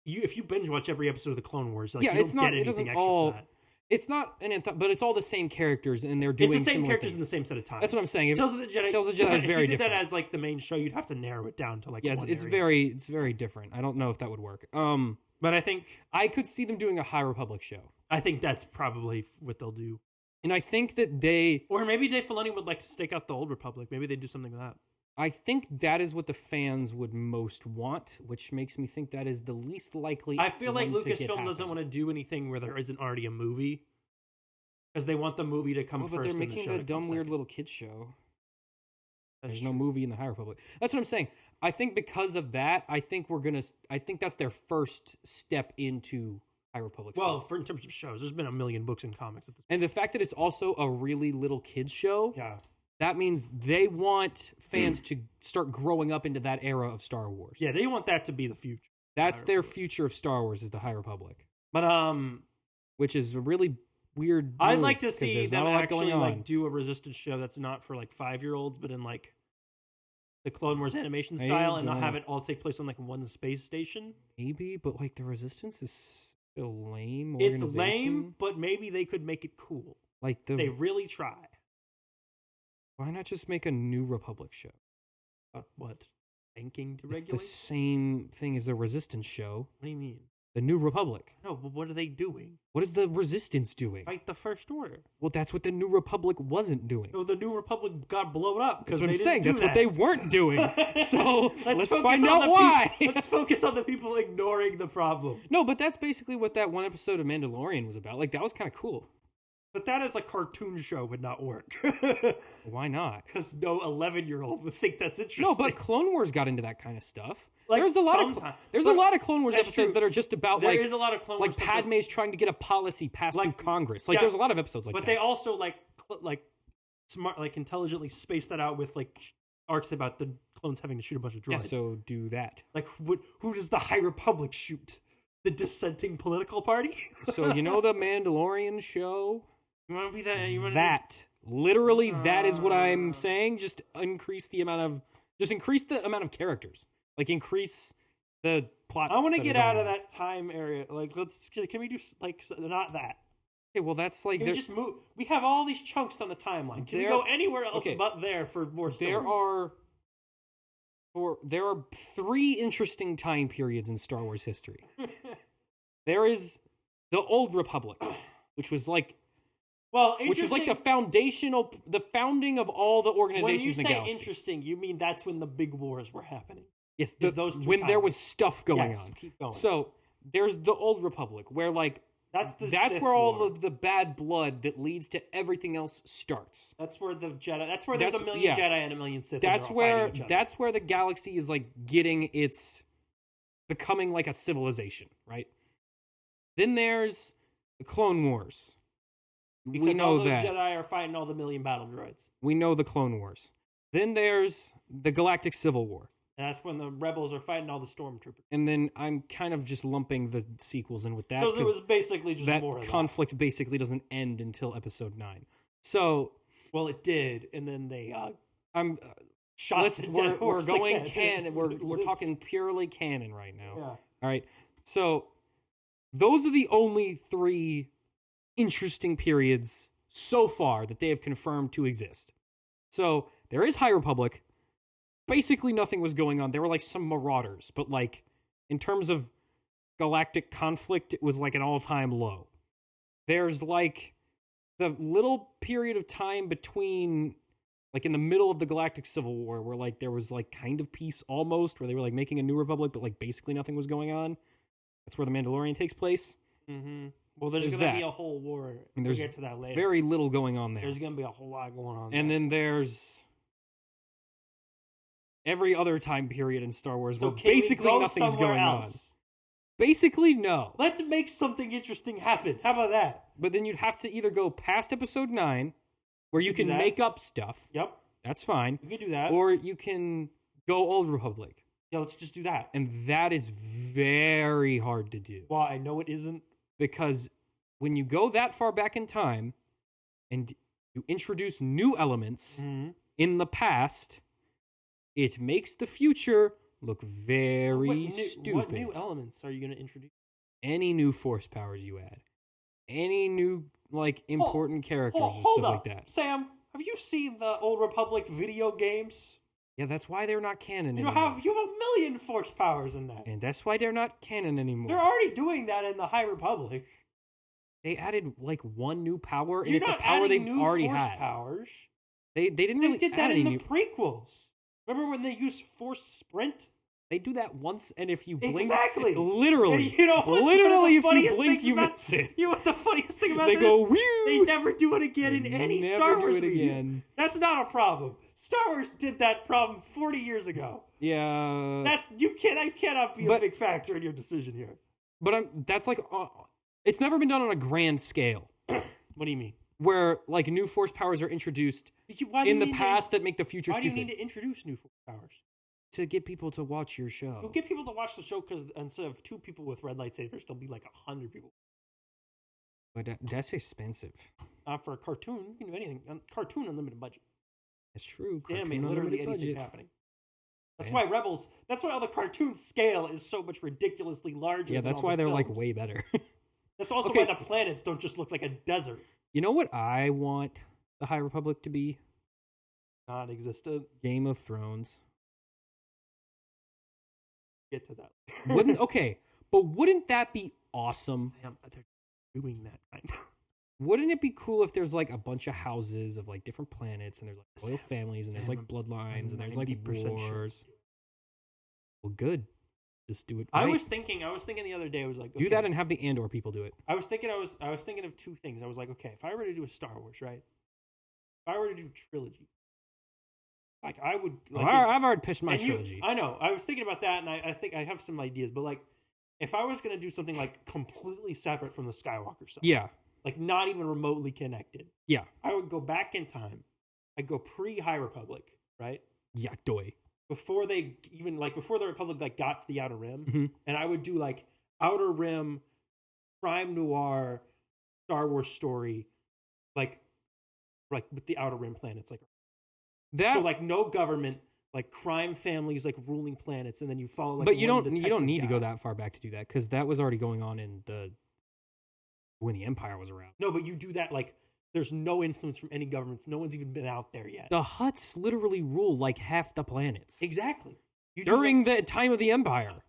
If you binge watch every episode of the Clone Wars, like, you don't get anything extra for that. It's not but it's all the same characters, and they're doing. It's the same characters things. in the same set of time. That's what I'm saying. Tales of the Jedi. Tales of the Jedi is very if you did different. that as like the main show, you'd have to narrow it down to like. Yeah, it's very different. I don't know if that would work. But I think I could see them doing a High Republic show. I think that's probably what they'll do. And I think that or maybe Dave Filoni would like to stake out the Old Republic. Maybe they'd do something with that. I think that is what the fans would most want, which makes me think that is the least likely. I feel like Lucasfilm doesn't want to do anything where there isn't already a movie, because they want the movie to come first. But they're making a dumb, weird little kids show. There's no movie in the High Republic. That's what I'm saying. I think because of that, I think that's their first step into High Republic. Well, in terms of shows, there's been a million books and comics at this point. And the fact that it's also a really little kids show. Yeah. That means they want fans to start growing up into that era of Star Wars. Yeah, they want that to be the future. That's their future of Star Wars is the High Republic. But which is a really weird. I'd like to see them actually like do a Resistance show that's not for like 5-year-olds, but in like the Clone Wars animation style, and not have it all take place on like one space station. Maybe, but like the Resistance is still lame. It's lame, but maybe they could make it cool. Like They really try. Why not just make a New Republic show? What? Banking deregulation? It's the same thing as the Resistance show. What do you mean? The New Republic. No, but what are they doing? What is the Resistance doing? Fight the First Order. Well, that's what the New Republic wasn't doing. No, the New Republic got blown up because That's what I'm saying. That's what they weren't doing. So let's find out why. Let's focus on the people ignoring the problem. No, but that's basically what that one episode of Mandalorian was about. Like, that was kind of cool. But that as a cartoon show would not work. Why not? Because no 11-year-old would think that's interesting. No, but Clone Wars got into that kind of stuff. Like, there's a lot of Clone Wars episodes that are just about there is a lot of Clone Wars like Padme's trying to get a policy passed through Congress. Like there's a lot of episodes like that. But they also like smart, like intelligently space that out with like arcs about the clones having to shoot a bunch of droids. Yeah, so do that. Like who does the High Republic shoot? The dissenting political party? So you know the Mandalorian show? You want to be that? That is what I'm saying. Just increase the amount of characters. Like increase the plot. I want to get out of that time area. Like can we do like not that? Okay, well that's like can we just move. We have all these chunks on the timeline. Can we go anywhere else but there for more stories? There are 3 interesting time periods in Star Wars history. There is the Old Republic, which was like the founding of all the organizations in the galaxy. When you say interesting, you mean that's when the big wars were happening. Yes, there was stuff going on. Keep going. So there's the Old Republic, where like that's where all of the bad blood that leads to everything else starts. That's where the Jedi. That's where there's a million Jedi and a million Sith. That's where the galaxy is like becoming like a civilization, right? Then there's the Clone Wars. Because we know all those that Jedi are fighting all the million battle droids. We know the Clone Wars. Then there's the Galactic Civil War. And that's when the rebels are fighting all the stormtroopers. And then I'm kind of just lumping the sequels in with that. Because it was basically just that more of conflict basically doesn't end until episode 9. So... Well, it did, and then they... we're going canon. We're talking purely canon right now. Yeah. All right. So those are the only 3 interesting periods so far that they have confirmed to exist. So there is High Republic. Basically nothing was going on. There were like some marauders, but like in terms of galactic conflict, it was like an all-time low. There's like the little period of time between like in the middle of the Galactic Civil War where like there was like kind of peace almost, where they were like making a new republic, but like basically nothing was going on. That's where the Mandalorian takes place. Mm-hmm. Well, there's going to be a whole war. We'll get to that later. Very little going on there. There's going to be a whole lot going on. And then there's every other time period in Star Wars where basically nothing's going on. Basically, no. Let's make something interesting happen. How about that? But then you'd have to either go past episode 9, where you can make up stuff. Yep. That's fine. You can do that. Or you can go Old Republic. Yeah, let's just do that. And that is very hard to do. Well, I know it isn't. Because when you go that far back in time and you introduce new elements in the past, it makes the future look very stupid. What new elements are you going to introduce? Any new force powers you add. Any new, like, important characters or stuff like that. Sam, have you seen the Old Republic video games? Yeah, that's why they're not canon anymore. You have a million force powers in that. And that's why they're not canon anymore. They're already doing that in the High Republic. They added, like, one new power, and it's a power they've already had. Powers. They didn't really did that in the prequels. Remember when they used Force Sprint? They do that once, and if you blink... Exactly. Literally. And if you blink, you miss it. You know what the funniest thing about this? They go, whew! They never do it again in any Star Wars movie. That's not a problem. Star Wars did that problem 40 years ago. Yeah. I cannot be a big factor in your decision here. But that's like... it's never been done on a grand scale. What do you mean? Where, like, new force powers are introduced in the past that make the future stupid. Why do you need to introduce new force powers? To get people to watch your show. You'll get people to watch the show because instead of 2 people with red lightsabers, there'll be like 100 people. But that's expensive. For a cartoon, you can do anything. Cartoon unlimited budget. That's true. Animate literally anything happening. That's why Rebels. That's why all the cartoon scale is so much ridiculously larger. Yeah, that's why they're like way better. That's also why the planets don't just look like a desert. You know what I want the High Republic to be? Non-existent. Game of Thrones. Get to that. Wouldn't that be awesome? Sam, they're doing that kind of. Wouldn't it be cool if there's like a bunch of houses of like different planets and there's like royal families and there's like bloodlines and there's like wars? Sure. Well, good. Just do it. Right. I was thinking the other day. I was like, do that and have the Andor people do it. I was thinking of two things. I was like, okay, if I were to do a Star Wars, right? If I were to do a trilogy, like I would. Like, I've already pitched my trilogy. I know. I was thinking about that, and I think I have some ideas. But like, if I was gonna do something like completely separate from the Skywalker stuff, yeah, like not even remotely connected, yeah, I would go back in time. I'd go pre-High Republic, right? Yeah, doy. Before the Republic like got to the Outer Rim, and I would do like Outer Rim, crime noir, Star Wars story, like with the Outer Rim planets, like that. So like no government, like crime families, like ruling planets, and then you follow. Like, but you don't need to go that far back to do that because that was already going on when the Empire was around. No, but you do that like. There's no influence from any governments. No one's even been out there yet. The Hutts literally rule like half the planets. Exactly. During the time of the Empire.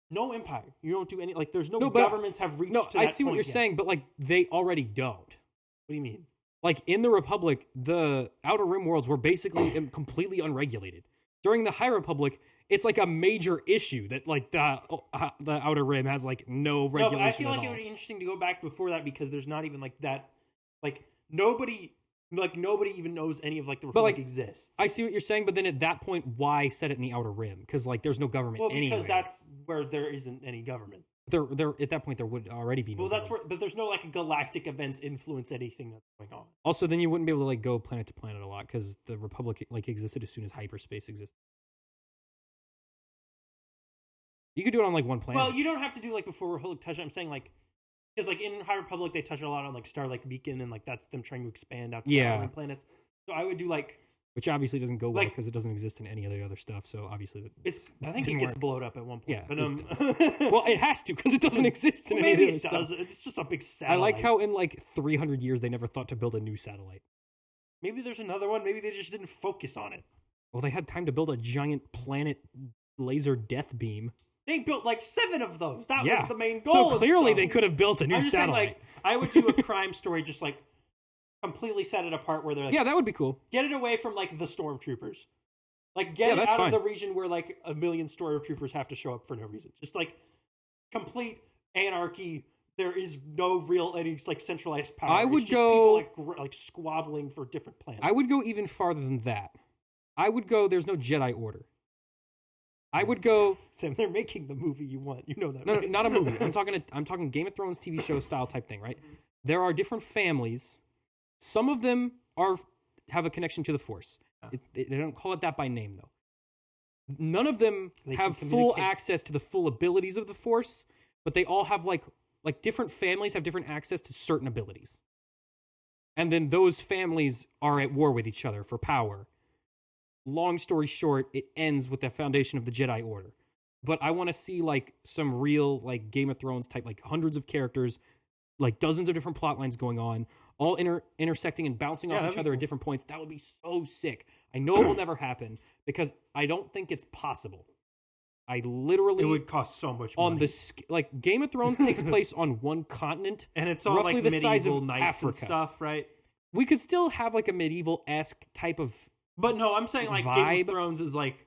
No empire. You don't do any, like, there's no governments have reached to that point. I see what you're saying, but, like, they already don't. What do you mean? Like, in the Republic, the Outer Rim worlds were basically completely unregulated. During the High Republic, it's, like, a major issue that, like, the Outer Rim has, like, no regulation at all. I feel like it would be interesting to go back before that because there's not even, like, that, like, nobody even knows any of like the Republic exists. I see what you're saying, but then at that point, why set it in the Outer Rim? Because like there's no government anywhere. Because that's where there isn't any government. There at that point there would already be. No that's where, but there's no like galactic events influence anything that's going on. Also, then you wouldn't be able to like go planet to planet a lot because the Republic like existed as soon as hyperspace existed. You could do it on like one planet. Well, you don't have to do like before Republic touch. I'm saying like. Because, like, in High Republic, they touch a lot on, like, Starlight Beacon, and, like, that's them trying to expand out to the planets. So I would do, like... Which obviously doesn't go well, because it doesn't exist in any of the other stuff, so obviously... I think it gets blown up at one point. Yeah, but, well, it has to, because it doesn't exist in any of the other stuff. It's just a big satellite. I like how in, like, 300 years, they never thought to build a new satellite. Maybe there's another one. Maybe they just didn't focus on it. Well, they had time to build a giant planet laser death beam. They built like 7 of those. That was the main goal. So clearly they could have built a new satellite. Saying, like, I would do a crime story, just like completely set it apart where they're like, yeah, that would be cool. Get it away from like the stormtroopers. Like get it out of the region where like 1 million stormtroopers have to show up for no reason. Just like complete anarchy. There is no real any like centralized power. I would it's just go people like squabbling for different planets. I would go even farther than that. I would go. There's no Jedi Order. I would go. Sam, they're making the movie you want. You know that. No, right? No, not a movie. I'm talking Game of Thrones TV show style type thing, right? There are different families. Some of them have a connection to the Force. They don't call it that by name, though. None of them have full access to the full abilities of the Force, but they all have like different families have different access to certain abilities. And then those families are at war with each other for power. Long story short, it ends with the foundation of the Jedi Order. But I want to see like some real like Game of Thrones type, like hundreds of characters, like dozens of different plot lines going on, all intersecting and bouncing off each other at different points. That would be so sick. I know it will never happen because I don't think it's possible. I literally... It would cost so much money. On like Game of Thrones takes place on one continent. And it's all roughly like the medieval size of knights Africa. And stuff, right? We could still have like a medieval-esque type of But no, I'm saying like vibe. Game of Thrones is like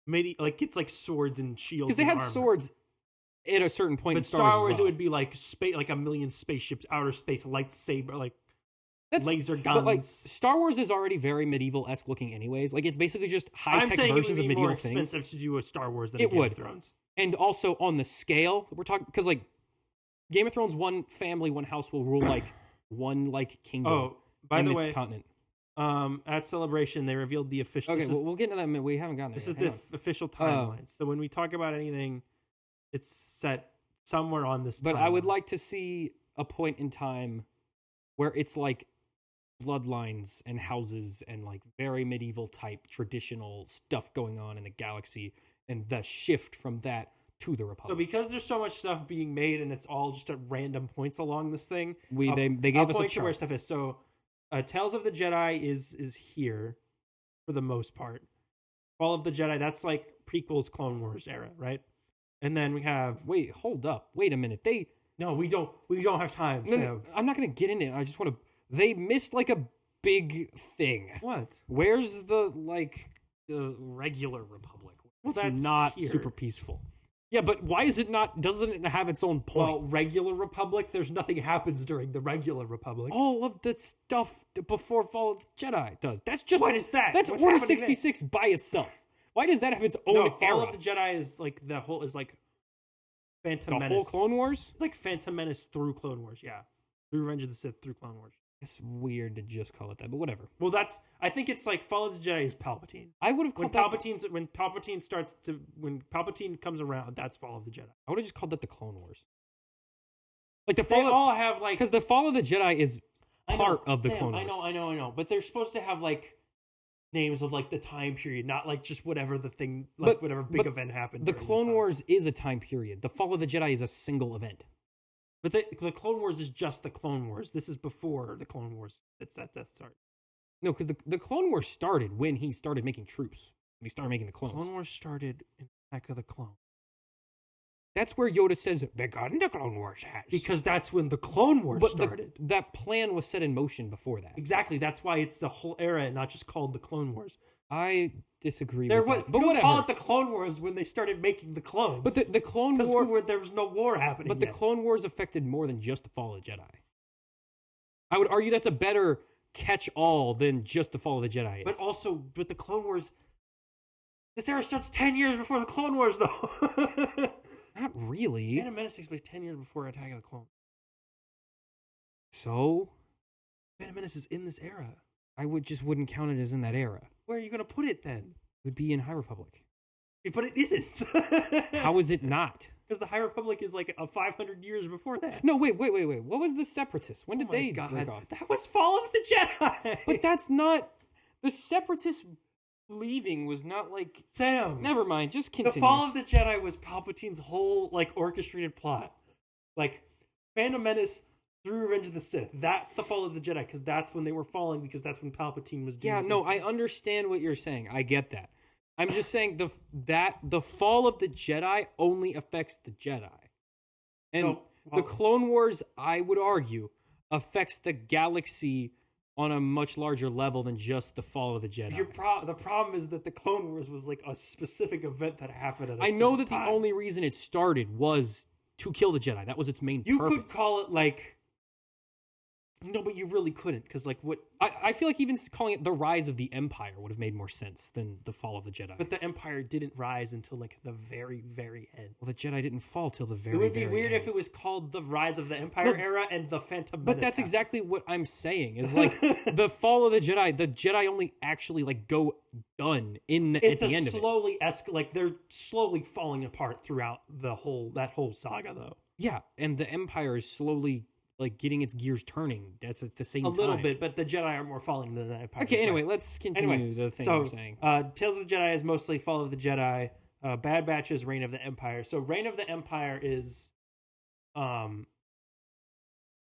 like it's like swords and shields. Because they had armor. swords at a certain point. But in Star Wars, well. it would be like like 1 million spaceships, outer space, lightsaber, like laser guns. But like Star Wars is already very medieval-esque looking, anyways. Like it's basically just high-tech versions of medieval things. More expensive to do a Star Wars than a Game of Thrones. And also on the scale we're talking, because like Game of Thrones, one family, one house will rule like one like kingdom. Oh, by the way, continent. At Celebration, they revealed the official... Okay, we'll get into that. We haven't gotten there This is the official timeline. So when we talk about anything, it's set somewhere on this timeline. But I would like to see a point in time where it's like bloodlines and houses and like very medieval type traditional stuff going on in the galaxy, and the shift from that to the Republic. So because there's so much stuff being made and it's all just at random points along this thing, they gave us a point to chart. where stuff is. So Tales of the Jedi is here for the most part. Fall of the Jedi, that's like prequels, Clone Wars era, right? And then we have Wait, hold up. Wait a minute. No, we don't have time. No, I'm not going to get in it. I just want to. They missed like a big thing. What? Where's the regular Republic? Well, It's that's not here. super peaceful. Yeah, but why is it not? Doesn't it have its own point? Well, regular Republic, there's nothing happens during the regular Republic. All of the stuff before Fall of the Jedi does. That's just What is that? That's What's Order happening 66 by itself. Why does that have its own No, era? Fall of the Jedi is like Phantom the Menace. whole Clone Wars? It's like Phantom Menace through Clone Wars, yeah. Through Revenge of the Sith through Clone Wars. It's weird to just call it that, but whatever. Well, I think it's like Fall of the Jedi is Palpatine. I would have When called when Palpatine comes around, that's Fall of the Jedi. I would have just called that the Clone Wars. Like the They Fall all have like because the Fall of the Jedi is part of the Sam, Clone Wars. I know. But they're supposed to have like names of like the time period, not like just whatever the thing, like whatever big event happened. The during Clone time. Wars is a time period. The Fall of the Jedi is a single event. But the Clone Wars is just the Clone Wars. This is before the Clone Wars. It's at that start. No, because the Clone Wars started when he started making troops. When he started making the clones. Clone Wars started in Attack of the Clone. That's where Yoda says, "Begun the Clone Wars has." Because that's when the Clone Wars started. That plan was set in motion before that. Exactly. That's why it's the whole era and not just called the Clone Wars. I disagree There with was, that. But you whatever. call it the Clone Wars when they started making the clones. But the Clone War... there was no war happening But yet. the Clone Wars affected more than just the Fall of the Jedi. I would argue that's a better catch-all than just the Fall of the Jedi is. But also, with the Clone Wars, this era starts 10 years before the Clone Wars, though. Not really. Phantom Menace takes place 10 years before Attack of the Clone. So? Phantom Menace is in this era. I wouldn't count it as in that era. Where are you going to put it then? It would be in High Republic. But it isn't. How is it not? Because the High Republic is like 500 years before that. No, wait. What was the Separatists? When did they God. break off? That was Fall of the Jedi. But that's not... The Separatists leaving was not like... Sam. Never mind, just continue. The Fall of the Jedi was Palpatine's whole like orchestrated plot. Like Phantom Menace through Revenge of the Sith. That's the Fall of the Jedi because that's when they were falling because that's when Palpatine was doing Yeah, his no, I influence. understand what you're saying. I get that. I'm just saying the Fall of the Jedi only affects the Jedi. And the Clone Wars, I would argue, affects the galaxy on a much larger level than just the Fall of the Jedi. The problem is that the Clone Wars was like a specific event that happened at a I know that certain time. the only reason it started was to kill the Jedi. That was its main You purpose. could call it like... No, but you really couldn't because like what... I feel like even calling it the Rise of the Empire would have made more sense than the Fall of the Jedi. But the Empire didn't rise until like the very, very end. Well, the Jedi didn't fall till the very, It would be very weird end. if it was called the Rise of the Empire era and the Phantom Menace But that's happens. exactly what I'm saying. Is like the Fall of the Jedi only actually like go done at the end of it. Slowly like they're slowly falling apart throughout that whole saga though. Yeah, and the Empire is slowly like getting its gears turning. That's at the same time. A little bit, but the Jedi are more falling than the Empire. Okay, anyway, let's continue the thing we're saying. Tales of the Jedi is mostly Fall of the Jedi. Bad Batch is Reign of the Empire. So Reign of the Empire is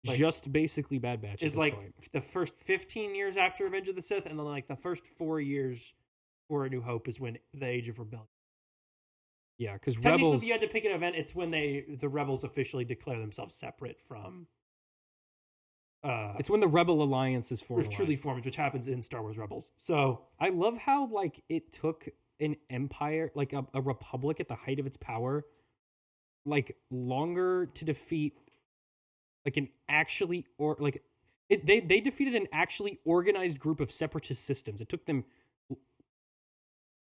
just basically Bad Batch. Is like the first 15 years after Revenge of the Sith, and then like the first 4 years for A New Hope is when the Age of Rebellion. Yeah, because Technically, Rebels. if you had to pick an event, it's when the Rebels officially declare themselves separate from. It's when the Rebel Alliance is formed. Truly formed, which happens in Star Wars Rebels. So I love how like it took an empire, like a republic at the height of its power, like longer to defeat like an actually or like they defeated an actually organized group of separatist systems. It took them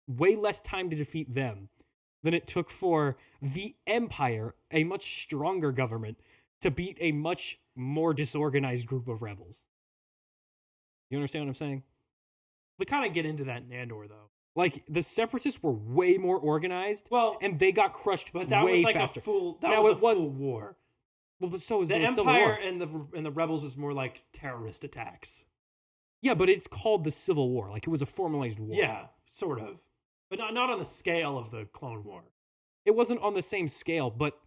way less time to defeat them than it took for the Empire, a much stronger government, to beat a much more disorganized group of rebels. You understand what I'm saying? we kind of get into that in Andor, though. Like, the Separatists were way more organized, Well, and they got crushed but that way was like faster. a full. That Now, was it a was- full war. Well, but so is The the Civil Empire War. and the Rebels was more like terrorist attacks. Yeah, but it's called the Civil War. Like, it was a formalized war. Yeah, sort of, but not on the scale of the Clone War. it wasn't on the same scale, but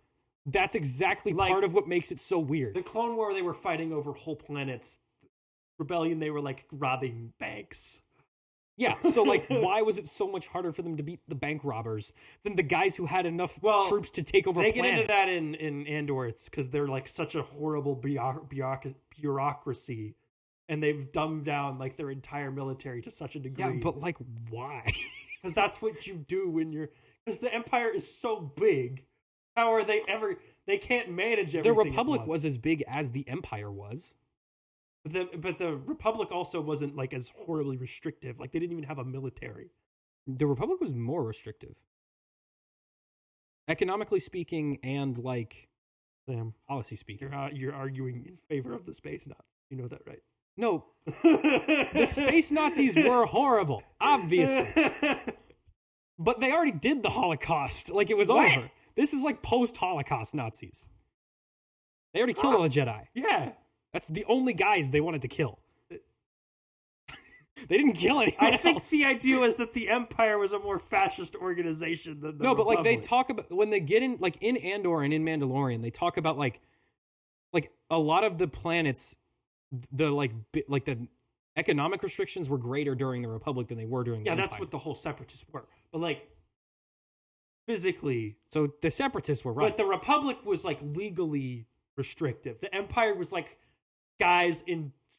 that's exactly part of what makes it so weird. The Clone War, they were fighting over whole planets. Rebellion, they were like robbing banks. Yeah, so like, why was it so much harder for them to beat the bank robbers than the guys who had enough troops to take over planets? They get into that in Andor. It's because they're like such a horrible bureaucracy, and they've dumbed down like their entire military to such a degree. Yeah, but like, why? Because that's what you do when you're... Because the Empire is so big. How are they ever... They can't manage everything. The Republic was as big as the Empire was. But the Republic also wasn't like as horribly restrictive. Like they didn't even have a military. The Republic was more restrictive, economically speaking, and like policy speaking. You're arguing in favor of the space Nazis. You know that, right? No, the space Nazis were horrible, obviously, but they already did the Holocaust. Like it was over. This is like post-Holocaust Nazis. They already killed all the Jedi. Yeah. That's the only guys they wanted to kill. They didn't kill anyone else. think the idea was that the Empire was a more fascist organization than the Republic. But like they talk about when they get in, like in Andor and in Mandalorian, they talk about like a lot of the planets, the the economic restrictions were greater during the Republic than they were during the Empire. That's what the whole separatists were. But like physically, so the separatists were right. But the Republic was like legally restrictive. The Empire was like guys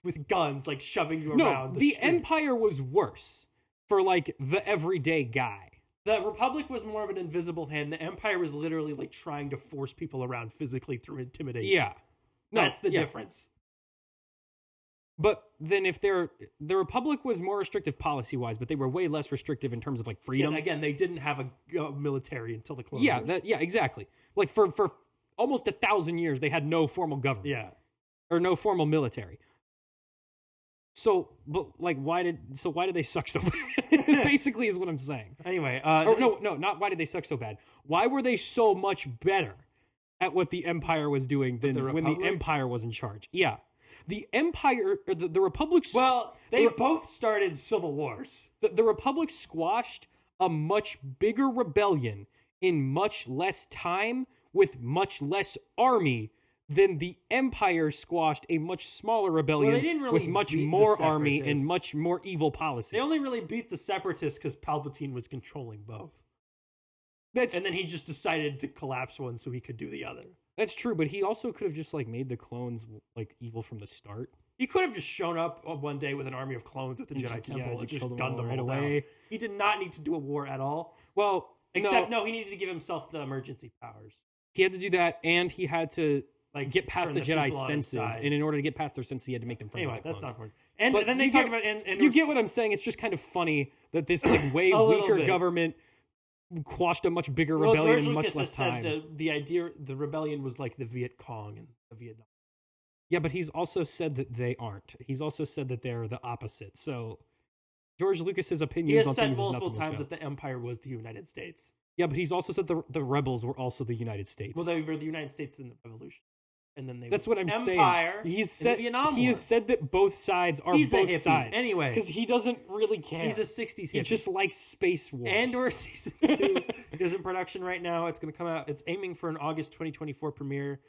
with guns like shoving you around the streets. Empire was worse for like the everyday guy. The Republic was more of an invisible hand. The Empire was literally like trying to force people around physically through intimidation. Yeah. That's the difference. But then the Republic was more restrictive policy-wise, but they were way less restrictive in terms of like freedom. Yeah, again, they didn't have a military until the Clone Wars. Yeah, exactly. Like for almost 1,000 years, they had no formal government. Yeah. Or no formal military. So, but like, why did they suck so bad? Basically, is what I'm saying. Anyway, no, not why did they suck so bad? Why were they so much better at what the Empire was doing than when the Empire was in charge? Yeah, the Empire, or the Republic. Well, they both started civil wars. The Republic squashed a much bigger rebellion in much less time with much less army than the Empire squashed a much smaller rebellion with much more army and much more evil policies. They only really beat the Separatists because Palpatine was controlling both. And then he just decided to collapse one so he could do the other. That's true, but he also could have just like made the clones like evil from the start. He could have just shown up one day with an army of clones at the Jedi Temple and just gunned them right all away. down. He did not need to do a war at all. Well, he needed to give himself the emergency powers. He had to do that, and he had to like get past the Jedi senses, and in order to get past their senses, he had to make them friendly. Anyway, that's not important. And then they talk about and you get what I'm saying. It's just kind of funny that this like way weaker government quashed a much bigger rebellion in much less time. Said the rebellion was like the Viet Cong and the Vietnam. Yeah, but he's also said that they aren't. He's also said that they're the opposite. So George Lucas's opinions on things is nothing. He has said multiple times that the Empire was the United States. Yeah, but he's also said the rebels were also the United States. Well, they were the United States in the Revolution. And then that's what I'm Empire saying. He has said that both sides are both sides. Anyway. Because he doesn't really care. He's a 60s hippie. He just likes Space Wars. Andor Season 2 is in production right now. It's going to come out. It's aiming for an August 2024 premiere.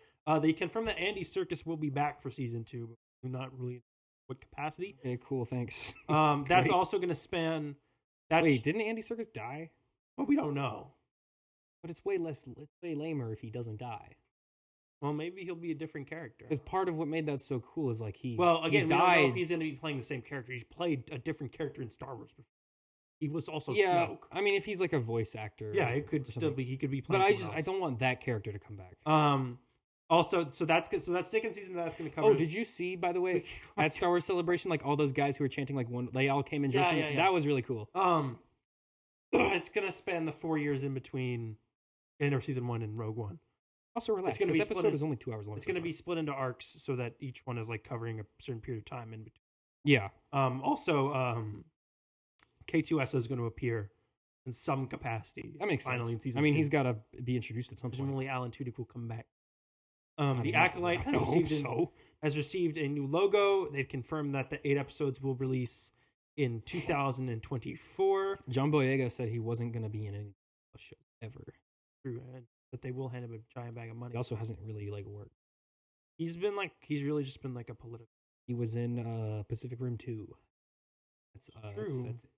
They confirmed that Andy Serkis will be back for Season 2, but not really in what capacity. Okay, cool, thanks. That's also going to span... Wait, didn't Andy Serkis die? Well, we don't know. But it's way lamer if he doesn't die. Well, maybe he'll be a different character. Because part of what made that so cool is like we don't know if he's going to be playing the same character. He's played a different character in Star Wars before. He was also Snoke. I mean, if he's like a voice actor, it could still be. He could be playing. But I don't want that character to come back. Also, so that's second season that's going to cover. Oh, did you see, by the way, at Star Wars Celebration, like all those guys who were chanting like one? They all came in dressing. Yeah. That was really cool. It's going to span the 4 years in between Andor Season 1 and Rogue One. Also, relax. This episode is only 2 hours long. It's going to be split into arcs so that each one is like covering a certain period of time in between. Yeah. K2SO is going to appear in some capacity. That makes finally sense. In Season 2. He's got to be introduced at some point. Presumably, Alan Tudyk will come back. The Acolyte has received a new logo. They've confirmed that the 8 episodes will release in 2024. John Boyega said he wasn't going to be in any show ever. True, but they will hand him a giant bag of money. He also hasn't really worked. He's really just been a political. He was in Pacific Rim 2. That's true. That's it.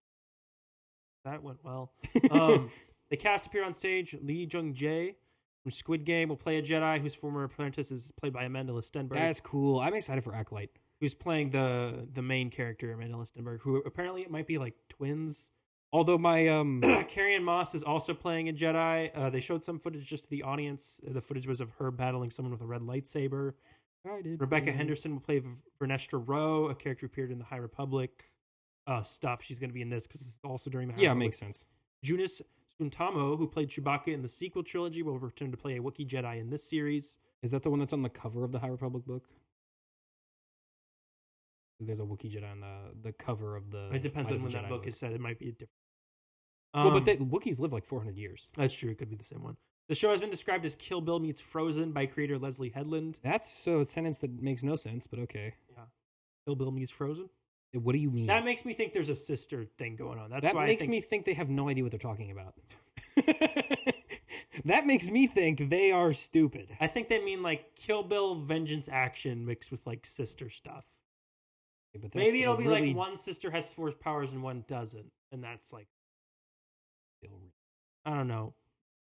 That went well. The cast appear on stage. Lee Jung-jae from Squid Game will play a Jedi whose former apprentice is played by Amanda Stenberg. That's cool. I'm excited for Acolyte. Who's playing the main character, Amanda Stenberg, who apparently it might be twins. Although my Carrie-Anne Moss is also playing a Jedi. They showed some footage just to the audience. The footage was of her battling someone with a red lightsaber. Rebecca Henderson will play Vernestra Rowe, a character who appeared in the High Republic stuff. She's going to be in this because it's also during the High Republic. Makes sense. Junis Suntamo, who played Chewbacca in the sequel trilogy, will return to play a Wookiee Jedi in this series. Is that the one that's on the cover of the High Republic book? There's a Wookiee Jedi on the cover of the... It depends on when that book is set. It might be a different... but Wookiees live 400 years. That's true. It could be the same one. The show has been described as Kill Bill meets Frozen by creator Leslie Headland. That's a sentence that makes no sense, but okay. Yeah. Kill Bill meets Frozen? What do you mean? That makes me think there's a sister thing going on. That makes me think they have no idea what they're talking about. That makes me think they are stupid. I think they mean Kill Bill vengeance action mixed with sister stuff. Yeah, but maybe it'll be one sister has force powers and one doesn't. And that's I don't know.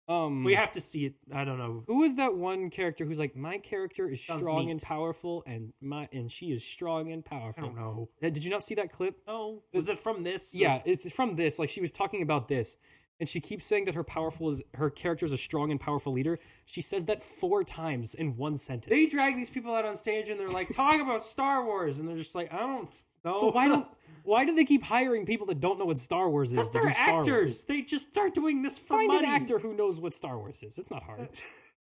We have to see it. I don't know. Who is that one character who's my character is Sounds strong neat. and powerful, and she is strong and powerful. I don't know. Did you not see that clip? Oh, was it from this? Yeah, it's from this. She was talking about this, and she keeps saying that her character is a strong and powerful leader. She says that 4 times in one sentence. They drag these people out on stage, and they're talking about Star Wars, and they're just I don't know. So why do they keep hiring people that don't know what Star Wars is? Because they're actors. They just start doing this for money. money. Find an actor who knows what Star Wars is. It's not hard.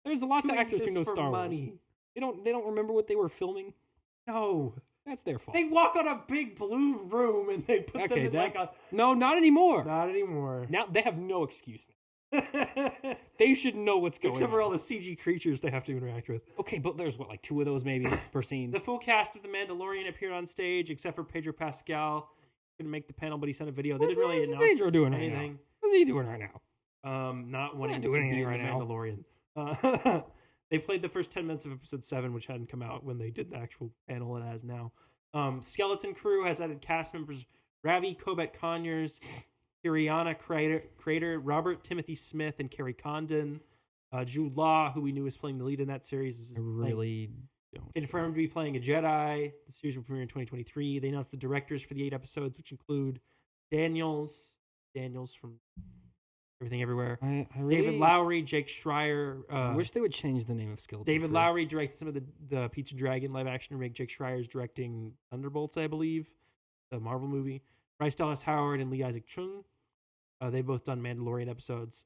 There's lots of actors who know Star Wars. They don't remember what they were filming. No. That's their fault. They walk on a big blue room and they put them in No, not anymore. Not anymore. Now they have no excuse. They should know what's going on. Except for all the CG creatures they have to interact with. Okay, but there's 2 of those maybe per scene. The full cast of The Mandalorian appeared on stage, except for Pedro Pascal. Couldn't make the panel, but he sent a video. They didn't really announce Pedro doing anything. Right now? What's he doing right now? Not wanting to be in The Mandalorian. They played the first 10 minutes of episode 7, which hadn't come out when they did the actual panel it has now. Skeleton Crew has added cast members Ravi Kobet-Conyers, Kiriana Crater, Robert Timothy Smith, and Carrie Condon. Jude Law, who we knew was playing the lead in that series, is confirmed to be playing a Jedi. The series will premiere in 2023. They announced the directors for the 8 episodes, which include Daniels from Everything Everywhere, David Lowery, Jake Schreier. I wish they would change the name of Skeleton David Crew. Lowery directed some of the Peach and Dragon live action remake. Jake Schreier is directing Thunderbolts, I believe, the Marvel movie. Bryce Dallas Howard and Lee Isaac Chung. They've both done Mandalorian episodes.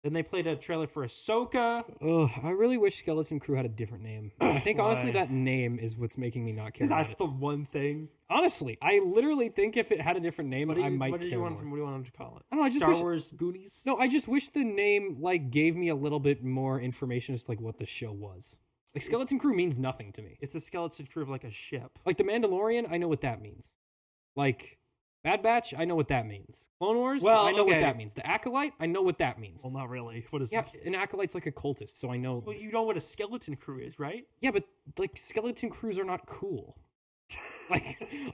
Then they played a trailer for Ahsoka. Ugh, I really wish Skeleton Crew had a different name. I think honestly that name is what's making me not care. That's the one thing. Honestly, I literally think if it had a different name, I might care. What do you want them to call it? I don't know. I just Star Wars Goonies. No, I just wish the name gave me a little bit more information as to what the show was. Skeleton Crew means nothing to me. It's a skeleton crew of a ship. The Mandalorian, I know what that means. Bad Batch, I know what that means. Clone Wars, I know what that means. The Acolyte, I know what that means. Well, not really. What is it? An Acolyte's a cultist, so I know. Well, you know what a skeleton crew is, right? Yeah, but skeleton crews are not cool.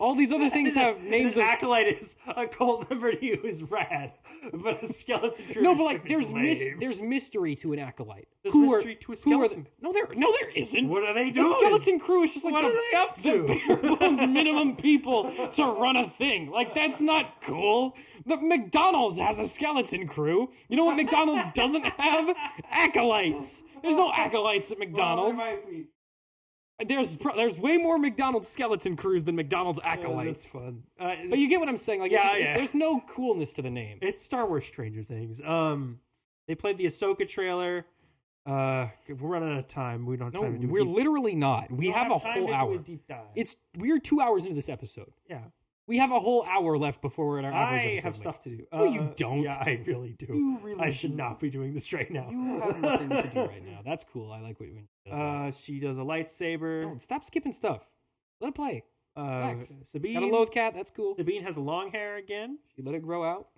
All these other things have names of... An Acolyte is a cult member to you is rad, but a skeleton crew No, but there's mystery to an Acolyte. There's mystery to a skeleton. No, there isn't. What are they doing? The skeleton crew is just what are they up to? The bare bones minimum people to run a thing. That's not cool. The McDonald's has a skeleton crew. You know what McDonald's doesn't have? Acolytes. There's no acolytes at McDonald's. Well, there might be. There's way more McDonald's skeleton crews than McDonald's acolytes. That's fun. But you get what I'm saying. There's no coolness to the name. It's Star Wars Stranger Things. They played the Ahsoka trailer. We're running out of time. We don't have time to do we're literally not. We have a whole hour. Do a deep dive. We're 2 hours into this episode. Yeah. We have a whole hour left before we're at our average episode. I have stuff to do. No, you don't. Yeah, I really do. You really I should not be doing this right now. You have nothing to do right now. That's cool. I like what you does. She does a lightsaber. No, stop skipping stuff. Let it play. Sabine. Got a loath cat. That's cool. Sabine has long hair again. She let it grow out.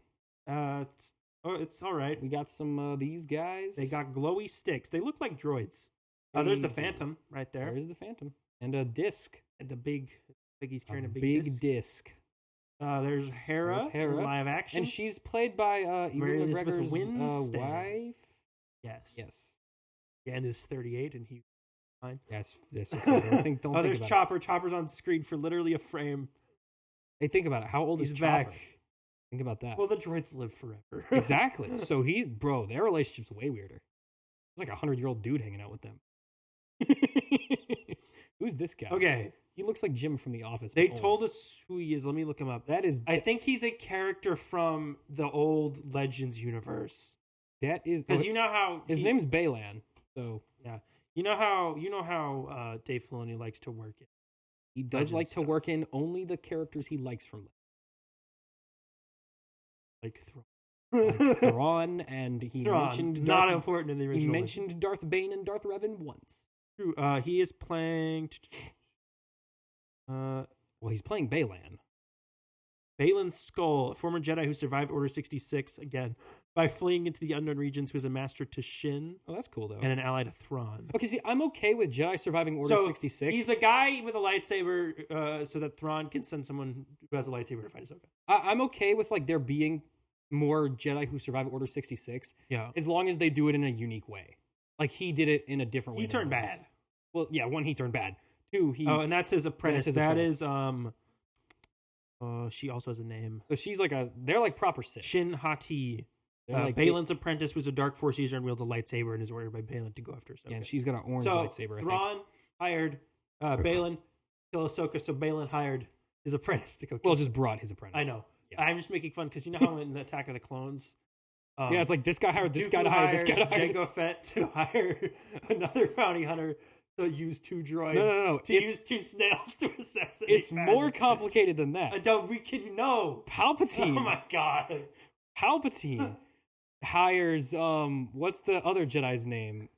Oh, it's all right. We got some these guys. They got glowy sticks. They look like droids. There's the Phantom right there. There's the Phantom. And a disc. And the big... I think he's carrying a big disc. There's Hera, live action. And she's played by Ewan McGregor's wife. Yes. Yeah, and is 38, and he... Fine. Yes. Okay. Don't think there's about Chopper. It. Chopper's on screen for literally a frame. Hey, think about it. How old is Chopper? Back. Think about that. Well, the droids live forever. Exactly. So their relationship's way weirder. It's like a 100-year-old dude hanging out with them. Who's this guy? Okay. He looks like Jim from The Office. They told us who he is. Let me look him up. I think he's a character from the old Legends universe. That is... Because you know how... His name's Baylan. So... Yeah. You know how Dave Filoni likes to work it. He does like to work in only the characters he likes from like Thrawn, and he mentioned not important in the original. He mentioned Darth Bane and Darth Revan once. True. He is playing. Well, he's playing Baylan. Baylan Skoll, a former Jedi who survived Order 66 again by fleeing into the unknown regions, who is a master to Shin. Oh, that's cool though. And an ally to Thrawn. Okay, see, I'm okay with Jedi surviving Order 66. He's a guy with a lightsaber, so that Thrawn can send someone who has a lightsaber to fight Ahsoka. I'm okay with like there being more Jedi who survive Order 66. Yeah, as long as they do it in a unique way. Like he did it in a different way. He turned bad. Well, yeah, one, he turned bad. Two, he. Oh, and that's his apprentice. That is she also has a name. So she's like they're like proper Sith. Shin Hati. Balin's apprentice was a Dark Force user and wields a lightsaber and is ordered by Balin to go after Ahsoka. Yeah, and she's got an orange lightsaber. Thrawn hired Balin to kill Ahsoka, so Balin hired his apprentice to go kill. Well, just brought his apprentice. I know. Yeah. I'm just making fun because you know how in the Attack of the Clones, yeah, it's like this guy hired this guy to hire this guy to hire Jango Fett to hire another bounty hunter to use two droids. No. To use two snails to assassinate. It's more complicated than that. I don't. We can no. Palpatine. Oh my god. Palpatine hires what's the other Jedi's name?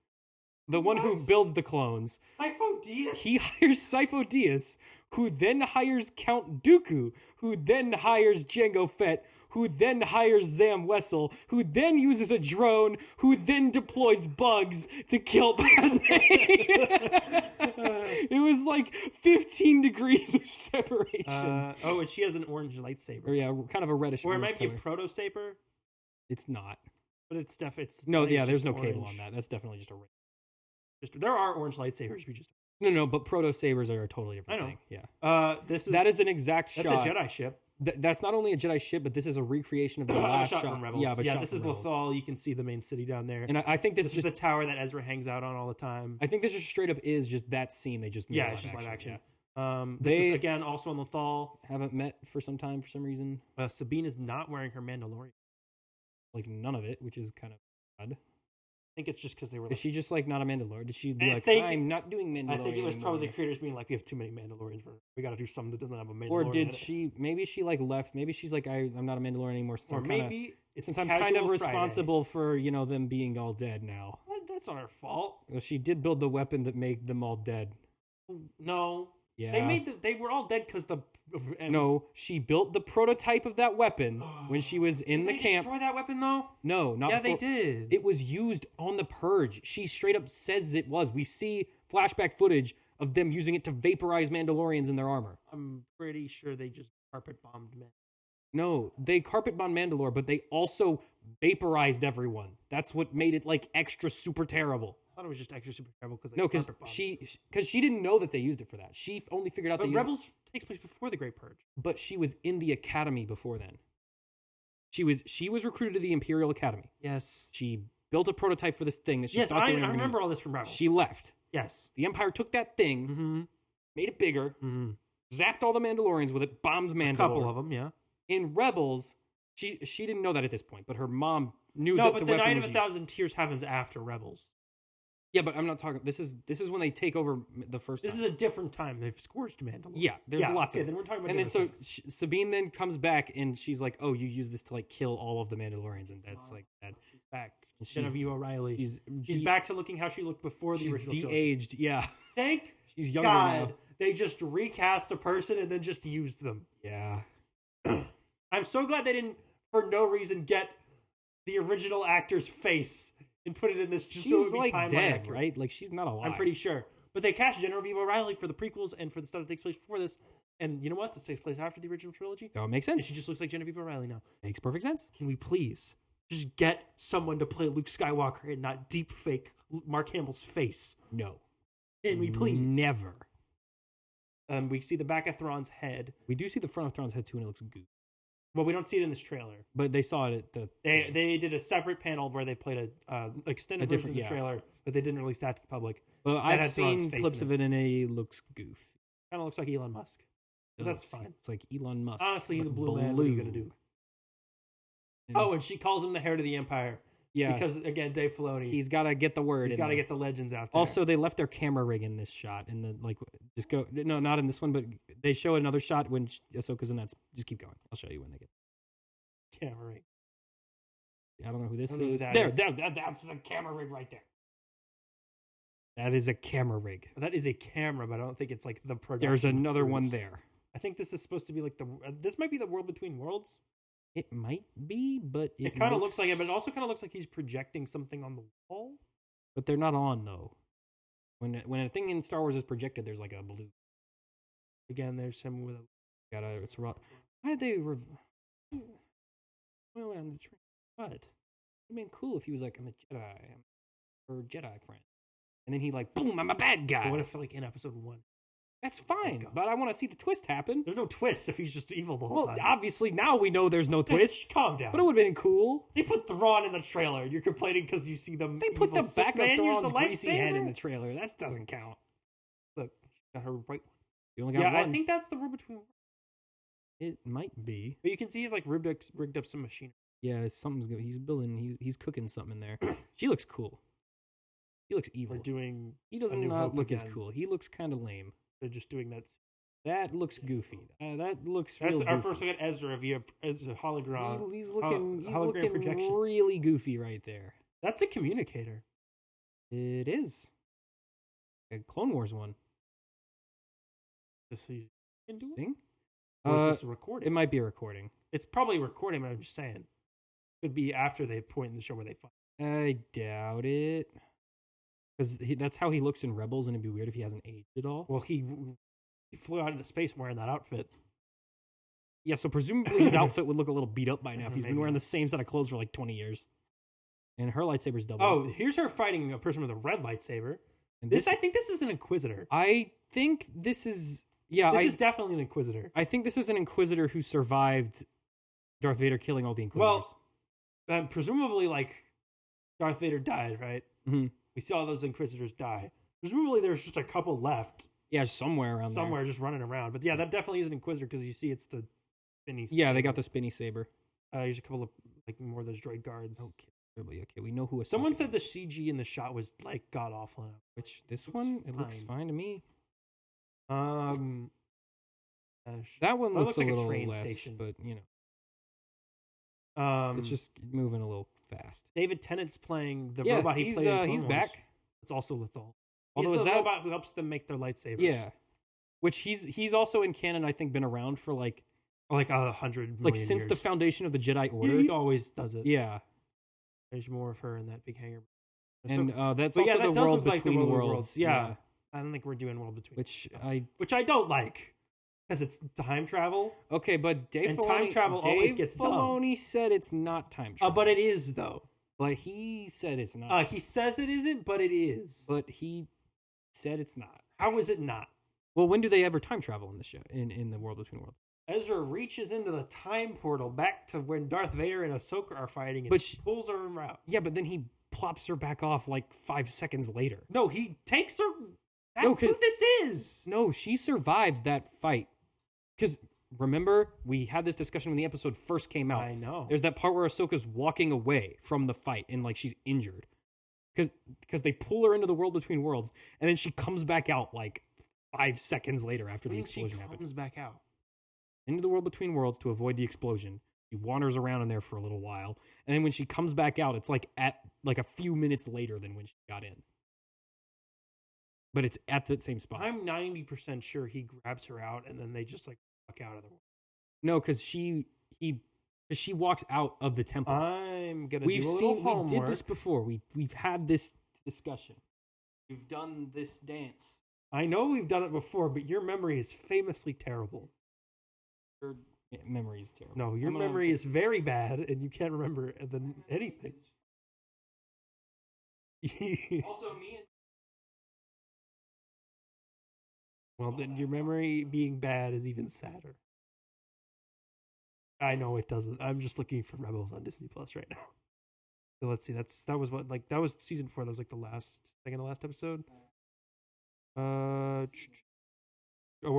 The one who builds the clones. Sifo Dyas? He hires Sifo Dyas, who then hires Count Dooku, who then hires Jango Fett, who then hires Zam Wessel, who then uses a drone, who then deploys bugs to kill Padme. It was like 15 degrees of separation. And she has an orange lightsaber. Or yeah, kind of a reddish. Or it might be a proto saber. It's not. But it's it's no, yeah. There's no cable on that. That's definitely just a. There are orange lightsabers. We just no. But proto sabers are a totally different thing. Yeah. That is an exact shot. That's a Jedi ship. That's not only a Jedi ship, but this is a recreation of the last shot from Rebels. Yeah, this is Lothal. You can see the main city down there. And I think this is the tower that Ezra hangs out on all the time. I think this just straight up is just that scene. They just it's just live action. Yeah. This is again also on Lothal. Haven't met for some time for some reason. Sabine is not wearing her Mandalorian. Like none of it, which is kind of odd. I think it's just because they were. Is she just like not a Mandalorian? Did she be I'm not doing Mandalorian? I think it was probably the creators being like, we have too many Mandalorians. We got to do something that doesn't have a Mandalorian. Or did she? Maybe she like left. Maybe she's like, I'm not a Mandalorian anymore. Or maybe since I'm kind of responsible for them being all dead now. That's not her fault. Well, she did build the weapon that made them all dead. No. Yeah. They were all dead because No, she built the prototype of that weapon when she was in the camp. Did they destroy that weapon though? No, not. Yeah, they did. It was used on the Purge. She straight up says it was. We see flashback footage of them using it to vaporize Mandalorians in their armor. I'm pretty sure they just carpet bombed men. No, they carpet bombed Mandalore, but they also vaporized everyone. That's what made it like extra super terrible. I thought it was just extra super terrible because she didn't know that they used it for that. She only figured out. But Rebels takes place before the Great Purge. But she was in the Academy before then. She was recruited to the Imperial Academy. Yes. She built a prototype for this thing that she thought I remember all this from Rebels. She left. Yes. The Empire took that thing, made it bigger, zapped all the Mandalorians with it, bombed Mandalore. A couple of them, yeah. In Rebels, she didn't know that at this point, but her mom knew that the weapon was used. No, but the Night of a Thousand Tears happens after Rebels. Yeah, but I'm not talking. This is when they take over the first. This is a different time. They've scourged Mandalore. Yeah, there's lots of. Then we're talking about. And then so Sabine then comes back and she's like, "Oh, you use this to like kill all of the Mandalorians," and that's like that. She's back. Genevieve O'Reilly. She's back to looking how she looked before the original. She's de-aged. Yeah. Thank she's younger God now. They just recast a person and then just used them. Yeah. I'm so glad they didn't, for no reason, get the original actor's face and put it in this just she's so it would be like timeline dead, accurate. right? Like she's not alive. I'm pretty sure. But they cast Genevieve O'Reilly for the prequels and for the stuff that takes place before this. And you know what? This takes place after the original trilogy. That makes And sense. she just looks like Genevieve O'Reilly now. Makes perfect sense. Can we please just get someone to play Luke Skywalker and not deep fake Mark Hamill's face? No. Can we please? Never. We see the back of Thrawn's head. We do see the front of Thrawn's head too, and it looks goofy. Well, we don't see it in this trailer. But they saw it at the... They did a separate panel where they played a extended version of the trailer, but they didn't release that to the public. Well, That I've had Thrawn's seen face clips in of it, and it looks goofy. Kind of looks like Elon Musk. But that's fine. It's like Elon Musk. Honestly, he's a but blue man. What are you going to do? And she calls him the heir to the Empire. Yeah. Because, again, Dave Filoni. He's got to get the word. He's got to get the legends out there. Also, they left their camera rig in this shot. And then, like, just go... No, not in this one, but they show another shot when Ahsoka's in that... Just keep going. I'll show you when they get... Camera rig. I don't know who this I don't know who is. that There, is. that's the camera rig right there. That is a camera rig. That is a camera, but I don't think it's like the production. There's another crews. one there. I think this is supposed to be like the... This might be the world between worlds. It might be, but It kind of looks like it, but it also kind of looks like he's projecting something on the wall. But they're not on, though. When a thing in Star Wars is projected, there's like a blue... Again, there's him with a... It's raw. Why did they... Well, on the train. What? It would have been cool if he was like, I'm a Jedi. I'm a Jedi friend. And then he like, boom, I'm a bad guy. But what if like in episode 1? That's fine, but I want to see the twist happen. There's no twist if he's just evil the whole time. Well, obviously now we know there's no twist. Calm down. But it would have been cool. They put Thrawn in the trailer. You're complaining because you see them. They put the back of Thrawn's greasy head in the the trailer. That doesn't count. Look, got her right. You only got one. I think that's the world between. It might be. But you can see he's like rigged up some machinery. Yeah, something's good. He's building. He's cooking something in there. She looks cool. He looks evil. We're doing. He does not look as cool. He looks kind of lame. They're just doing that. That looks goofy. That looks. That's real our goofy. first look at Ezra via Ezra hologram. He's looking. He's hologram looking projection. really goofy right there. That's a communicator. It is. A Clone Wars one. Just so you can do it. Thing? Or is this a recording? It might be a recording. It's probably a recording, but I'm just saying. Could be after they point in the show where they find. I doubt it. Because that's how he looks in Rebels, and it'd be weird if he hasn't aged at all. Well, he flew out into space wearing that outfit. Yeah, so presumably his outfit would look a little beat up by now if he's been Maybe wearing not. the same set of clothes for like 20 years. And her lightsaber's double. Oh, here's her fighting a person with a red lightsaber. And I think this is an Inquisitor. I think this is... Yeah, this is definitely an Inquisitor. I think this is an Inquisitor who survived Darth Vader killing all the Inquisitors. Well, presumably, like, Darth Vader died, right? Mm-hmm. We saw those Inquisitors die. Presumably there's just a couple left. Yeah, somewhere around there. Somewhere just running around. But yeah, that definitely is an Inquisitor because you see it's the spinny Yeah, they got the spinny saber. There's a couple of, like, more of those droid guards. Okay, we know who Ahsoka Someone said the is. CG in the shot was, like, god-awful. Which, this one? It looks fine to me. That one looks like a a little train less, station. but, you know. It's just moving a little fast. David Tennant's playing the robot he played in Clone he's Wars. back. It's also Lethal. Although He's is the that robot who helps them make their lightsabers. Yeah, which he's also in canon. I think been around for like 100 million like since years. the foundation of the Jedi Order. He always does it. Yeah, There's more of her in that big hangar. and that's But also that the does world look like the between World of worlds. Yeah. I don't think we're doing World Between which Worlds, which I don't like because it's time travel. Okay, but And time travel always gets dumb. Filoni said it's not time travel. But it is though. But he said it's not. He says it isn't, but it is. But he said it's not. How is it not? Well, when do they ever time travel in the show? In the World Between Worlds? Ezra reaches into the time portal back to when Darth Vader and Ahsoka are fighting, and But pulls her out. Yeah, but then he plops her back off like 5 seconds later. No, he takes her. That's who this is. No, she survives that fight. Because remember, we had this discussion when the episode first came out. I know. There's that part where Ahsoka's walking away from the fight and like she's injured. Because they pull her into the World Between Worlds, and then she comes back out like 5 seconds later after the explosion happened. She comes back out. Into the World Between Worlds to avoid the explosion. She wanders around in there for a little while. And then when she comes back out, it's like at like a few minutes later than when she got in. But it's at the same spot. I'm 90% sure he grabs her out and then they just like walk out of the world. No, because he Because she walks out of the temple. I'm gonna do a little homework. We did this before. We've had this discussion. We've done this dance. I know we've done it before, but your memory is famously terrible. Your memory is terrible. No, your memory is very bad, and you can't remember anything. Also, me and... Well, then your memory being bad is even sadder. I know it doesn't. I'm just looking for Rebels on Disney Plus right now. So let's see. That was season 4. That was like the second to last episode. War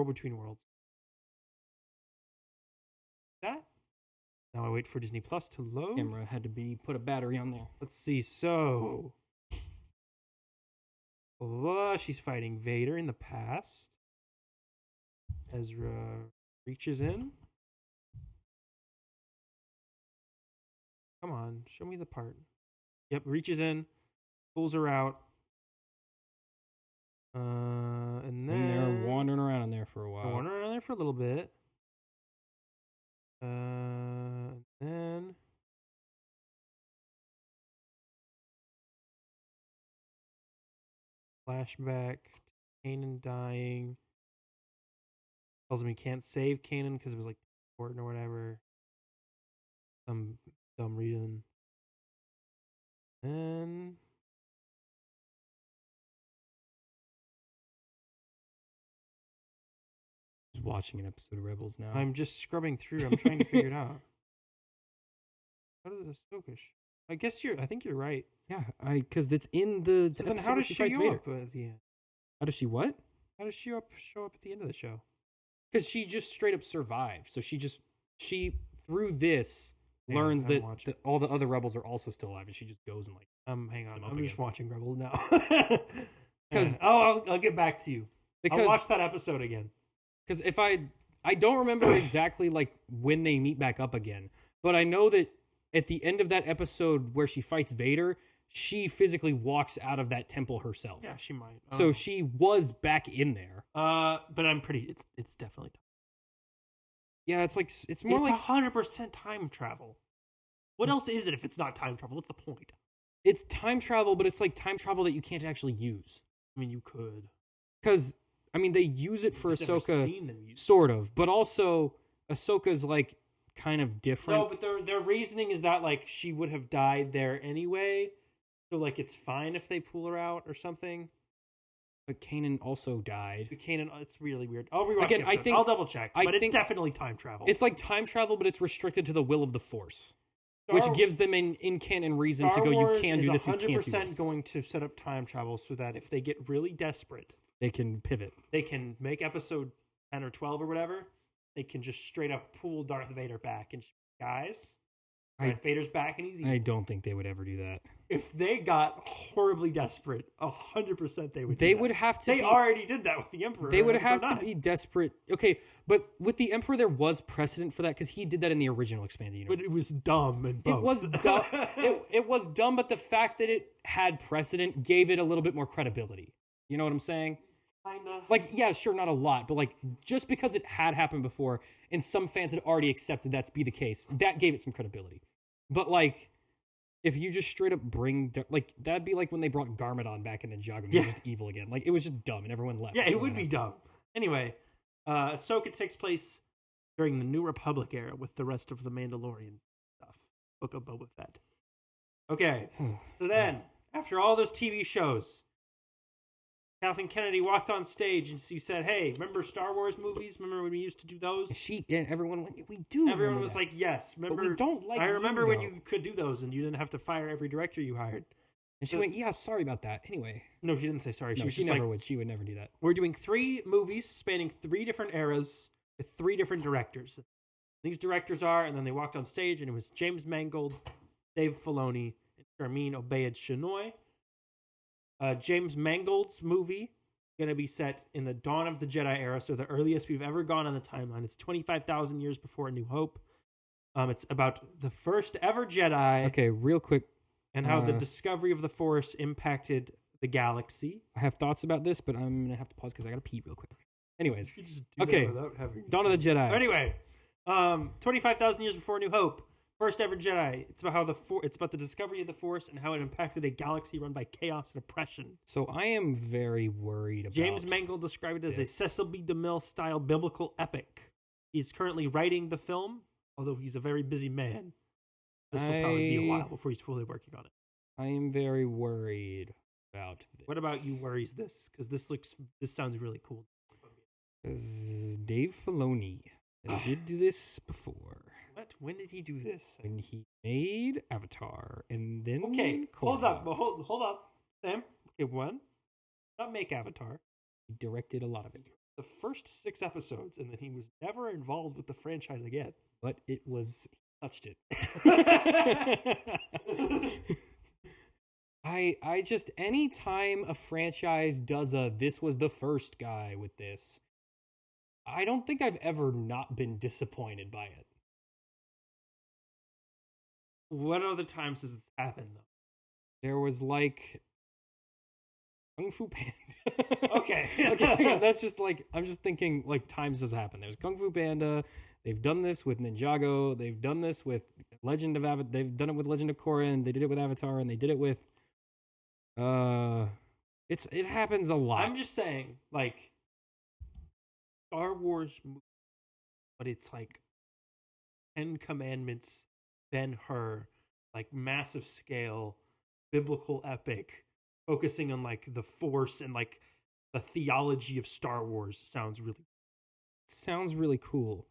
Between Worlds. That? Now I wait for Disney Plus to load. Camera had to put a battery on there. Let's see. So, she's fighting Vader in the past. Ezra reaches in. Come on, show me the part. Yep, reaches in, pulls her out. And then they're wandering around in there for a while. Wandering around there for a little bit. And then flashback to Kanan dying. Tells him he can't save Kanan because it was like important or whatever. Some dumb reason. And just watching an episode of Rebels now. I'm just scrubbing through. I'm trying to figure it out. What is this Ahsoka? I think you're right. Yeah, because it's in the. So then, how does she show up at the end? How does she what? How does she show up at the end of the show? Because she just straight up survived. So she through this learns that all the other rebels are also still alive, and she just goes and like. Hang on. I'm just watching Rebels now. Because I'll get back to you. Because I'll watch that episode again. Because if I don't remember exactly like when they meet back up again, but I know that at the end of that episode where she fights Vader, she physically walks out of that temple herself. Yeah, she might. So she was back in there. But it's definitely. Yeah, it's more it's like 100% time travel. What else is it if it's not time travel? What's the point? It's time travel, but it's like time travel that you can't actually use. I mean, you could. Because, I mean, they use it for Ahsoka, sort of, but also Ahsoka's like kind of different. No, but their reasoning is that like she would have died there anyway, so like it's fine if they pull her out or something. But Kanan also died. It's really weird. I'll rewatch the episode. I'll double check, but it's definitely time travel. It's like time travel, but it's restricted to the will of the Force. Which gives them an in-canon reason to go, you can do this, you can't do this. 100% going to set up time travel so that if they get really desperate... They can pivot. They can make episode 10 or 12 or whatever. They can just straight up pull Darth Vader back. And guys, Darth Vader's back and he's evil. I don't think they would ever do that. If they got horribly desperate, 100% they would do They that. would have to They already did that with the Emperor. They would have to be desperate. Okay, but with the Emperor, there was precedent for that because he did that in the original Expanded Universe. But it was dumb and both. It was dumb. It was dumb, but the fact that it had precedent gave it a little bit more credibility. You know what I'm saying? Kinda. Like, yeah, sure, not a lot, but like just because it had happened before and some fans had already accepted that to be the case, that gave it some credibility. But like, if you just straight up bring, like, that'd be like when they brought Garmadon back into Jagam. He was just evil again. Like, it was just dumb and everyone left. Yeah, it would be dumb. Anyway, Ahsoka takes place during the New Republic era with the rest of the Mandalorian stuff. Book of Boba Fett. Okay, so then, after all those TV shows, Kathleen Kennedy walked on stage and she said, "Hey, remember Star Wars movies? Remember when we used to do those?" Everyone went, "We do." Everyone was like, "Yes." Remember? But we don't like. I remember when you could do those and you didn't have to fire every director you hired. And she went, "Yeah, sorry about that." Anyway, no, she didn't say sorry. No, she never would. She would never do that. We're doing 3 movies spanning 3 different eras with 3 different directors. These directors are, and then they walked on stage, and it was James Mangold, Dave Filoni, and Sharmeen Obaid-Chinoy. James Mangold's movie going to be set in the Dawn of the Jedi era, so the earliest we've ever gone on the timeline. It's 25,000 years before A New Hope. It's about the first ever Jedi. Okay, real quick. And how the discovery of the Force impacted the galaxy. I have thoughts about this, but I'm going to have to pause because I got to pee real quick. Anyways. Okay. Dawn of the Jedi. Anyway, 25,000 years before A New Hope. First ever Jedi. It's about how it's about the discovery of the Force and how it impacted a galaxy run by chaos and oppression. So I am very worried about James Mangold described it as a Cecil B. DeMille style biblical epic. He's currently writing the film, although he's a very busy man. This will probably be a while before he's fully working on it. I am very worried about this. What about you worries this? Because this sounds really cool. Because Dave Filoni did this before. What? When did he do this? When he made Avatar, and then hold up, Sam. Okay, one, not make Avatar. He directed a lot of it. The first 6 episodes, and then he was never involved with the franchise again. But he touched it. I just, anytime a franchise does this was the first guy with this, I don't think I've ever not been disappointed by it. What other times has this happened, though? There was like Kung Fu Panda. Okay. That's just like, I'm just thinking like times has happened. There's Kung Fu Panda. They've done this with Ninjago. They've done this with Legend of Avatar. They've done it with Legend of Korra, and they did it with Avatar, and they did it with it happens a lot. I'm just saying, like, Star Wars movie, but it's like 10 Commandments, Ben-Hur, like massive scale, biblical epic, focusing on like the Force and like the theology of Star Wars sounds really cool.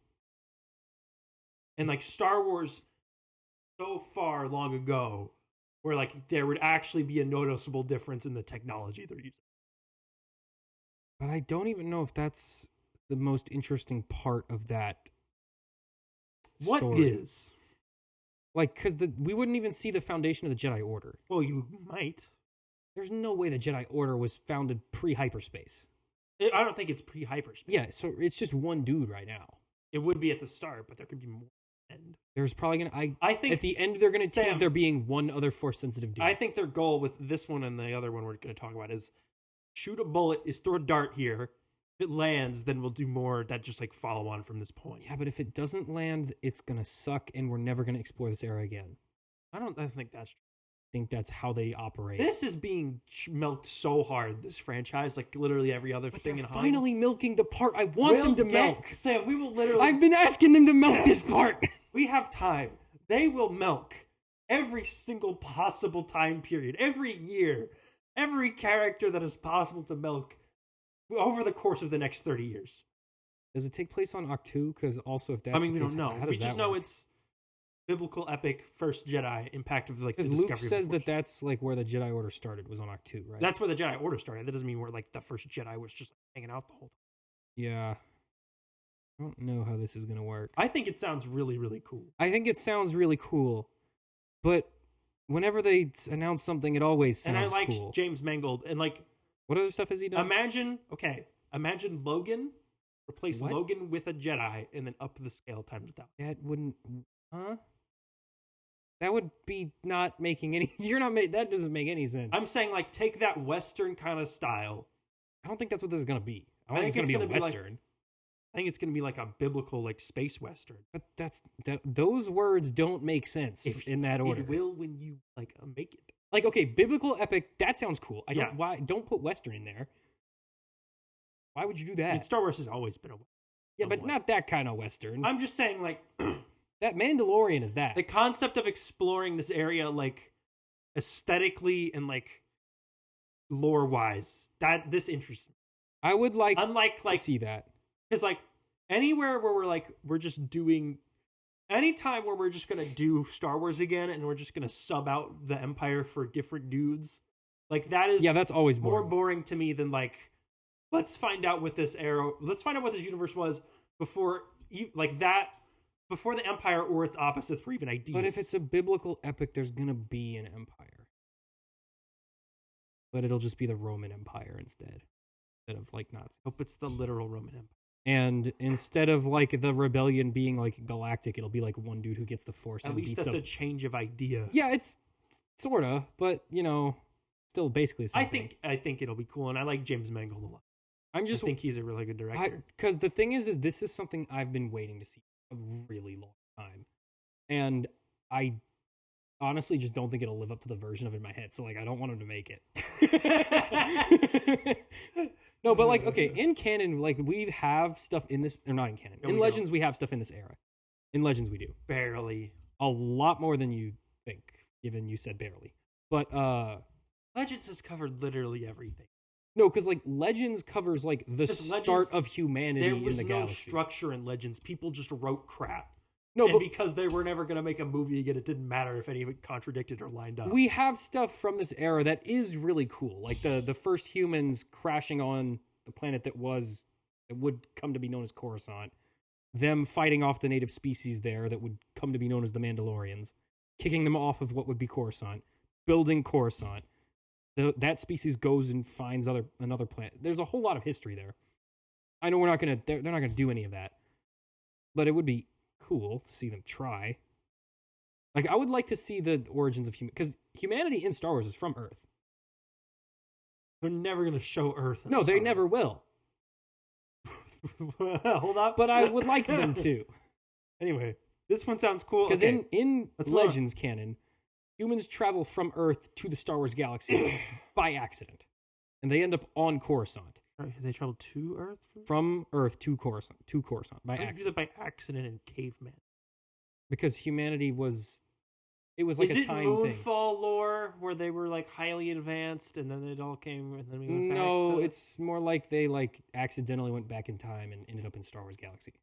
And like Star Wars so far long ago where like there would actually be a noticeable difference in the technology they're using. But I don't even know if that's the most interesting part of that What story. is? Like, because we wouldn't even see the foundation of the Jedi Order. Well, you might. There's no way the Jedi Order was founded pre-hyperspace. I don't think it's pre-hyperspace. Yeah, so it's just one dude right now. It would be at the start, but there could be more at the end. There's probably gonna. I think at the end they're gonna tease there being one other Force-sensitive dude. I think their goal with this one and the other one we're going to talk about is shoot a bullet, is throw a dart here. If it lands, then we'll do more that just like follow on from this point. Yeah, but if it doesn't land, it's gonna suck, and we're never gonna explore this era again. I think that's true. I think that's how they operate. This is being milked so hard, this franchise, like literally every other thing in Hollywood. Finally milking the part I want them to milk. Sam, we will literally... I've been asking them to milk this part. We have time. They will milk every single possible time period, every year, every character that is possible to milk over the course of the next 30 years. Does it take place on Octu? Because also if that's we don't know. We just know it's biblical epic first Jedi impact of like the discovery. Luke says that's like where the Jedi Order started was on Octu, right? That's where the Jedi Order started. That doesn't mean where like the first Jedi was just hanging out the whole time. Yeah. I don't know how this is going to work. I think it sounds really, really cool. I think it sounds really cool. But whenever they announce something, it always sounds cool. And I like James Mangold. And like... What other stuff has he done? Imagine Logan, replace Logan with a Jedi, and then up the scale times 1,000. That wouldn't... Huh? That would be not making any... That doesn't make any sense. I'm saying, like, take that Western kind of style. I don't think that's what this is going to be. I don't think it's going to be a Western. I think it's going to be like a biblical, like, space Western. But those words don't make sense in that order. It will when you, like, make it. Like, okay, biblical epic, that sounds cool. Don't put Western in there. Why would you do that? Star Wars has always been a Western. Yeah, but not that kind of Western. I'm just saying, like... that Mandalorian is that. The concept of exploring this area, like, aesthetically and, like, lore-wise, this interests me. I would like to see that. Because, like, anywhere where we're just doing... Anytime where we're just going to do Star Wars again and we're just going to sub out the Empire for different dudes, like, that is... Yeah, that's always boring. More boring to me than, like, let's find out what this universe was before the Empire or its opposites were even ideas. But if it's a biblical epic, there's going to be an empire. But it'll just be the Roman Empire instead of, like, Nazi. Hope it's the literal Roman Empire. And instead of, like, the rebellion being, like, galactic, it'll be, like, one dude who gets the Force and beats up. At least that's a change of idea. Yeah, it's sort of, but, still basically something. I think it'll be cool, and I like James Mangold a lot. I think he's a really good director. Because the thing is this is something I've been waiting to see a really long time. And I honestly just don't think it'll live up to the version of it in my head. So like, I don't want him to make it. No, but like, okay, in canon, like we have stuff in this, or not in canon. No, in Legends, we have stuff in this era. In Legends, we do. Barely. A lot more than you think, given you said barely. But Legends has covered literally everything. No, because like Legends covers like the start of humanity in the galaxy. There was no structure in Legends. People just wrote crap. No, but because they were never going to make a movie again, it didn't matter if any of it contradicted or lined up. We have stuff from this era that is really cool, like the first humans crashing on the planet that would come to be known as Coruscant, them fighting off the native species there that would come to be known as the Mandalorians, kicking them off of what would be Coruscant, building Coruscant. That species goes and finds another planet. There's a whole lot of history there. I know they're not gonna do any of that, but it would be cool to see them try. Like, I would like to see the origins of because humanity in Star Wars is from Earth. They're never going to show Earth. No, they never will. Hold up. But I would like them to. Anyway, this one sounds cool. Because in Legends canon, humans travel from Earth to the Star Wars galaxy by accident. And they end up on Coruscant. They travel to Earth? From Earth to Coruscant by accident. Do that by accident in Caveman? Because humanity was... It was like a time thing. Is it Moonfall lore where they were like highly advanced and then it all came and then we went back? No, it's more like they like accidentally went back in time and ended up in Star Wars Galaxy.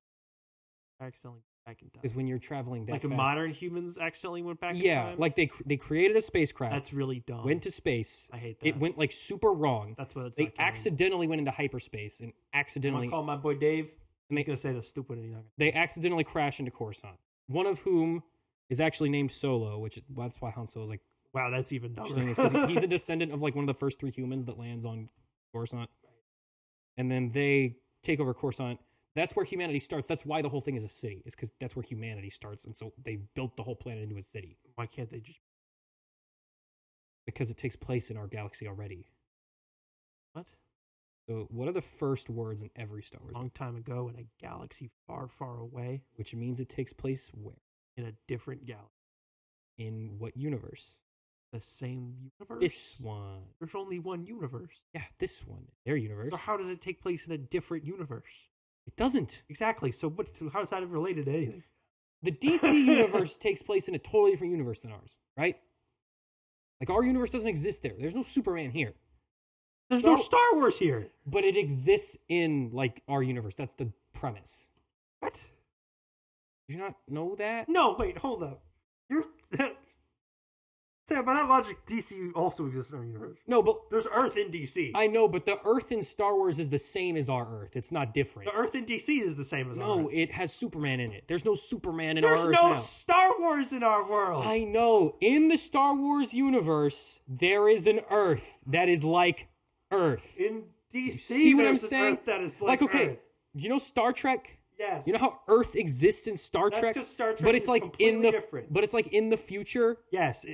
Accidentally back in time. Because when you're traveling that like fast, modern humans accidentally went back in time? Yeah, like they created a spacecraft. That's really dumb. Went to space. I hate that. It went like super wrong. That's what it's They accidentally went into hyperspace and accidentally... I'm going to call my boy Dave. And he's going to say the stupid and he's not gonna... They accidentally crash into Coruscant. One of whom is actually named Solo, that's why Han Solo's like... Wow, that's even dumber. Because he's a descendant of like one of the first 3 humans that lands on Coruscant. And then they take over Coruscant. That's where humanity starts. That's why the whole thing is a city. It's because that's where humanity starts. And so they built the whole planet into a city. Why can't they just... Because it takes place in our galaxy already. What? So what are the first words in every Star Wars? Long time ago in a galaxy far, far away. Which means it takes place where? In a different galaxy. In what universe? The same universe? This one. There's only one universe. Yeah, this one. Their universe. So how does it take place in a different universe? It doesn't. Exactly. So how is that related to anything? The DC universe takes place in a totally different universe than ours, right? Like, our universe doesn't exist there. There's no Superman here. There's no Star Wars here. But it exists in, like, our universe. That's the premise. What? Did you not know that? No, wait, hold up. Say, by that logic, DC also exists in our universe. No, but... There's Earth in DC. I know, but the Earth in Star Wars is the same as our Earth. It's not different. The Earth in DC is the same as our Earth. No, it has Superman in it. There's no Superman in our Earth There's no Star Wars in our world. I know. In the Star Wars universe, there is an Earth that is like Earth. In DC, see what I'm saying? Earth that is like okay, Earth. You know Star Trek? Yes. You know how Earth exists in Star Trek? That's because Star Trek but it's is like completely different. But it's like in the future. Yes.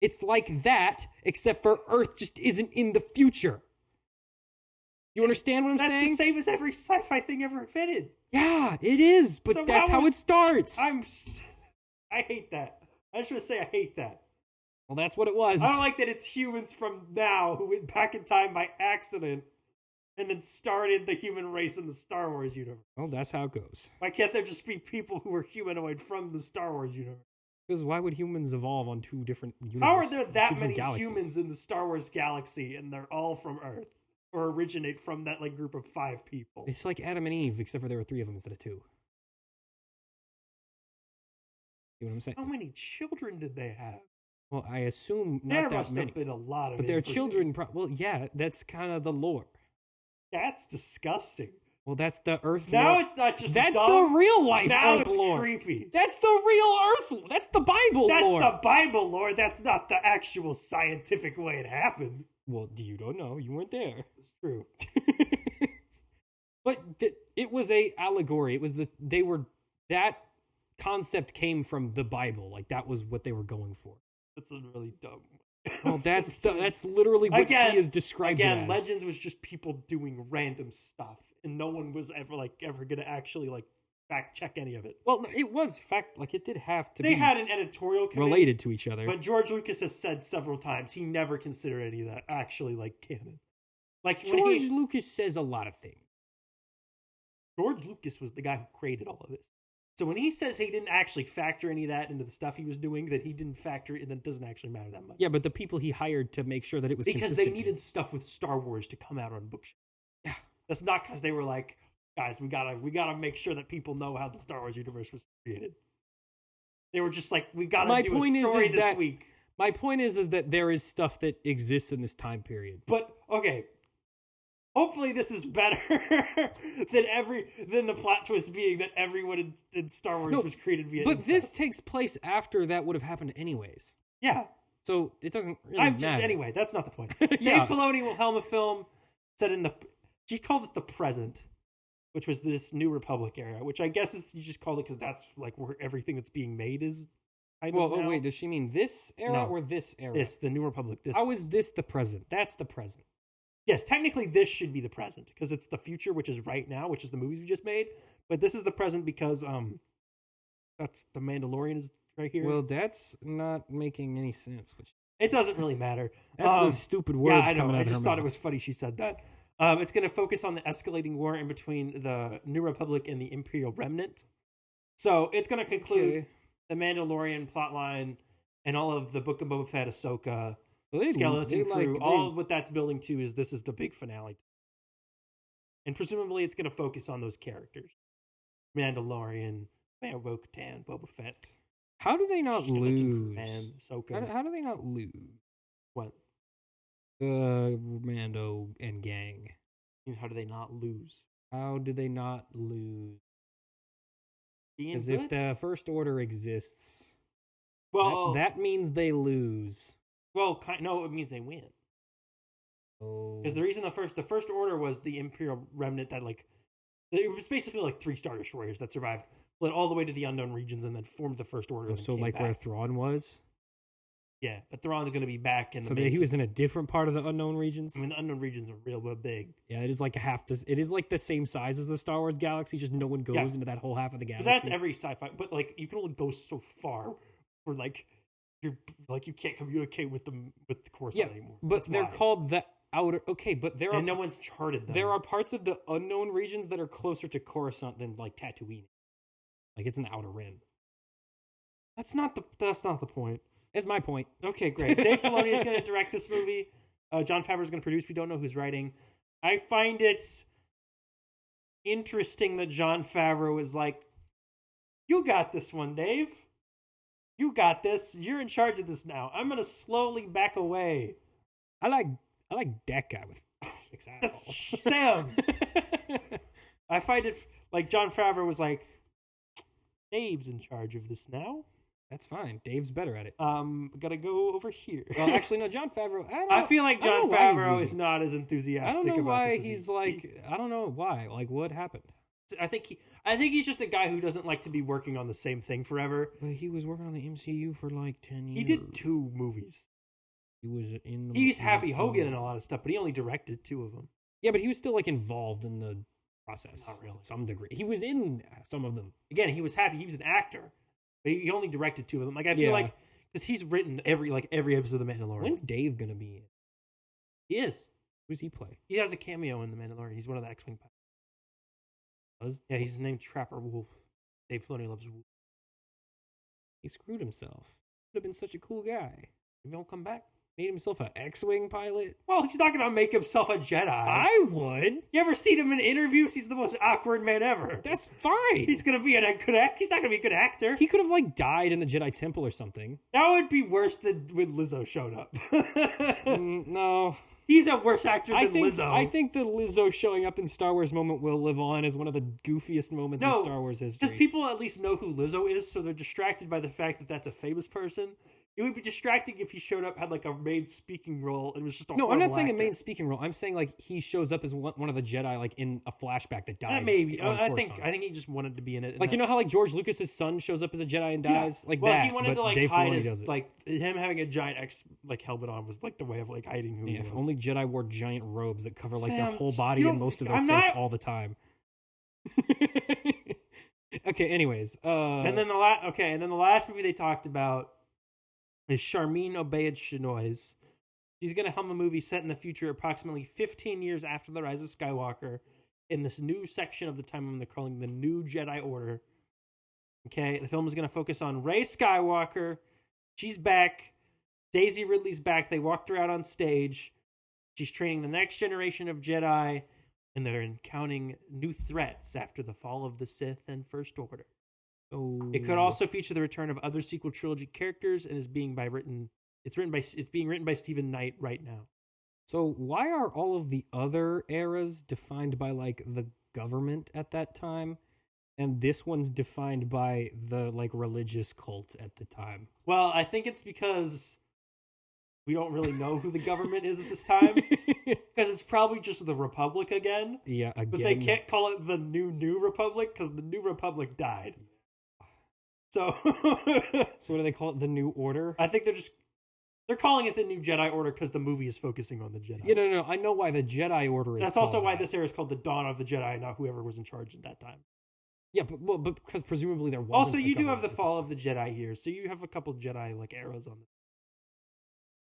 It's like that, except for Earth just isn't in the future. You understand what I'm saying? That's the same as every sci-fi thing ever invented. Yeah, it is, but so that's how it starts. I hate that. I just want to say I hate that. Well, that's what it was. I don't like that it's humans from now who went back in time by accident and then started the human race in the Star Wars universe. Well, that's how it goes. Why can't there just be people who are humanoid from the Star Wars universe? Because why would humans evolve on 2 different universes? How are there that many galaxies? humans in the Star Wars galaxy and they're all from Earth? Or originate from that like group of 5 people? It's like Adam and Eve, except for there were 3 of them instead of 2. You know what I'm saying? How many children did they have? Well, I assume not there that must many. Have been a lot of but their children... well, yeah, that's kind of the lore. That's disgusting. Well, that's the Earth now lore. It's not just that's dumb. The real life now Earth it's lore. Creepy. That's the real Earth. That's the Bible lore. That's the Bible lore. That's not the actual scientific way it happened. Well, you don't know. You weren't there. It's true. But it was a allegory. It was that concept came from the Bible. Like that was what they were going for. That's a really dumb. Well, that's literally what he is described again, as. Legends was just people doing random stuff, and no one was ever gonna actually like fact check any of it. Well, no, it was fact. Like, it did have to be. They had an editorial committee, related to each other. but George Lucas has said several times he never considered any of that actually like canon. Like George Lucas says a lot of things. George Lucas was the guy who created all of this. So when he says he didn't actually factor any of that into the stuff he was doing, that he didn't factor it, then it doesn't actually matter that much. Yeah, but the people he hired to make sure that it was because they needed stuff with Star Wars to come out on bookshelf. Yeah, that's not because they were like, guys, we gotta make sure that people know how the Star Wars universe was created. They were just like, we gotta do a story this week. My point is that there is stuff that exists in this time period. But okay. Hopefully this is better than the plot twist being that everyone in Star Wars was created via incest. This takes place after that would have happened anyways. Yeah. So it doesn't really matter. Anyway, that's not the point. Dave Filoni will helm a film set in she called it the present, which was this New Republic era, which I guess is, you just called it because that's like where everything that's being made is kind of now. Wait, does she mean this era or this era? The New Republic. How is this the present? That's the present. Yes, technically this should be the present because it's the future, which is right now, which is the movies we just made. But this is the present because that's the Mandalorian is right here. Well, that's not making any sense. It doesn't really matter. That's some stupid words. Yeah, I know. Coming out I just of thought it was funny she said that. It's going to focus on the escalating war in between the New Republic and the Imperial Remnant. So it's going to conclude the Mandalorian plotline and all of the Book of Boba Fett, Ahsoka, Skeleton Crew. All of what that's building to is this is the big finale. And presumably it's going to focus on those characters. Mandalorian, Bo-Katan, Boba Fett. How do they not lose? And Ahsoka. How do they not lose? What? Mando and gang. How do they not lose? How do they not lose? Because if the First Order exists, well, that means they lose. Well, no, it means they win. Because the reason the First Order was the Imperial Remnant that it was basically like 3 Star Destroyers that survived, fled all the way to the unknown regions, and then formed the First Order. So like back. Where Thrawn was. Yeah, but Thrawn's going to be back in the. So he was in a different part of the unknown regions. I mean, the unknown regions are real big. Yeah, it is like it is like the same size as the Star Wars galaxy. Just no one goes into that whole half of the galaxy. But that's every sci-fi. But you can only go so far, for you can't communicate with the Coruscant anymore. But that's they're called the outer. Okay, but there are no one's charted them. There are parts of the unknown regions that are closer to Coruscant than Tatooine. Like it's in the outer rim. That's not the point. That's my point. Okay, great. Dave Filoni is going to direct this movie. Jon Favreau is going to produce. We don't know who's writing. I find it interesting that Jon Favreau is like, "You got this one, Dave. You got this. You're in charge of this now. I'm going to slowly back away." I like that guy with 6 eyeballs. Sam. I find it like Jon Favreau was like, "Dave's in charge of this now." That's fine. Dave's better at it. Gotta go over here. Well, actually, no. Jon Favreau. I feel like Jon Favreau is not as enthusiastic. I don't know about why this he's like. I don't know why. Like, what happened? I think he's just a guy who doesn't like to be working on the same thing forever. But he was working on the MCU for like 10 years. He did 2 movies. He was in. He's Happy Hogan in a lot of stuff, but he only directed 2 of them. Yeah, but he was still involved in the process. Not really. To some degree. He was in some of them. Again, he was happy. He was an actor. But he only directed 2 of them. Like I feel like because he's written every episode of The Mandalorian. When's Dave gonna be in? He is. Who does he play? He has a cameo in The Mandalorian. He's one of the X-Wing pilots. Yeah, he's named Trapper Wolf. Dave Filoni loves Wolf. He screwed himself. Would have been such a cool guy. Maybe he'll come back. Made himself an X-Wing pilot? Well, he's not going to make himself a Jedi. I would. You ever seen him in interviews? He's the most awkward man ever. That's fine. He's going to be he's not going to be a good actor. He could have, died in the Jedi Temple or something. That would be worse than when Lizzo showed up. No. He's a worse actor than Lizzo. I think the Lizzo showing up in Star Wars moment will live on as one of the goofiest moments in Star Wars history. Because people at least know who Lizzo is, so they're distracted by the fact that that's a famous person. It would be distracting if he showed up, had a main speaking role, and was just a I'm not saying a main speaking role. I'm saying he shows up as one of the Jedi, in a flashback that dies. Maybe I think he just wanted to be in it. How George Lucas's son shows up as a Jedi and dies. He wanted to hide his him having a giant X helmet on was the way of hiding who he was. If only Jedi wore giant robes that cover their whole body and most of their face all the time. Okay, anyways. And then the last movie they talked about is Charmin Obaid Chinoise. She's going to helm a movie set in the future approximately 15 years after the rise of Skywalker in this new section of the timeline they're calling the New Jedi Order. Okay, the film is going to focus on Rey Skywalker. She's back. Daisy Ridley's back. They walked her out on stage. She's training the next generation of Jedi, and they're encountering new threats after the fall of the Sith and First Order. Oh. It could also feature the return of other sequel trilogy characters and is being written by Stephen Knight right now. So why are all of the other eras defined by like the government at that time, and this one's defined by the like religious cult at the time? Well, I think it's because we don't really know who the government is at this time, because it's probably just the Republic again. Yeah, again. But they can't call it the New Republic because the New Republic died. So, so what do they call it? The New Order? I think they're calling it the New Jedi Order because the movie is focusing on the Jedi. Yeah, no. I know why the Jedi Order is. That's also why this era is called the Dawn of the Jedi, not whoever was in charge at that time. Yeah, but because presumably there wasn't. Also, you do have the fall of the Jedi here, so you have a couple Jedi like eras on.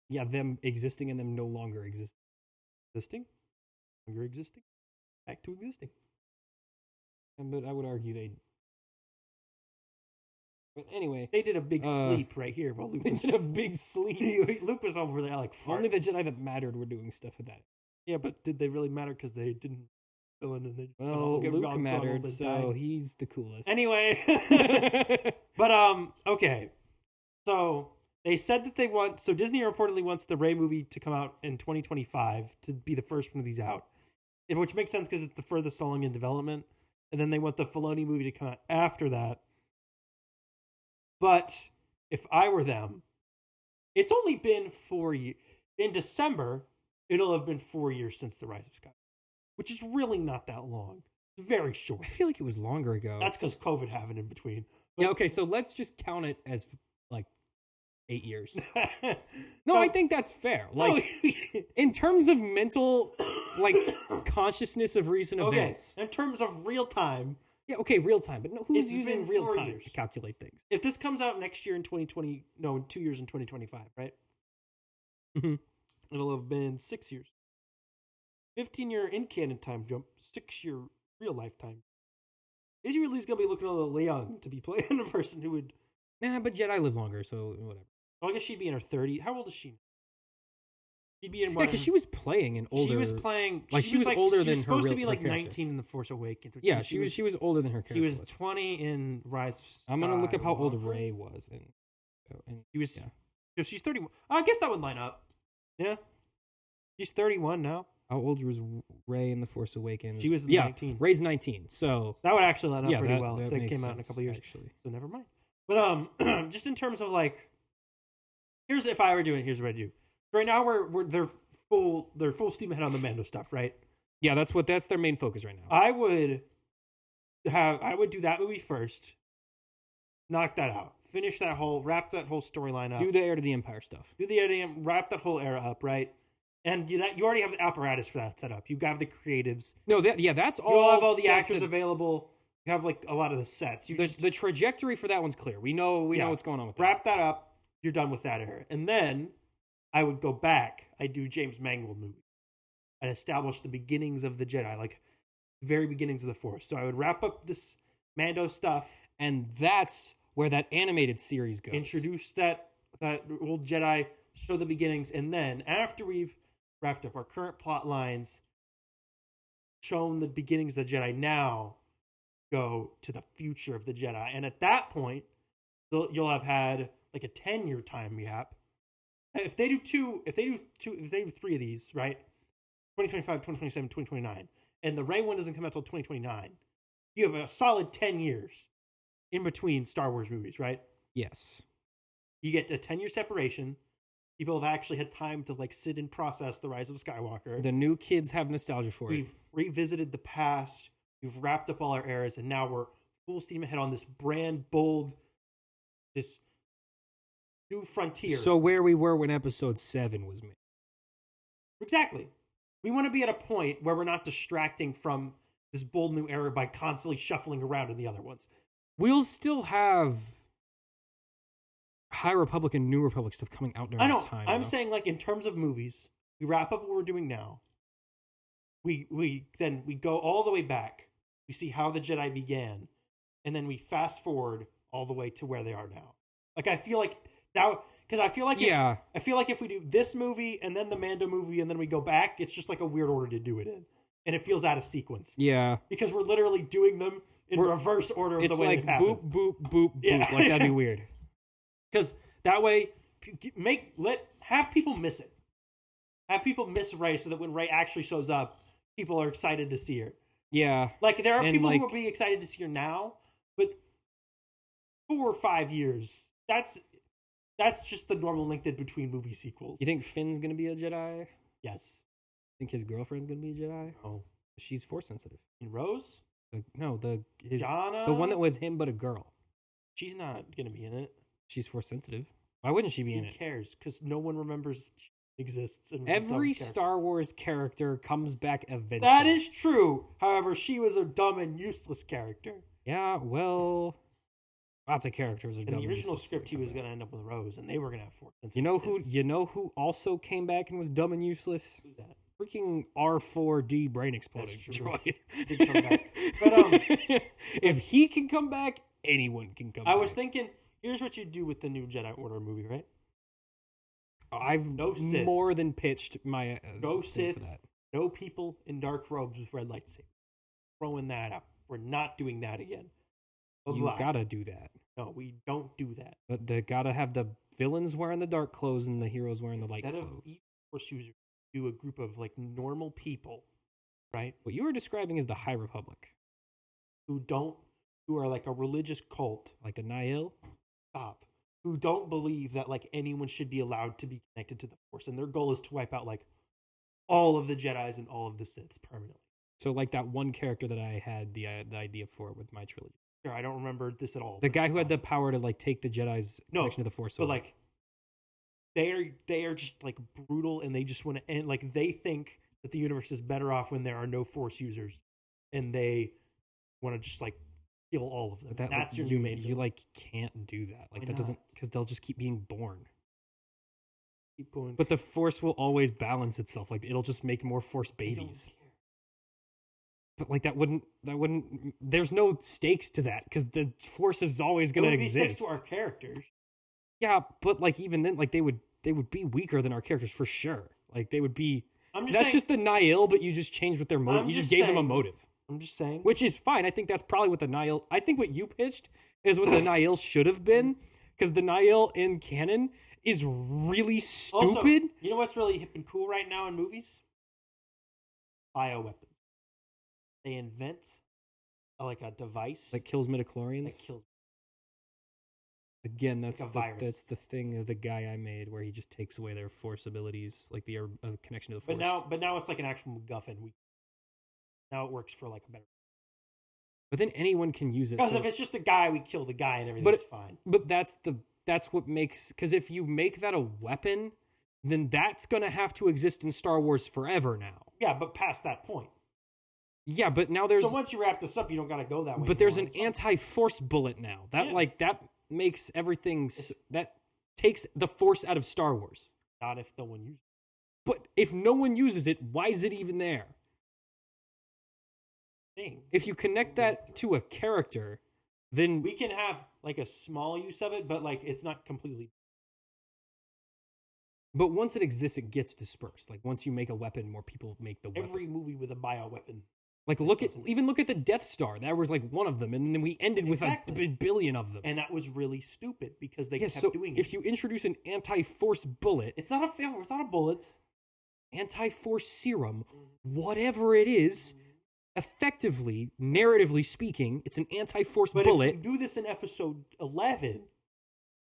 Yeah, them existing and them no longer existing. Longer existing, back to existing. But I would argue they. But anyway, they did a big sleep right here while Luke was... did a big sleep. Luke was over there like farting. Only the Jedi that mattered were doing stuff with that. Yeah, but did they really matter because they didn't fill in and they just Luke mattered, so he's the coolest. Anyway, but okay, so they said that they want. So Disney reportedly wants the Rey movie to come out in 2025 to be the first one of these out, which makes sense because it's the furthest along in development. And then they want the Filoni movie to come out after that. But if I were them, it's only been 4 years. In December, it'll have been 4 years since the Rise of Skywalker, which is really not that long. Very short. I feel like it was longer ago. That's because COVID happened in between. But, yeah, okay, so let's just count it as like 8 years. No, I think that's fair. Like, in terms of mental, like, consciousness of recent events. In terms of real time. Yeah, okay, real time. But no, who's using real time years to calculate things? If this comes out next year in 2020, no, in 2 years in 2025, right? Mm-hmm. It'll have been 6 years. 15-year in-canon time jump, 6-year real lifetime. Daisy Ridley's going to be looking a little young to be playing a person who would... Nah, but Jedi live longer, so whatever. Well, I guess she'd be in her 30s. How old is she? She'd be in what? Yeah, because she was playing an older... She was playing... Like, she was older than her She was supposed to be like character. 19 in The Force Awakens. Yeah, she was older than her character. She was 20 in Rise of Skywalker. I'm going to look up how old Rey was. And she was... Yeah. So she's 31. I guess that would line up. Yeah. She's 31 now. How old was Rey in The Force Awakens? She was 19. Rey's 19, so... That would actually line up pretty well that if they came out in a couple years. Actually. So never mind. But just in terms of like... Here's if I were doing it, here's what I do. Right now they're full steam ahead on the Mando stuff, right? Yeah, that's their main focus right now. I would do that movie first. Knock that out. Wrap that whole storyline up. Do the Heir to the Empire stuff. Wrap that whole era up, right? And you already have the apparatus for that set up. You have the creatives. No, that's all. You have all the actors available. You have like a lot of the sets. The trajectory for that one's clear. We know what's going on with that. Wrap that up. You're done with that era. And then I would go back. I'd do James Mangold movie. I'd establish the beginnings of the Jedi, like very beginnings of the Force. So I would wrap up this Mando stuff. And that's where that animated series goes. Introduce that old Jedi, show the beginnings. And then after we've wrapped up our current plot lines, shown the beginnings of the Jedi, now go to the future of the Jedi. And at that point, you'll have had like a 10-year time gap. If they do three of these, right? 2025, 2027, 2029, and the Rey one doesn't come out until 2029, you have a solid 10 years in between Star Wars movies, right? Yes. You get a 10-year separation. People have actually had time to like sit and process the Rise of Skywalker. The new kids have nostalgia for it. We've revisited the past. We've wrapped up all our eras, and now we're full steam ahead on this brand bold, this new frontier. So where we were when Episode 7 was made. Exactly. We want to be at a point where we're not distracting from this bold new era by constantly shuffling around in the other ones. we'll still have High Republic and New Republic stuff coming out during that time. I'm saying, like, in terms of movies, we wrap up what we're doing now. We go all the way back. We see how the Jedi began, and then we fast forward all the way to where they are now. Like, I feel like that, because I feel like if we do this movie and then the Mando movie and then we go back, it's just like a weird order to do it in, and it feels out of sequence. Yeah, because we're literally doing them in reverse order of the way they've happened. Boop boop boop boop. Like, that'd be weird. Because that way, have people miss it. Have people miss Rey so that when Rey actually shows up, people are excited to see her. Yeah. Like, there are people who will be excited to see her now, but 4 or 5 years, that's just the normal length in between movie sequels. You think Finn's going to be a Jedi? Yes. Think his girlfriend's going to be a Jedi? Oh. She's Force sensitive. In Rose? Jana? The one that was him but a girl. She's not going to be in it. She's Force sensitive. Why wouldn't she be in it? Who cares? Because no one remembers she exists. And every Star Wars character comes back eventually. That is true. However, she was a dumb and useless character. Yeah, well, lots of characters are dumb. In the original script, he was going to end up with Rose, and they were going to have Force sensitive. You know who also came back and was dumb and useless? Who's that? Freaking R4D brain exploding droid. Did come back. But if he can come back, anyone can come back. I was thinking, here's what you do with the new Jedi Order movie, right? I've more than pitched my no Sith, for that. No people in dark robes with red lightsabers. Throwing that out. We're not doing that again. You gotta do that. No, we don't do that. But they gotta have the villains wearing the dark clothes and the heroes wearing the light clothes. Instead of each Force user, do a group of like normal people, right? What you were describing is the High Republic, who are like a religious cult, like the Nihil. Stop. Who don't believe that like anyone should be allowed to be connected to the Force, and their goal is to wipe out like all of the Jedis and all of the Siths permanently. So like that one character that I had the idea for with my trilogy. Sure, I don't remember this at all. The guy who had the power to like take the Jedi's connection to the Force. But like they are just like brutal, and they just want to end. Like, they think that the universe is better off when there are no Force users, and they want to just like kill all of them. That's your new main. You like can't do that. Like, that doesn't, because they'll just keep being born. Keep going. But the Force will always balance itself. Like, it'll just make more Force babies. But like that wouldn't. There's no stakes to that because the Force is always going to exist. There would be stakes to our characters. Yeah, but like even then, like they would be weaker than our characters for sure. Like they would be. That's just the Nihil, but you just changed with their motive. You just gave them a motive. I'm just saying. Which is fine. I think that's probably what the Nihil. I think what you pitched is what the Nihil should have been, because the Nihil in canon is really stupid. Also, you know what's really hip and cool right now in movies? Bioweapons. They invent like a device that kills midichlorians. Again, that's like the thing of the guy I made, where he just takes away their Force abilities, like the connection to the Force. But now it's like an actual MacGuffin. Now it works for like a better. But then anyone can use it. Because if it's just a guy, we kill the guy and everything's fine. But that's what makes, because if you make that a weapon, then that's gonna have to exist in Star Wars forever now. Yeah, but past that point. Yeah, but now there's. So once you wrap this up, you don't gotta go that way. But there's an anti-Force bullet now. That makes everything. That takes the Force out of Star Wars. Not if no one uses it. But if no one uses it, why is it even there? If you connect that to a character, then we can have like a small use of it, but like it's not completely. But once it exists, it gets dispersed. Like once you make a weapon, more people make the weapon. Every movie with a bioweapon. Like look at the Death Star. That was like one of them, and then we ended with a billion of them. And that was really stupid because they kept doing it. If you introduce an anti-Force bullet, it's not a bullet. Anti-Force serum, whatever it is, effectively, narratively speaking, it's an anti-Force bullet. But if you do this in episode 11,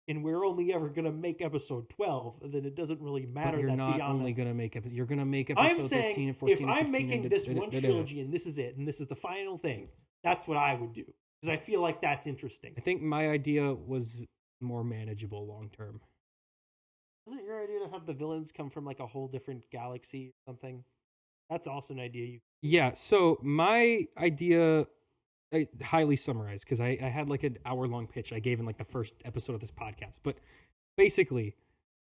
and we're only ever going to make episode 12, then it doesn't really matter. But you're not only going to make episode. You're going to make episode 13 and 14 if I'm making this one trilogy and this is it, and this is the final thing, that's what I would do. Because I feel like that's interesting. I think my idea was more manageable long term. Wasn't it your idea to have the villains come from like a whole different galaxy or something? That's also an idea. Yeah, so my idea highly summarized because I had like an hour-long pitch I gave in like the first episode of this podcast. But basically,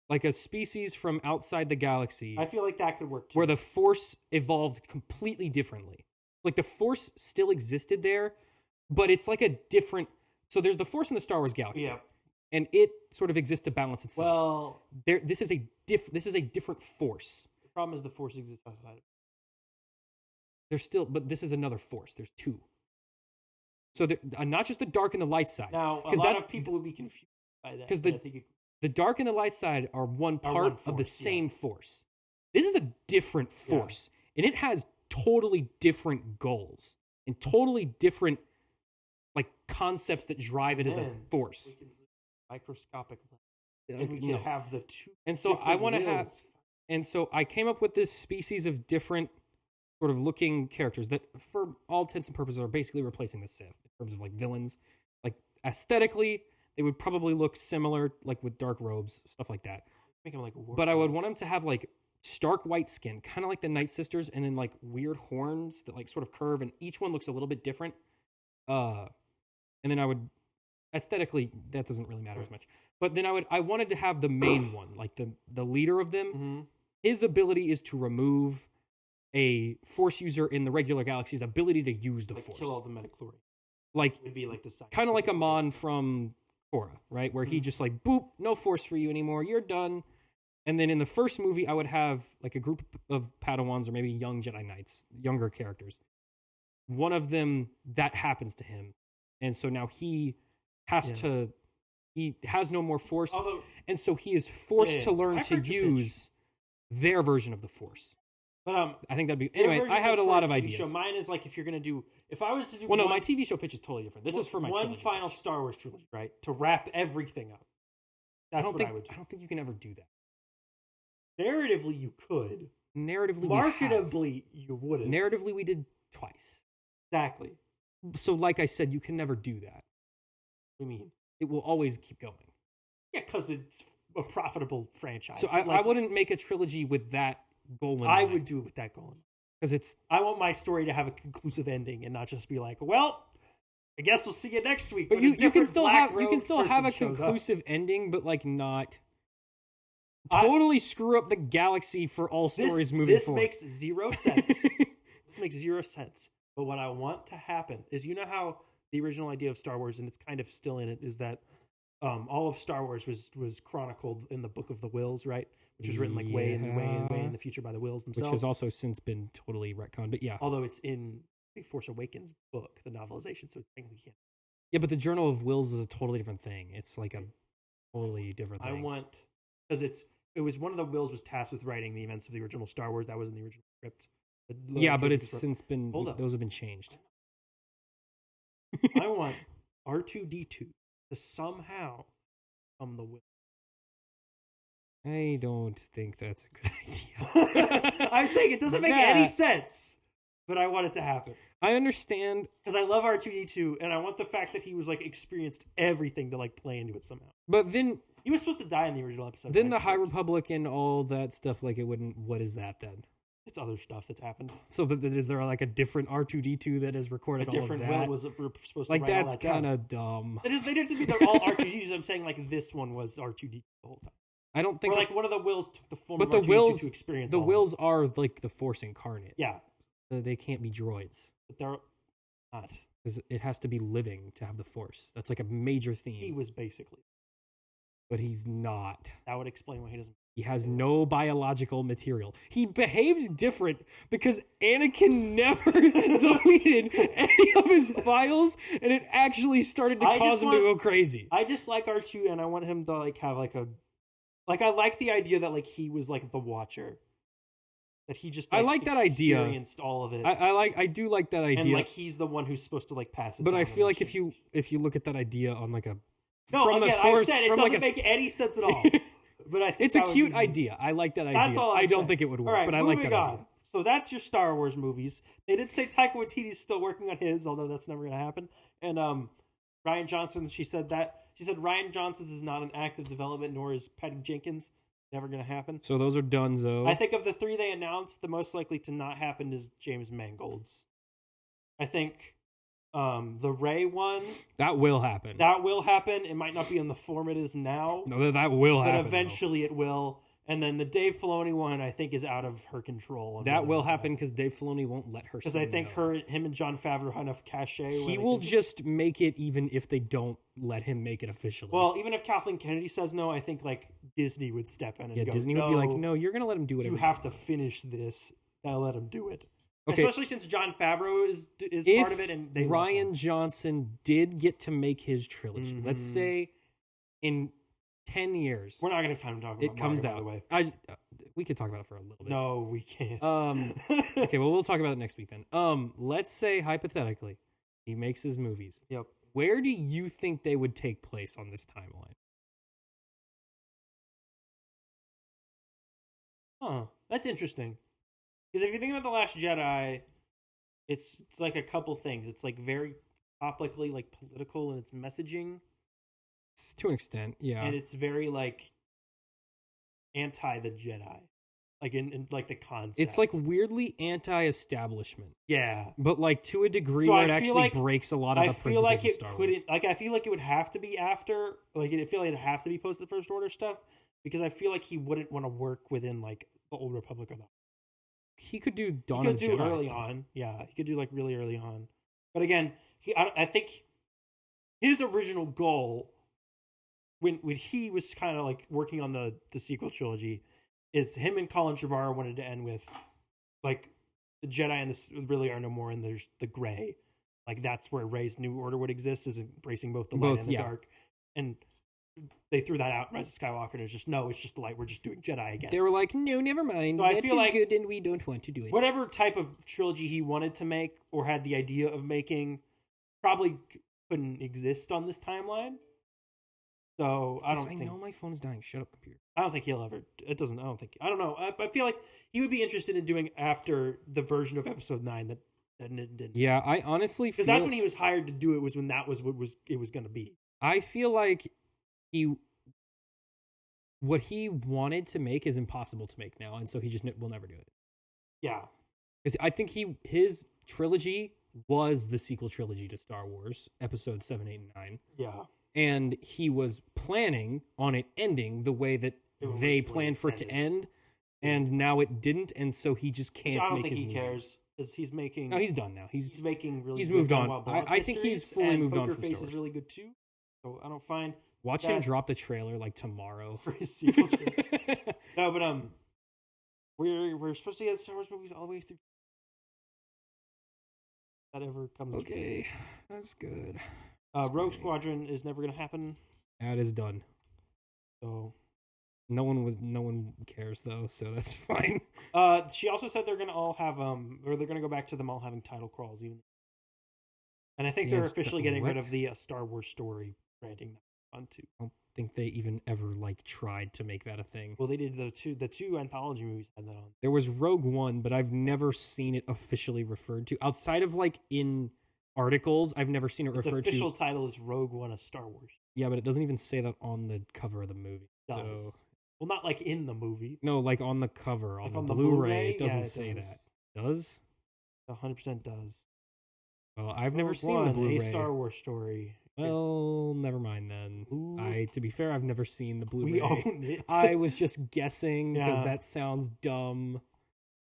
like a species from outside the galaxy. I feel like that could work too. Where the Force evolved completely differently. Like the Force still existed there, but it's like a different. So there's the Force in the Star Wars galaxy. Yeah. And it sort of exists to balance itself. Well, this is a different Force. The problem is the Force exists outside. There's still, but this is another Force. There's two. So not just the dark and the light side. Now, a lot of people would be confused by that. Because the dark and the light side are one part of the same Force. This is a different Force. And it has totally different goals. And totally different like concepts that drive it as a Force. Microscopic. And we can have the two. And so I want to have. And so I came up with this species of different sort of looking characters that, for all intents and purposes, are basically replacing the Sith in terms of like villains. Like aesthetically, they would probably look similar, like with dark robes, stuff like that. Make them like. But I would want them to have like stark white skin, kind of like the Night Sisters, and then like weird horns that like sort of curve, and each one looks a little bit different. And then I would aesthetically, that doesn't really matter as much. But then I wanted to have the main one, like the leader of them. Mm-hmm. His ability is to remove a Force user in the regular galaxy's ability to use the Force. Kill all the midichlorians. Like, it'd be like the kind of like Amon from Korra, right? Where he just like, boop, no Force for you anymore. You're done. And then in the first movie, I would have like a group of Padawans or maybe young Jedi Knights, younger characters. One of them, that happens to him. And so now he has he has no more Force. And so he is forced to learn to use their version of the Force. But I think that'd be... Anyway, I have a lot of ideas. Show. Mine is like if you're going to do... If I was to do... Well, no, my TV show pitch is totally different. This is for my one final pitch. Star Wars trilogy, right? To wrap everything up. That's what I would do. I don't think you can ever do that. Narratively, you could. Narratively, marketably, you wouldn't. Narratively, we did twice. Exactly. So, like I said, you can never do that. What do you mean? It will always keep going. Yeah, because it's a profitable franchise. So I wouldn't make a trilogy with that goal in mind. I would do it with that goal in mind. Because I want my story to have a conclusive ending and not just be like, well, I guess we'll see you next week. But you can still have a conclusive ending, but like not totally screw up the galaxy for all stories moving forward. This makes zero sense. This makes zero sense. But what I want to happen is, you know how the original idea of Star Wars, and it's kind of still in it, is that all of Star Wars was chronicled in the Book of the Wills, right? Which was written like way in the future by the Wills themselves. Which has also since been totally retconned, but yeah. Although it's in the Force Awakens book, the novelization, so it's technically can't. Yeah, but the Journal of Wills is a totally different thing. It's like a totally different thing. Because it was one of the Wills was tasked with writing the events of the original Star Wars. That was in the original script. Yeah, but it's since been... Those have been changed. I want R2-D2 to somehow become the Will. I don't think that's a good idea. I'm saying it doesn't make any sense, but I want it to happen. I understand. Because I love R2-D2, and I want the fact that he was like experienced everything to like play into it somehow. But then... He was supposed to die in the original episode. Then the High Republic and all that stuff, like it wouldn't... What is that then? It's other stuff that's happened. So, but is there like a different R2-D2 that has recorded all of that? A different Will was supposed to like write all that that's kind of dumb. They didn't be they're all R2-D2s. I'm saying like this one was R2-D2 the whole time. I don't think... Or like one of the Wills took the form of R2-D2 to experience the Wills are like the Force incarnate. Yeah. So they can't be droids. But they're not. Because it has to be living to have the Force. That's like a major theme. He was basically. But he's not. That would explain why he doesn't. He has no biological material. He behaves different because Anakin never deleted any of his files, and it actually started to cause him to go crazy. I just like R2, and I want him to like have like a... Like, I like the idea that like he was like the Watcher. That he just... Like, I like that idea. Experienced all of it. I do like that idea. And like he's the one who's supposed to like pass it But down. I feel like if you look at that idea on like a... No, from again, I said it doesn't make any sense at all. But I think it's a cute idea. I like that idea. That's all I don't think it would work, right, but I like that idea. So that's your Star Wars movies. They did say Taika Waititi's still working on his, although that's never going to happen. And Rian Johnson, she said Rian Johnson's is not in active development, nor is Patty Jenkins. Never going to happen. So those are done, though. I think of the three they announced, the most likely to not happen is James Mangold's. I think The Rey one. That will happen. It might not be in the form it is now. No, that will happen. But eventually it will. And then the Dave Filoni one, I think, is out of her control. That will happen because Dave Filoni won't let her. Because I think him and Jon Favreau have enough cachet. He will just make it even if they don't let him make it officially. Well, even if Kathleen Kennedy says no, I think like Disney would step in and go, Disney would be like, no, you're going to let him do whatever. You have to finish this. Now let him do it. Okay. Especially since Jon Favreau is part of it. And Rian Johnson did get to make his trilogy. Let's say in 10 years. We're not going to have time to talk about it comes Mario, out. by the way. We could talk about it for a little bit. No, we can't. Okay, well, we'll talk about it next week then. Let's say, hypothetically, he makes his movies. Yep. Where do you think they would take place on this timeline? That's interesting. Because if you think about The Last Jedi, it's like a couple things. It's like very topically like political in its messaging. To an extent, yeah. And it's very like anti the Jedi. Like in like the concept. It's like weirdly anti-establishment. Yeah. But like to a degree where it actually breaks a lot of the principles of Star Wars. I feel like it would have to be after, like I feel like it'd have to be post the First Order stuff, because I feel like he wouldn't want to work within like the Old Republic or the. He could do Dawn of the Jedi early stuff. on. Yeah, he could do like really early on. But again, I think his original goal when he was kind of like working on the sequel trilogy is him and Colin Trevorrow wanted to end with like the Jedi and the really are no more, and there's the gray. Like that's where Rey's new order would exist, is embracing both the light and the dark. And they threw that out, Rise of Skywalker, and it was just, no, it's just the light. We're just doing Jedi again. They were like, no, never mind. So I feel like good, and we don't want to do it. Whatever type of trilogy he wanted to make or had the idea of making probably couldn't exist on this timeline. So I know my phone's dying. Shut up, computer. I don't think he'll ever. It doesn't. I don't know. I feel like he would be interested in doing after the version of Episode 9 that didn't. Yeah, I honestly feel, because that's when he was hired to do it. Was when that was what it was going to be. I feel like what he wanted to make is impossible to make now, and so he just will never do it. Yeah, because I think his trilogy was the sequel trilogy to Star Wars, Episodes 7, 8, and 9. Yeah. And he was planning on it ending the way that they planned for it to end, and now it didn't, and so he just can't. I don't make think his he cares, because he's making. No, he's done now. He's making really. He's good moved on. Wild I think he's fully moved on Poker from Face Star Wars. is really good too, so I don't find. Watch him drop the trailer like tomorrow for his sequel. No, but we're supposed to get Star Wars movies all the way through. If that ever comes. Okay, that's good. Rogue Squadron is never going to happen. That is done. So no one cares though, so that's fine. She also said they're going to all have or they're going to go back to them all having title crawls even. And I think they're officially getting rid of the Star Wars story branding on too. I don't think they even ever like tried to make that a thing. Well, they did the two anthology movies had that on. There was Rogue One, but I've never seen it officially referred to outside of like in articles. I've never seen it referred to. Its official title is Rogue One: A Star Wars. Yeah, but it doesn't even say that on the cover of the movie. It does. So, well, not like in the movie. No, like on the cover, on like the Blu-ray, it doesn't say that. Does? 100% does. Well, I've never seen the Blu-ray. A Star Wars story. Well, never mind then. Ooh. To be fair, I've never seen the Blu-ray. We own it. I was just guessing because that sounds dumb.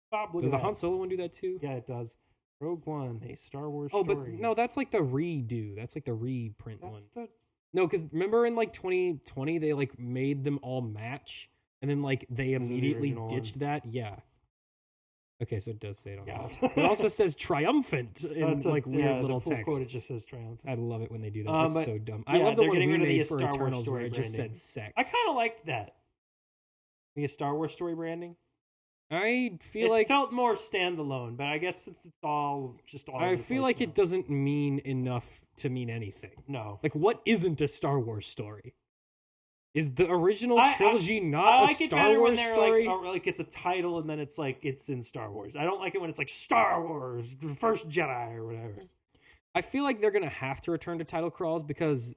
Bob, does the Han Solo one do that too? Yeah, it does. Rogue One, A Star Wars story. Oh, but no, that's like the redo. That's like the reprint one. No, because remember in like 2020, they like made them all match, and then like they immediately ditched that. Yeah. Okay, so it does say it on that. It also says triumphant in like weird little text. Quote, it just says triumphant. I love it when they do that. It's so dumb. Yeah, I love the one we made for Star Eternals Wars where it just said sex. I kind of liked that. The Star Wars story branding. I feel like it felt more standalone, but I guess it's all just all. I feel like it doesn't mean enough to mean anything. No, like what isn't a Star Wars story? Is the original trilogy not a Star Wars story? Like it's a title and then it's like it's in Star Wars. I don't like it when it's like Star Wars, The First Jedi or whatever. I feel like they're gonna have to return to title crawls because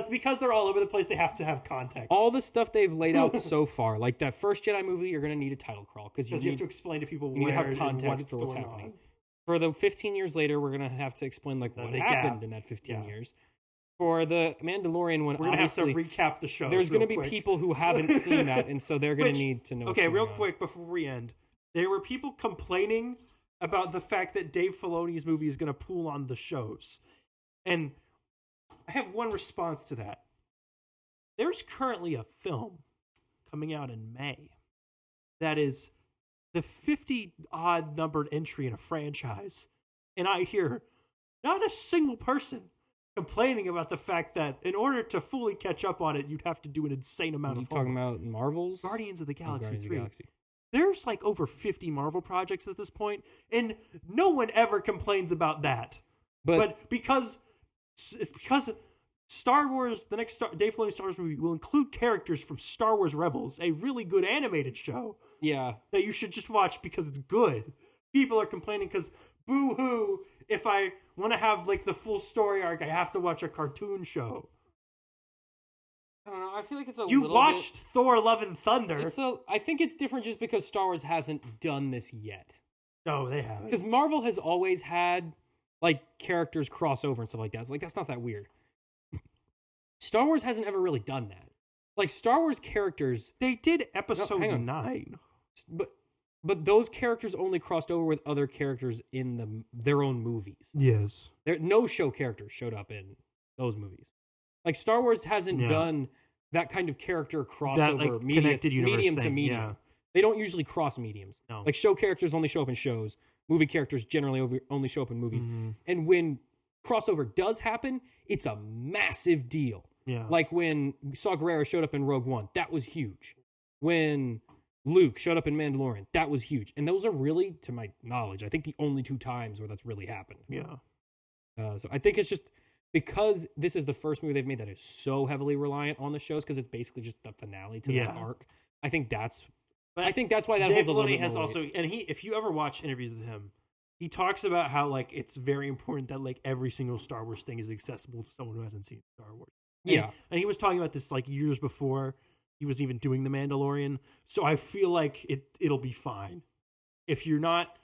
because they're all over the place. They have to have context. All the stuff they've laid out so far, like that First Jedi movie, you're gonna need a title crawl because you have to explain to people you need to have context for what's happening. For the 15 years later, we're going to have to explain like what happened in that 15 years. For the Mandalorian one, we're going to have to recap the show. There's going to be people who haven't seen that, and so they're going to need to know what's going on. Quick before we end. There were people complaining about the fact that Dave Filoni's movie is going to pool on the shows. And I have one response to that. There's currently a film coming out in May that is the 50-odd numbered entry in a franchise. And I hear not a single person complaining about the fact that in order to fully catch up on it, you'd have to do an insane amount of talking about Marvel's? Guardians of the Galaxy 3. There's like over 50 Marvel projects at this point, and no one ever complains about that. But because Star Wars, the next Dave Filoni Star Wars movie will include characters from Star Wars Rebels, a really good animated show. Yeah. That you should just watch because it's good. People are complaining because, boo-hoo, if I want to have like the full story arc, I have to watch a cartoon show. I don't know. I feel like it's a You little watched bit... Thor: Love and Thunder. I think it's different just because Star Wars hasn't done this yet. No, they haven't. Because Marvel has always had like characters cross over and stuff like that. It's like that's not that weird. Star Wars hasn't ever really done that. Like Star Wars characters, they did Episode 9, but those characters only crossed over with other characters in their own movies. Yes, no show characters showed up in those movies. Like Star Wars hasn't done that kind of character crossover, that, like, medium to medium. Yeah. They don't usually cross mediums. No. Like show characters only show up in shows. Movie characters generally only show up in movies. Mm-hmm. And when crossover does happen, it's a massive deal. Yeah. Like when Saw Gerrera showed up in Rogue One, that was huge. When Luke showed up in Mandalorian, that was huge. And those are really, to my knowledge, I think the only 2 times where that's really happened. Yeah. So I think it's just because this is the first movie they've made that is so heavily reliant on the shows because it's basically just the finale to that arc. I think that's why that Dave holds a little bit has more also, and if you ever watch interviews with him, he talks about how like it's very important that like every single Star Wars thing is accessible to someone who hasn't seen Star Wars. And he was talking about this like years before he was even doing The Mandalorian. So I feel like it'll be fine if you're not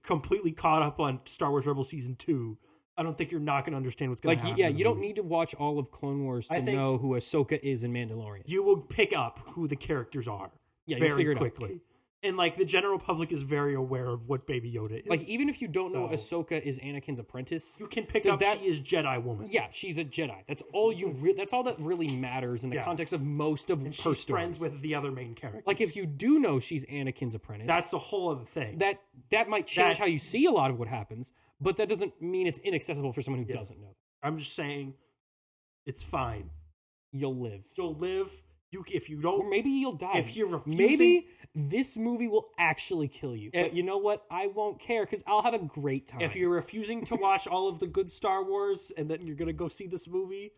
completely caught up on Star Wars Rebels Season 2. I don't think you're not going to understand what's going to happen. Yeah, you don't need to watch all of Clone Wars to know who Ahsoka is in Mandalorian. You will pick up who the characters are very quickly. And, like, the general public is very aware of what Baby Yoda is. Like, even if you don't know Ahsoka is Anakin's apprentice... You can pick up she is Jedi woman. Yeah, she's a Jedi. That's all that's all that really matters in the context of most of her stories. She's friends with the other main characters. Like, if you do know she's Anakin's apprentice... That's a whole other thing. That might change how you see a lot of what happens, but that doesn't mean it's inaccessible for someone who doesn't know. I'm just saying, it's fine. You'll live. You'll live... If you don't, or maybe you'll die. If you're refusing, maybe this movie will actually kill you. But you know what? I won't care because I'll have a great time. If you're refusing to watch all of the good Star Wars and then you're gonna go see this movie,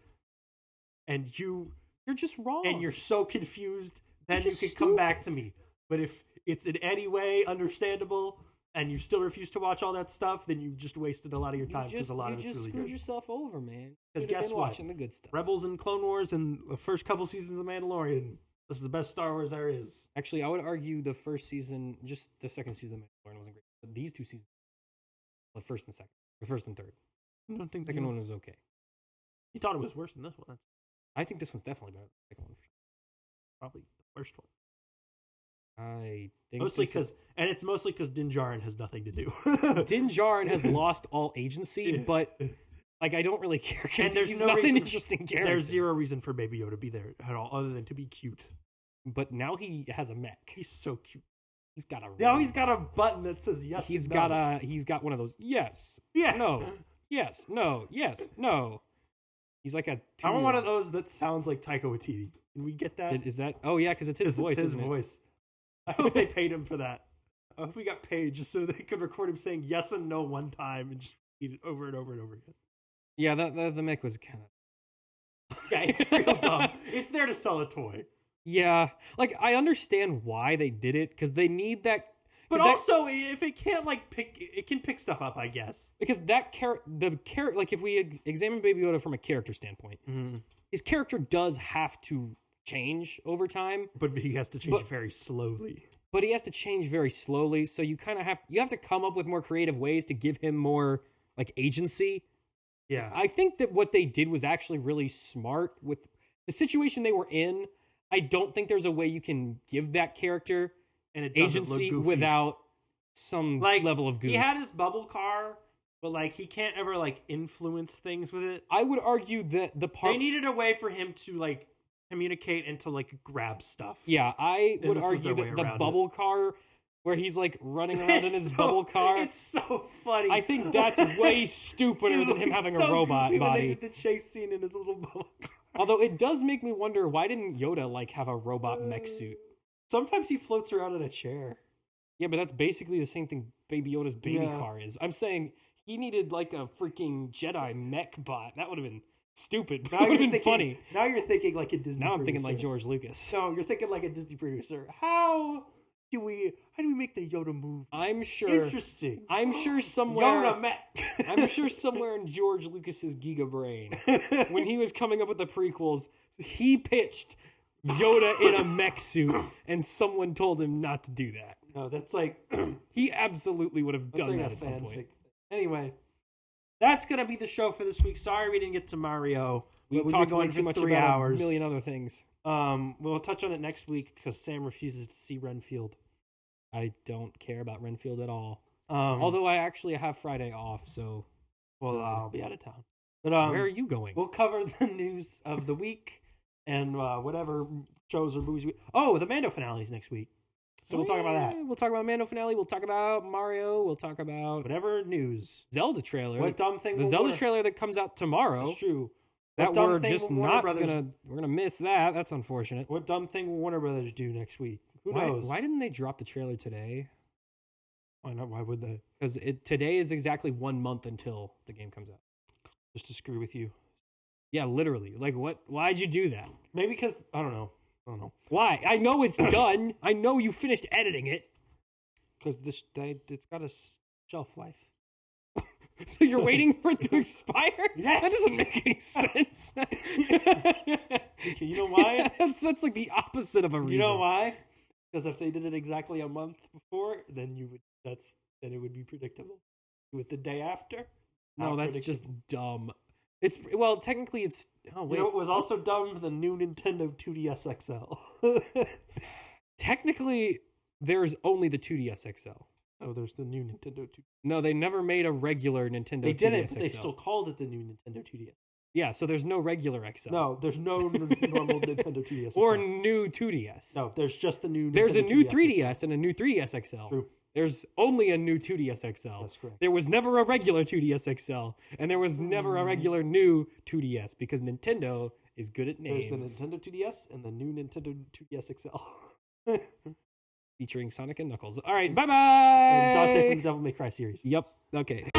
and you're just wrong, and you're so confused, then you can come back to me. But if it's in any way understandable and you still refuse to watch all that stuff, then you just wasted a lot of your time because a lot of it's really good. You just screwed yourself over, man. Because guess what? Watching the good stuff. Rebels and Clone Wars and the first couple seasons of Mandalorian. This is the best Star Wars there is. Actually, I would argue the first season, just the second season of Mandalorian wasn't great. But these 2 seasons, the first and second, the first and third. I don't think the second one was okay. You thought it was worse than this one. I think this one's definitely better than the second one. Probably the first one. I think it's mostly because Din Djarin has nothing to do. Din Djarin has lost all agency, but like I don't really care because he's no not reason, an interesting character. There's zero reason for Baby Yoda to be there at all, other than to be cute. But now he has a mech. He's so cute. He's got a. Now he's got a button that says yes. He's got one of those yes, no, yes, no, yes, no. He's like a. I want one of those that sounds like Taika Waititi. Can we get that? Is that? Oh yeah, because it's his voice. It's his voice. I hope they paid him for that. I hope we got paid just so they could record him saying yes and no one time and just repeat it over and over and over again. Yeah, the mech was kind of... Yeah, it's real dumb. It's there to sell a toy. Yeah, like, I understand why they did it, because they need that... But also, if it can't, like, it can pick stuff up, I guess. Because like, if we examine Baby Yoda from a character standpoint, his character does have to change over time. But he has to change very slowly. but he has to change very slowly. So you kind of have to come up with more creative ways to give him more like agency. Yeah. I think that what they did was actually really smart with the situation they were in. I don't think there's a way you can give that character and it agency without some level of goof. He had his bubble car, but like he can't ever like influence things with it. I would argue that they needed a way for him to like communicate and to like grab stuff. Yeah, I would argue that the bubble car, where he's like running around in his bubble car, it's so funny. I think that's way stupider than him having a robot body. When they did the chase scene in his little bubble car. Although it does make me wonder, why didn't Yoda like have a robot mech suit? Sometimes he floats around in a chair. Yeah, but that's basically the same thing Baby Yoda's baby car is. I'm saying he needed like a freaking Jedi mech bot. That would have been stupid. That would have been funny. Now you're thinking like a Disney Now I'm thinking like George Lucas. So you're thinking like a Disney producer. How do we make the Yoda move? I'm sure. Interesting. I'm sure somewhere. Yoda mech. I'm sure somewhere in George Lucas's Giga brain, when he was coming up with the prequels, he pitched Yoda in a mech suit, and someone told him not to do that. No, that's like he absolutely would have done that at some point. Anyway, that's gonna be the show for this week. Sorry we didn't get to Mario. We've talked going too much 3 hours. A million other things. We'll touch on it next week because Sam refuses to see Renfield. I don't care about Renfield at all. Although I actually have Friday off, so I'll be out of town. But where are you going? We'll cover the news of the week and whatever shows or movies. The Mando finale is next week. So we'll talk about that. We'll talk about Mando finale. We'll talk about Mario. We'll talk about whatever news. Zelda trailer. What dumb thing? The Zelda trailer that comes out tomorrow. That's true. That we're just not gonna. We're gonna miss that. That's unfortunate. What dumb thing will Warner Brothers do next week? Who knows? Why didn't they drop the trailer today? Why not? Why would they? Because today is exactly 1 month until the game comes out. Just to screw with you. Yeah, literally. Like, what? Why'd you do that? Maybe because I don't know. Why? I know it's done. I know you finished editing it. Because it's got a shelf life. So you're waiting for it to expire? Yes. That doesn't make any sense. You know why? That's like the opposite of a reason. You know why? Because if they did it exactly a month before, then it would be predictable. Do it the day after? No, that's just dumb. Technically it's... Oh, wait. You know what was also dumb? The new Nintendo 2DS XL. Technically, there's only the 2DS XL. Oh, there's the new Nintendo 2DS. No, they never made a regular Nintendo 2DS XL. They didn't, but they still called it the new Nintendo 2DS. Yeah, so there's no regular XL. No, there's no normal Nintendo 2DS XL. Or new 2DS. No, there's just the new Nintendo There's a new 3DS and a new 3DS XL. True. There's only a new 2DS XL. That's correct. There was never a regular 2DS XL, and there was never a regular new 2DS, because Nintendo is good at names. There's the Nintendo 2DS and the new Nintendo 2DS XL. Featuring Sonic and Knuckles. All right, bye-bye! And Dante from the Devil May Cry series. Yep, okay.